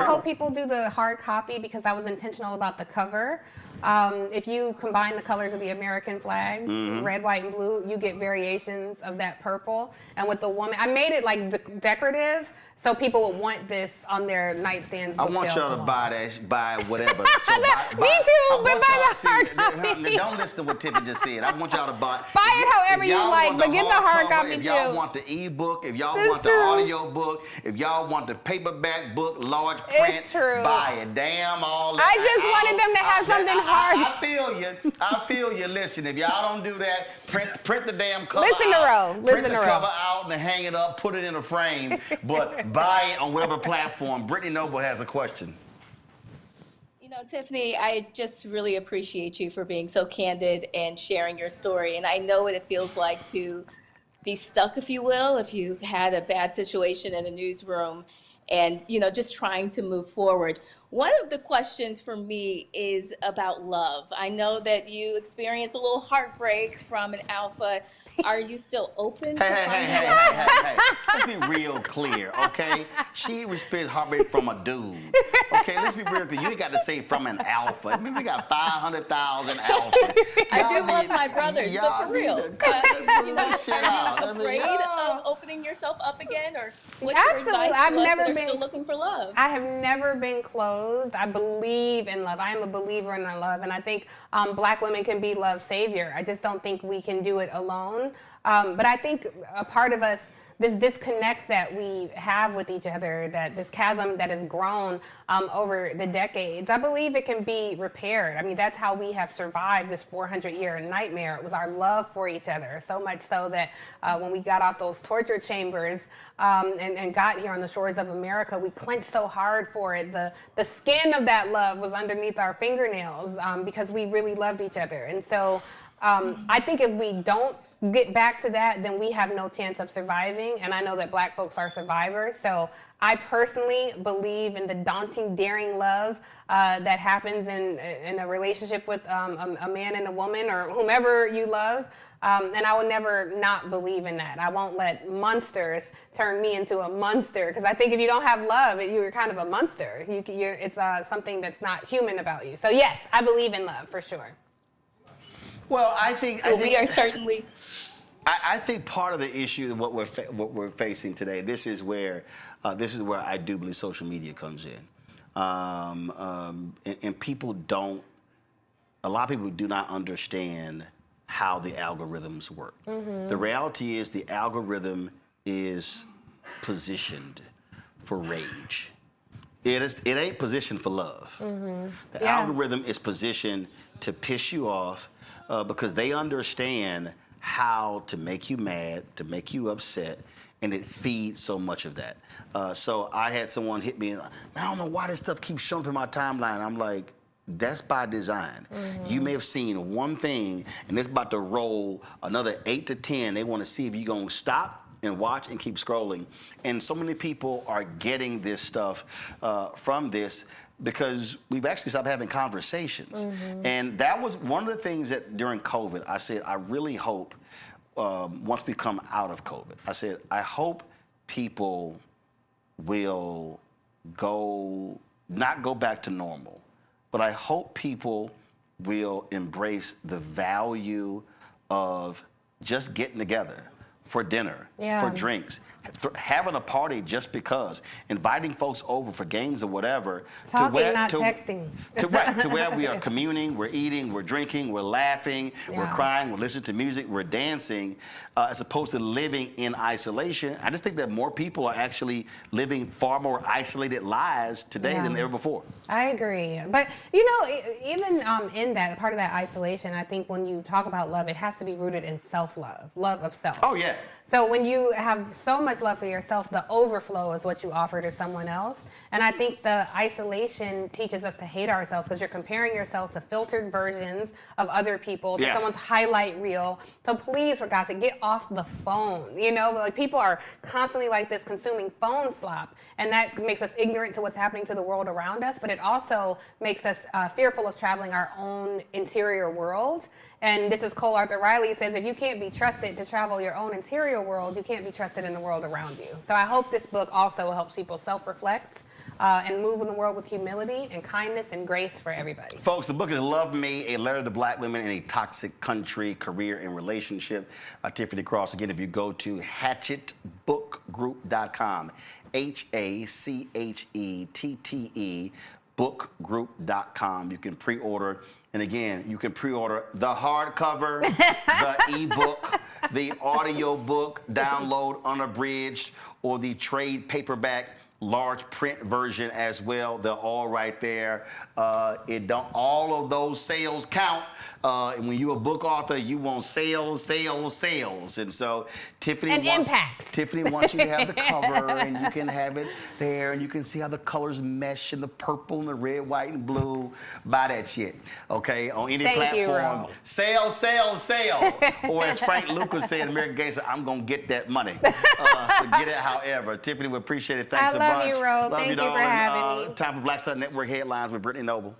hope people do the hard copy because I was intentional about the cover. If you combine the colors of the American flag, red, white, and blue, you get variations of that purple. And with the woman, I made it like decorative, so people would want this on their nightstands. I want y'all to buy whatever. So Me too, but buy the hard copy. Don't listen to what Tiffany just said. I want y'all to buy it however you like, but get the hard copy too. If y'all want the ebook, if y'all want the audio book, if y'all want the paperback book, large print, it's true. buy it. Damn all. I just wanted them to have something hard. I feel you. I feel you. Listen, if y'all don't do that, print the damn cover Listen to out. Ro. Print the cover out and hang it up, put it in a frame, but buy it on whatever platform. Brittany Noble has a question. You know, Tiffany, I just really appreciate you for being so candid and sharing your story. And I know what it feels like to be stuck, if you will, if you had a bad situation in a newsroom and, you know, just trying to move forward. One of the questions for me is about love. I know that you experienced a little heartbreak from an alpha. Are you still open to Hey. Let's be real clear, okay? She experienced heartbreak from a dude. Okay, let's be real clear. You ain't got to say from an alpha. I mean, we got 500,000 alphas. I do love my brothers, but for real. You know, are you afraid of opening yourself up again? Or what's your advice to us that are still looking for love? I have never been closed. I believe in love. I am a believer in love. And I think Black women can be love's savior. I just don't think we can do it alone. But I think a part of us, this disconnect that we have with each other, that this chasm that has grown over the decades, I believe it can be repaired. I mean, that's how we have survived this 400-year nightmare. It was our love for each other, so much so that when we got off those torture chambers and got here on the shores of America, we clenched so hard for it. The skin of that love was underneath our fingernails because we really loved each other. And so I think if we don't get back to that, then we have no chance of surviving. And I know that Black folks are survivors. So I personally believe in the daunting, daring love that happens in a relationship with a man and a woman or whomever you love. And I will never not believe in that. I won't let monsters turn me into a monster, because I think if you don't have love, you're kind of a monster. It's something that's not human about you. So yes, I believe in love for sure. Well, I think we are certainly. I think part of the issue of what we're facing today, this is where I do believe social media comes in, and people don't. A lot of people do not understand how the algorithms work. Mm-hmm. The reality is the algorithm is positioned for rage. It ain't positioned for love. Mm-hmm. The algorithm is positioned to piss you off because they understand how to make you mad, to make you upset, and it feeds so much of that. So I had someone hit me, and I don't know why this stuff keeps showing up in my timeline. I'm like, that's by design. Mm-hmm. You may have seen one thing, and it's about to roll another 8 to 10. They want to see if you're going to stop and watch and keep scrolling. And so many people are getting this stuff from this because we've actually stopped having conversations. Mm-hmm. And that was one of the things that during COVID, I said, I really hope once we come out of COVID, I said, I hope people will not go back to normal, but I hope people will embrace the value of just getting together for dinner, for drinks, having a party just because, inviting folks over for games or whatever. Talking, not texting. To where we are communing, we're eating, we're drinking, we're laughing, we're crying, we're listening to music, we're dancing, as opposed to living in isolation. I just think that more people are actually living far more isolated lives today than ever before. I agree. But, you know, even in that, part of that isolation, I think when you talk about love, it has to be rooted in self-love, love of self. Oh, yeah. So when you have so much love for yourself, the overflow is what you offer to someone else. And I think the isolation teaches us to hate ourselves because you're comparing yourself to filtered versions of other people, to someone's highlight reel. So please, for God's sake, get off the phone. You know, like people are constantly like this consuming phone slop, and that makes us ignorant to what's happening to the world around us, but it also makes us fearful of traveling our own interior world. And this is Cole Arthur Riley says, if you can't be trusted to travel your own interior entrepreneurial world, you can't be trusted in the world around you. So I hope this book also helps people self-reflect and move in the world with humility and kindness and grace for everybody. Folks, the book is Love Me, A Letter to Black Women in a Toxic Country, Career and Relationship by Tiffany Cross. Again, if you go to hatchetbookgroup.com, HACHETTE, bookgroup.com. You can pre-order. And again, you can pre-order the hardcover, the ebook, the audio book, download unabridged, or the trade paperback large print version as well. They're all right there. All of those sales count. And when you're a book author, you want sales, sales, sales. And so Tiffany wants you to have the cover, and you can have it there, and you can see how the colors mesh and the purple and the red, white, and blue. Buy that shit, okay? On any platform. Sale, sale, sale. Or as Frank Lucas said, American Gangster, I'm going to get that money. So get it however. Tiffany, we appreciate it. Thanks a bunch. Love you, Ro. Thank you for having me. Time for Black Star Network headlines with Brittany Noble.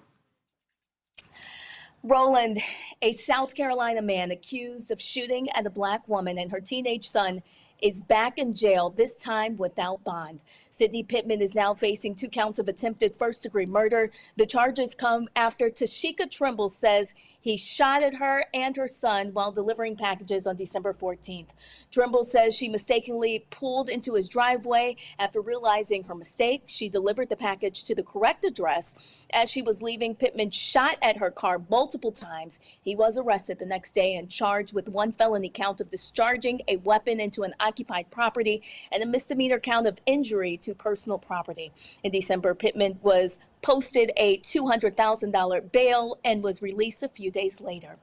Roland, a South Carolina man accused of shooting at a black woman and her teenage son, is back in jail, this time without bond. Sidney Pittman is now facing 2 counts of attempted first-degree murder. The charges come after Tashika Trimble says he shot at her and her son while delivering packages on December 14th. Trimble says she mistakenly pulled into his driveway. After realizing her mistake, she delivered the package to the correct address. As she was leaving, Pittman shot at her car multiple times. He was arrested the next day and charged with 1 felony count of discharging a weapon into an occupied property and a misdemeanor count of injury to personal property. In December, Pittman was posted a $200,000 bail and was released a few days later.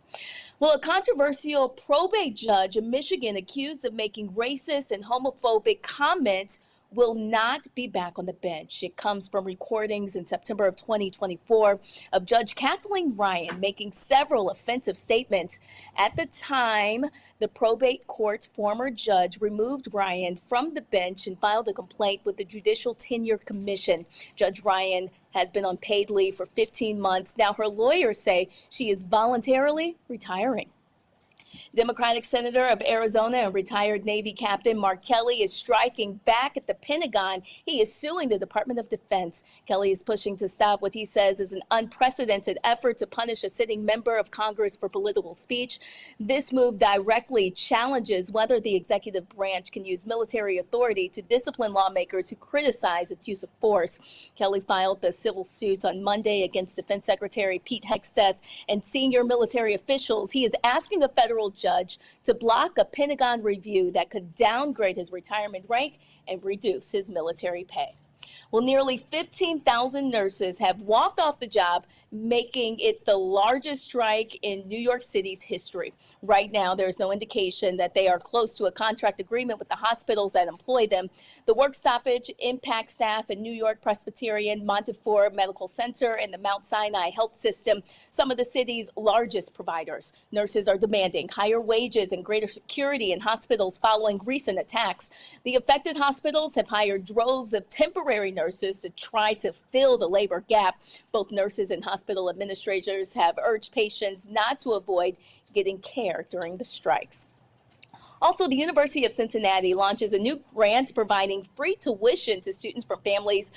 Well, a controversial probate judge in Michigan accused of making racist and homophobic comments will not be back on the bench. It comes from recordings in September of 2024 of Judge Kathleen Ryan making several offensive statements. At the time, the probate court's former judge removed Ryan from the bench and filed a complaint with the Judicial Tenure Commission. Judge Ryan has been on paid leave for 15 months. Now her lawyers say she is voluntarily retiring. Democratic Senator of Arizona and retired Navy Captain Mark Kelly is striking back at the Pentagon. He is suing the Department of Defense. Kelly is pushing to stop what he says is an unprecedented effort to punish a sitting member of Congress for political speech. This move directly challenges whether the executive branch can use military authority to discipline lawmakers who criticize its use of force. Kelly filed the civil suit on Monday against Defense Secretary Pete Hegseth and senior military officials. He is asking a federal judge to block a Pentagon review that could downgrade his retirement rank and reduce his military pay. Well, nearly 15,000 nurses have walked off the job, making it the largest strike in New York City's history. Right now, there's no indication that they are close to a contract agreement with the hospitals that employ them. The work stoppage impacts staff in New York Presbyterian, Montefiore Medical Center, and the Mount Sinai Health System, some of the city's largest providers. Nurses are demanding higher wages and greater security in hospitals following recent attacks. The affected hospitals have hired droves of temporary nurses to try to fill the labor gap. Both nurses and hospital administrators have urged patients not to avoid getting care during the strikes. Also, the University of Cincinnati launches a new grant providing free tuition to students from families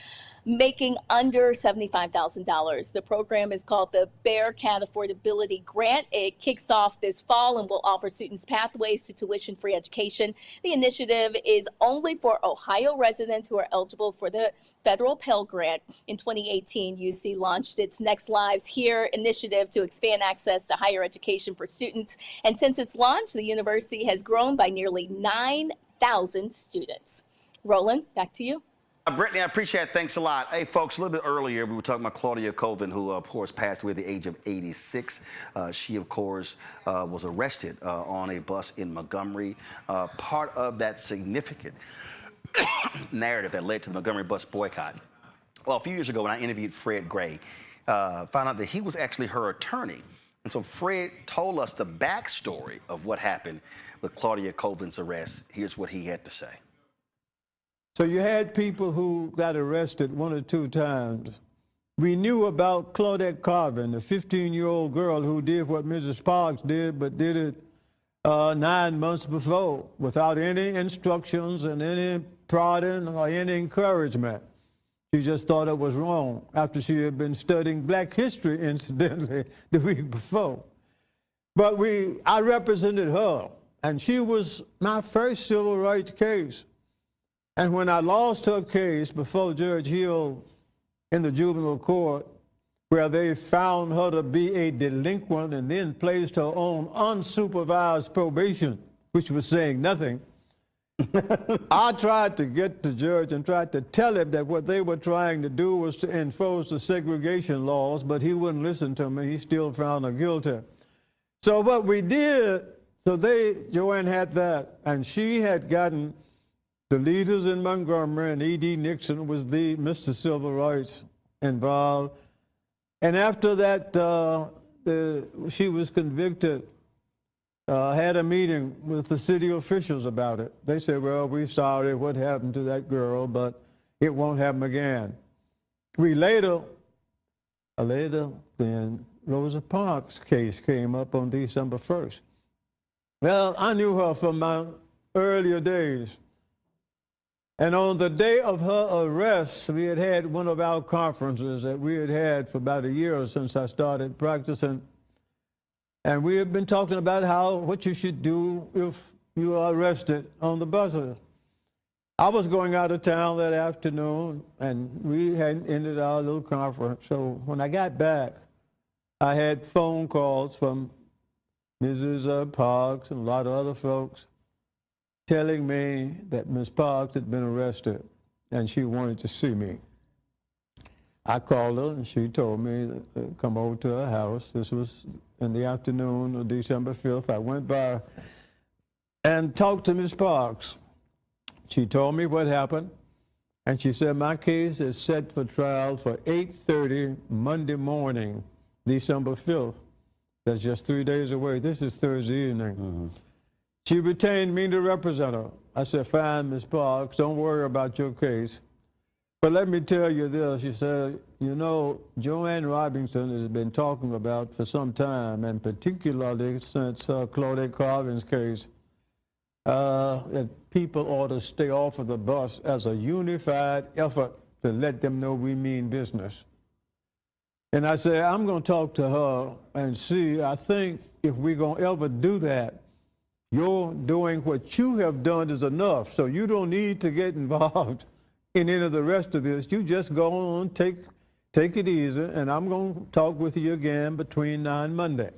making under $75,000. The program is called the Bearcat Affordability Grant. It kicks off this fall and will offer students pathways to tuition-free education. The initiative is only for Ohio residents who are eligible for the federal Pell Grant. In 2018, UC launched its Next Lives Here initiative to expand access to higher education for students. And since its launch, the university has grown by nearly 9,000 students. Roland, back to you. Brittany, I appreciate it. Thanks a lot. Hey, folks, a little bit earlier, we were talking about Claudette Colvin, who, of course, passed away at the age of 86. She, of course, was arrested on a bus in Montgomery. Part of that significant narrative that led to the Montgomery bus boycott. Well, a few years ago, when I interviewed Fred Gray, found out that he was actually her attorney. And so Fred told us the backstory of what happened with Claudette Colvin's arrest. Here's what he had to say. So you had people who got arrested 1 or 2 times. We knew about Claudette Colvin, the 15-year-old girl who did what Mrs. Sparks did, but did it 9 months before without any instructions and any prodding or any encouragement. She just thought it was wrong after she had been studying black history, incidentally, the week before. But I represented her, and she was my first civil rights case. And when I lost her case before Judge Hill in the juvenile court, where they found her to be a delinquent and then placed her on unsupervised probation, which was saying nothing, I tried to get the judge and tried to tell him that what they were trying to do was to enforce the segregation laws, but he wouldn't listen to me. He still found her guilty. So what we did, Joanne had that, and she had gotten the leaders in Montgomery, and E.D. Nixon was the Mr. Civil Rights involved. And after that, she was convicted. Had a meeting with the city officials about it. They said, well, we're sorry what happened to that girl, but it won't happen again. Later, then Rosa Parks' case came up on December 1st. Well, I knew her from my earlier days. And on the day of her arrest, we had had one of our conferences that we had had for about a year since I started practicing. And we have been talking about what you should do if you are arrested on the buses. I was going out of town that afternoon, and we had ended our little conference. So when I got back, I had phone calls from Mrs. Parks and a lot of other folks telling me that Ms. Parks had been arrested and she wanted to see me. I called her and she told me to come over to her house. This was in the afternoon of December 5th. I went by and talked to Ms. Parks. She told me what happened, and she said, my case is set for trial for 8:30 Monday morning, December 5th. That's just 3 days away. This is Thursday evening. Mm-hmm. She retained me to represent her. I said, fine, Ms. Parks, don't worry about your case. But let me tell you this. She said, you know, Joanne Robinson has been talking about for some time, and particularly since Claudette Colvin's case, that people ought to stay off of the bus as a unified effort to let them know we mean business. And I said, I'm going to talk to her and see. I think if we're going to ever do that, you're doing what you have done is enough. So you don't need to get involved in any of the rest of this. You just go on, take it easy, and I'm going to talk with you again between now and Monday.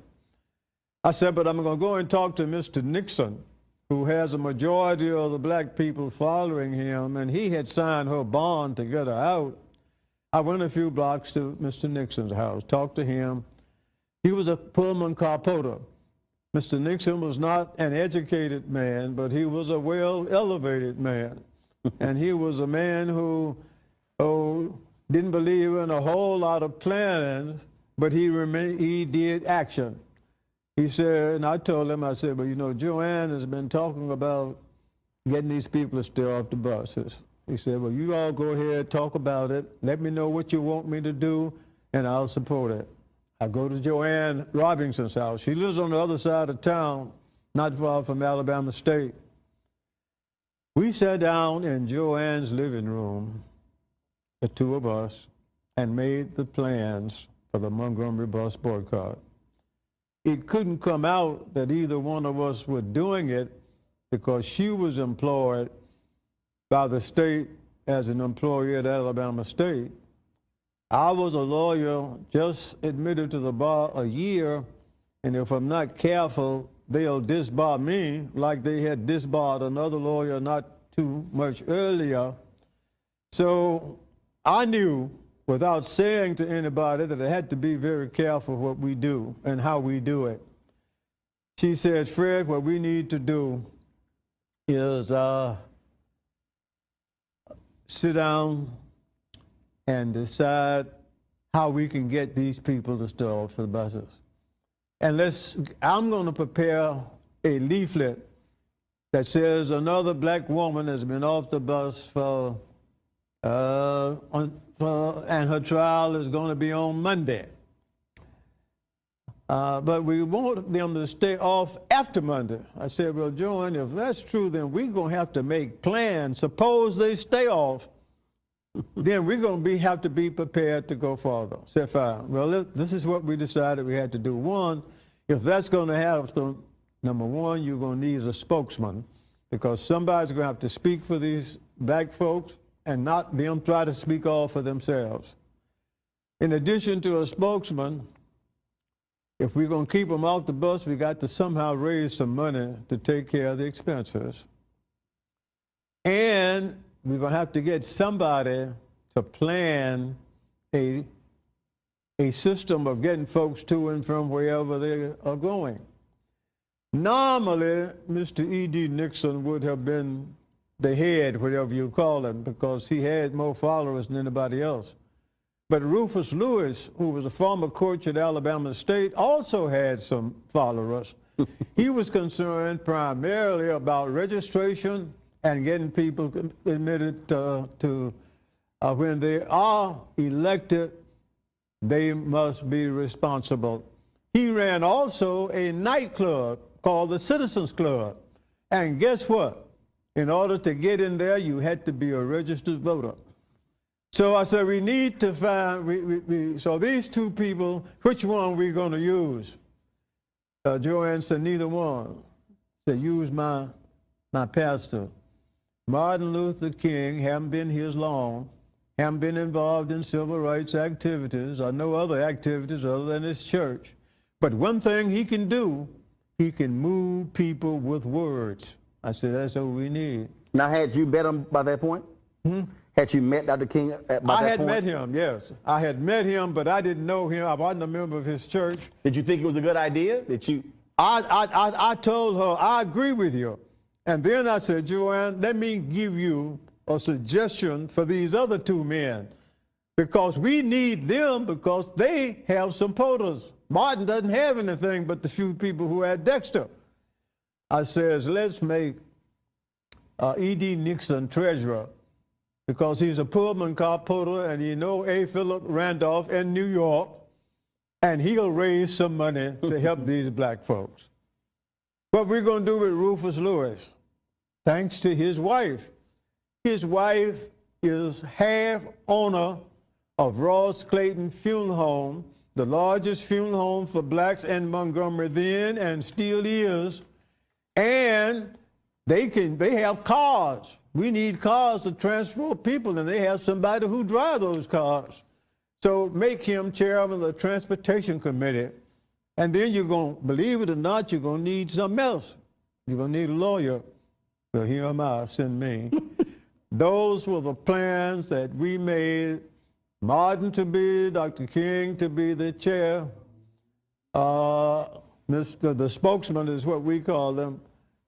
I said, but I'm going to go and talk to Mr. Nixon, who has a majority of the black people following him, and he had signed her bond to get her out. I went a few blocks to Mr. Nixon's house, talked to him. He was a Pullman car porter. Mr. Nixon was not an educated man, but he was a well-elevated man. And he was a man who didn't believe in a whole lot of planning, but he did action. He said, and I told him, I said, well, you know, Joanne has been talking about getting these people to stay off the buses. He said, well, you all go ahead, talk about it. Let me know what you want me to do, and I'll support it. I go to Joanne Robinson's house. She lives on the other side of town, not far from Alabama State. We sat down in Joanne's living room, the two of us, and made the plans for the Montgomery bus boycott. It couldn't come out that either one of us were doing it because she was employed by the state as an employee at Alabama State. I was a lawyer just admitted to the bar a year, and if I'm not careful, they'll disbar me like they had disbarred another lawyer not too much earlier. So I knew without saying to anybody that I had to be very careful what we do and how we do it. She said, Fred, what we need to do is sit down and decide how we can get these people to stay off the buses. And I'm going to prepare a leaflet that says another black woman has been off the bus and her trial is going to be on Monday. But we want them to stay off after Monday. I said, well, Joanne, if that's true, then we're going to have to make plans. Suppose they stay off, then we're going to have to be prepared to go further. I said, fine. Well, this is what we decided we had to do. One, if that's going to happen, number one, you're going to need a spokesman, because somebody's going to have to speak for these black folks and not them try to speak all for themselves. In addition to a spokesman, if we're going to keep them off the bus, we got to somehow raise some money to take care of the expenses. And we're going to have to get somebody to plan a system of getting folks to and from wherever they are going. Normally, Mr. E.D. Nixon would have been the head, whatever you call him, because he had more followers than anybody else. But Rufus Lewis, who was a former coach at Alabama State, also had some followers. He was concerned primarily about registration and getting people admitted to when they are elected, they must be responsible. He ran also a nightclub called the Citizens Club. And guess what? In order to get in there, you had to be a registered voter. So I said, we need to find, so these two people, which one are we going to use? Joanne said, neither one. Said, use my pastor. Martin Luther King, haven't been here long, haven't been involved in civil rights activities or no other activities other than his church. But one thing he can do, he can move people with words. I said, that's what we need. Now, had you met him by that point? Had you met Dr. King by that point? I had met him, yes. I had met him, but I didn't know him. I wasn't a member of his church. Did you think it was a good idea? Did you? I told her, I agree with you. And then I said, Joanne, let me give you a suggestion for these other two men, because we need them because they have some supporters. Martin doesn't have anything but the few people who had Dexter. I says, let's make E.D. Nixon treasurer, because he's a Pullman car puller and you know A. Philip Randolph in New York, and he'll raise some money to help these black folks. What we're going to do with Rufus Lewis, thanks to his wife. His wife is half owner of Ross Clayton Funeral Home, the largest funeral home for blacks in Montgomery then and still is. And they have cars. We need cars to transport people, and they have somebody who drives those cars. So make him chairman of the Transportation Committee. And then you're going to, believe it or not, you're going to need something else. You're going to need a lawyer. So here am I, send me. Those were the plans that we made. Martin to be, Dr. King to be the chair. The spokesman is what we call them.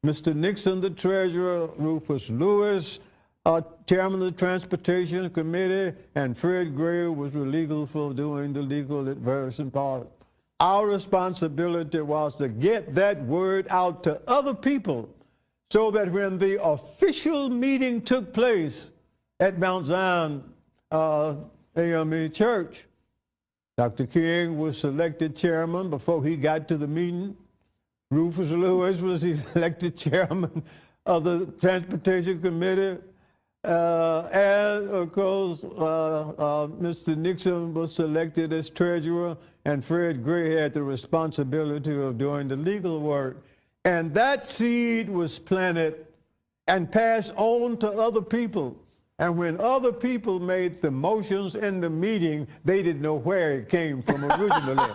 Mr. Nixon, the treasurer, Rufus Lewis, chairman of the Transportation Committee, and Fred Gray was legal for doing the legal adversion part. Our responsibility was to get that word out to other people so that when the official meeting took place at Mount Zion AME Church, Dr. King was selected chairman before he got to the meeting. Rufus Lewis was elected chairman of the Transportation Committee. And of course, Mr. Nixon was selected as treasurer, and Fred Gray had the responsibility of doing the legal work. And that seed was planted and passed on to other people. And when other people made the motions in the meeting, they didn't know where it came from originally.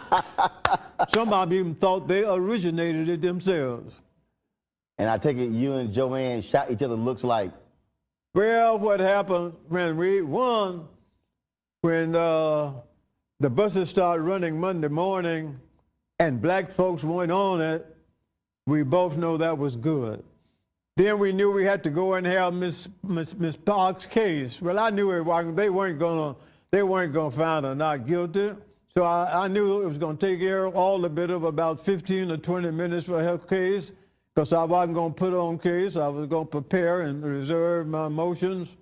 Some of them even thought they originated it themselves. And I take it you and Joanne shot each other looks like? Well, what happened when we won, when the buses started running Monday morning and black folks weren't on it, we both know that was good. Then we knew we had to go and have Miss Parks' case. Well, I knew they weren't gonna find her not guilty. So I knew it was gonna take care of all a bit of about 15 or 20 minutes for her case, because I wasn't gonna put on case. I was gonna prepare and reserve my motions.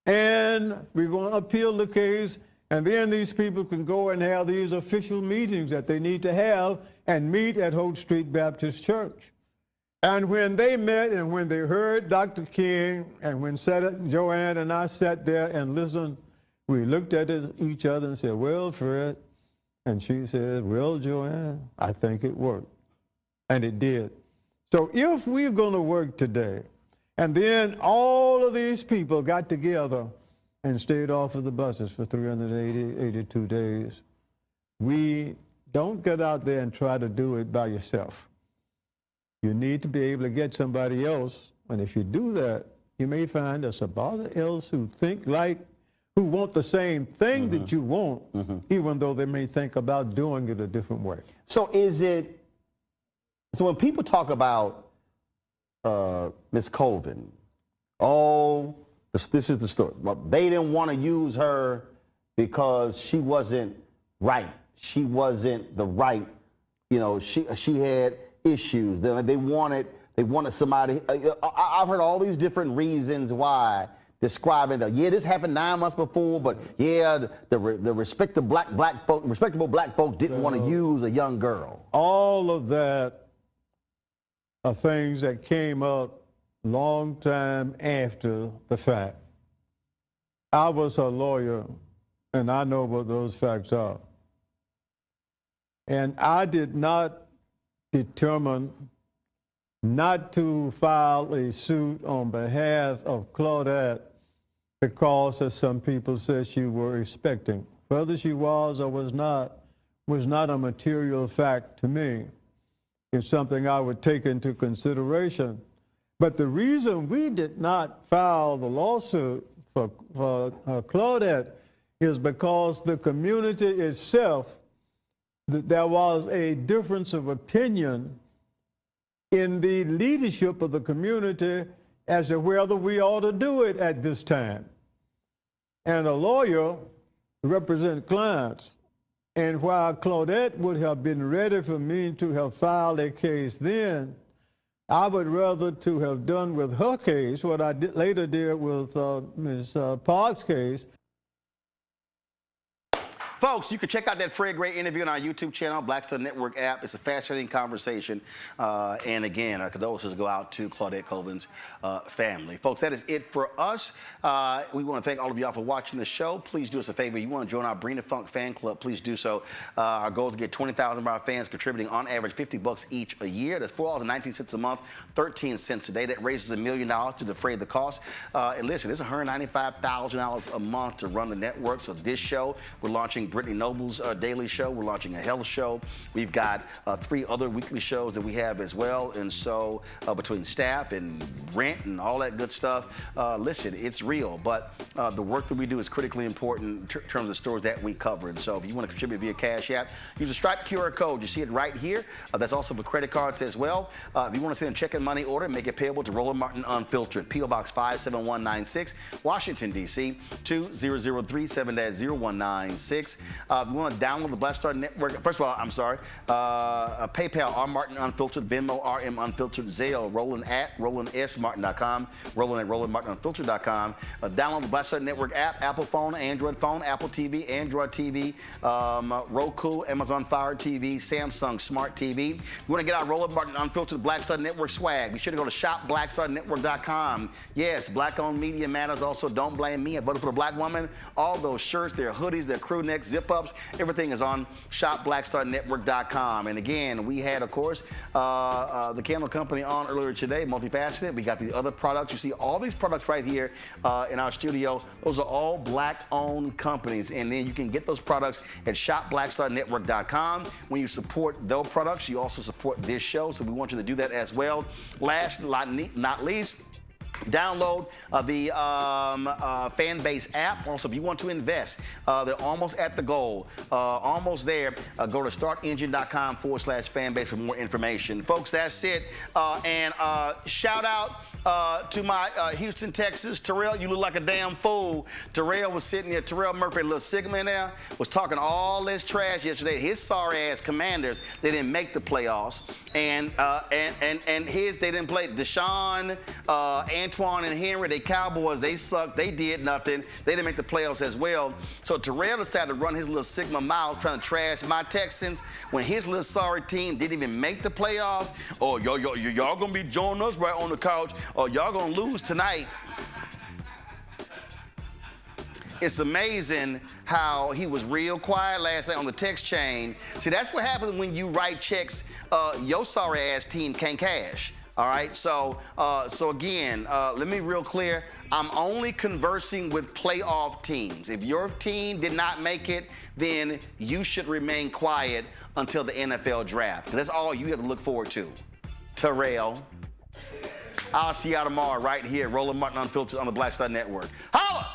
And we're gonna appeal the case. And then these people can go and have these official meetings that they need to have and meet at Holt Street Baptist Church. And when they met and when they heard Dr. King and when Joanne and I sat there and listened, we looked at each other and said, well, Fred, and she said, well, Joanne, I think it worked. And it did. So if we're going to work today, and then all of these people got together and stayed off of the buses for 382 days, we don't get out there and try to do it by yourself. You need to be able to get somebody else, and if you do that, you may find there's somebody else who think like, who want the same thing that you want, even though they may think about doing it a different way. So so when people talk about Ms. Colvin, this is the story. They didn't want to use her because she wasn't right. She wasn't the right, she had issues. They wanted somebody. I've heard all these different reasons why, describing that. Yeah, this happened 9 months before, but yeah, the respectable black folks didn't want to use a young girl. All of that are things that came up long time after the fact. I was a lawyer, and I know what those facts are. And I did not determine not to file a suit on behalf of Claudette because, as some people said, she were expecting. Whether she was or was not a material fact to me. It's something I would take into consideration. But the reason we did not file the lawsuit for Claudette is because the community itself, there was a difference of opinion in the leadership of the community as to whether we ought to do it at this time. And a lawyer represents clients. And while Claudette would have been ready for me to have filed a case then, I would rather to have done with her case what I later did with Ms. Park's case. Folks, you can check out that Fred Gray interview on our YouTube channel, Black Star Network app. It's a fascinating conversation. And again, condolences go out to Claudette Colvin's family. Folks, that is it for us. We want to thank all of y'all for watching the show. Please do us a favor. You want to join our Bring the Funk fan club, please do so. Our goal is to get 20,000 of our fans contributing on average $50 each a year. That's $4.19 a month, 13 cents a day. That raises $1 million to defray the cost. And listen, it's $195,000 a month to run the network. So this show, we're launching Brittany Noble's daily show. We're launching a health show. We've got 3 other weekly shows that we have as well. And so between staff and rent and all that good stuff, listen, it's real. But the work that we do is critically important in terms of stories that we cover. And so if you want to contribute via Cash App, use the Stripe QR code. You see it right here. That's also for credit cards as well. If you want to send a check and money order, make it payable to Roland Martin Unfiltered, P.O. Box 57196, Washington, D.C. 20037-0196. If you want to download the Black Star Network, first of all, I'm sorry, PayPal, R. Martin Unfiltered, Venmo, RM Unfiltered, Zelle, Roland at RolandSMartin.com, Roland at RolandMartinUnfiltered.com. Download the Black Star Network app, Apple phone, Android phone, Apple TV, Android TV, Roku, Amazon Fire TV, Samsung Smart TV. You want to get our Roland Martin Unfiltered Black Star Network swag, be sure to go to shopblackstarnetwork.com. Yes, black-owned media matters. Also, don't blame me. I voted for a black woman. All those shirts, their hoodies, their crew necks, zip-ups, everything is on shopblackstarnetwork.com. And again, we had, of course, the candle company on earlier today, Multifaceted. We got the other products. You see all these products right here in our studio. Those are all black-owned companies. And then you can get those products at shopblackstarnetwork.com. When you support those products, you also support this show. So we want you to do that as well. Last but not least, download the Fanbase app. Also, if you want to invest, they're almost at the goal, almost there. Go to startengine.com/fanbase for more information. Folks, that's it. And shout out to my Houston, Texas, Terrell. You look like a damn fool. Terrell was sitting there, Terrell Murphy, a little Sigma there, was talking all this trash yesterday. His sorry ass Commanders, they didn't make the playoffs. And his, they didn't play. Deshaun, Antoine and Henry, they Cowboys, they sucked, they did nothing. They didn't make the playoffs as well. So Terrell decided to run his little Sigma mouth trying to trash my Texans when his little sorry team didn't even make the playoffs. Oh, y'all gonna be joining us right on the couch, or y'all gonna lose tonight. It's amazing how he was real quiet last night on the text chain. See, that's what happens when you write checks your sorry ass team can't cash. All right, so again, let me be real clear. I'm only conversing with playoff teams. If your team did not make it, then you should remain quiet until the NFL draft. Because that's all you have to look forward to. Terrell. I'll see y'all tomorrow right here, Roland Martin Unfiltered on the Black Star Network. Holla!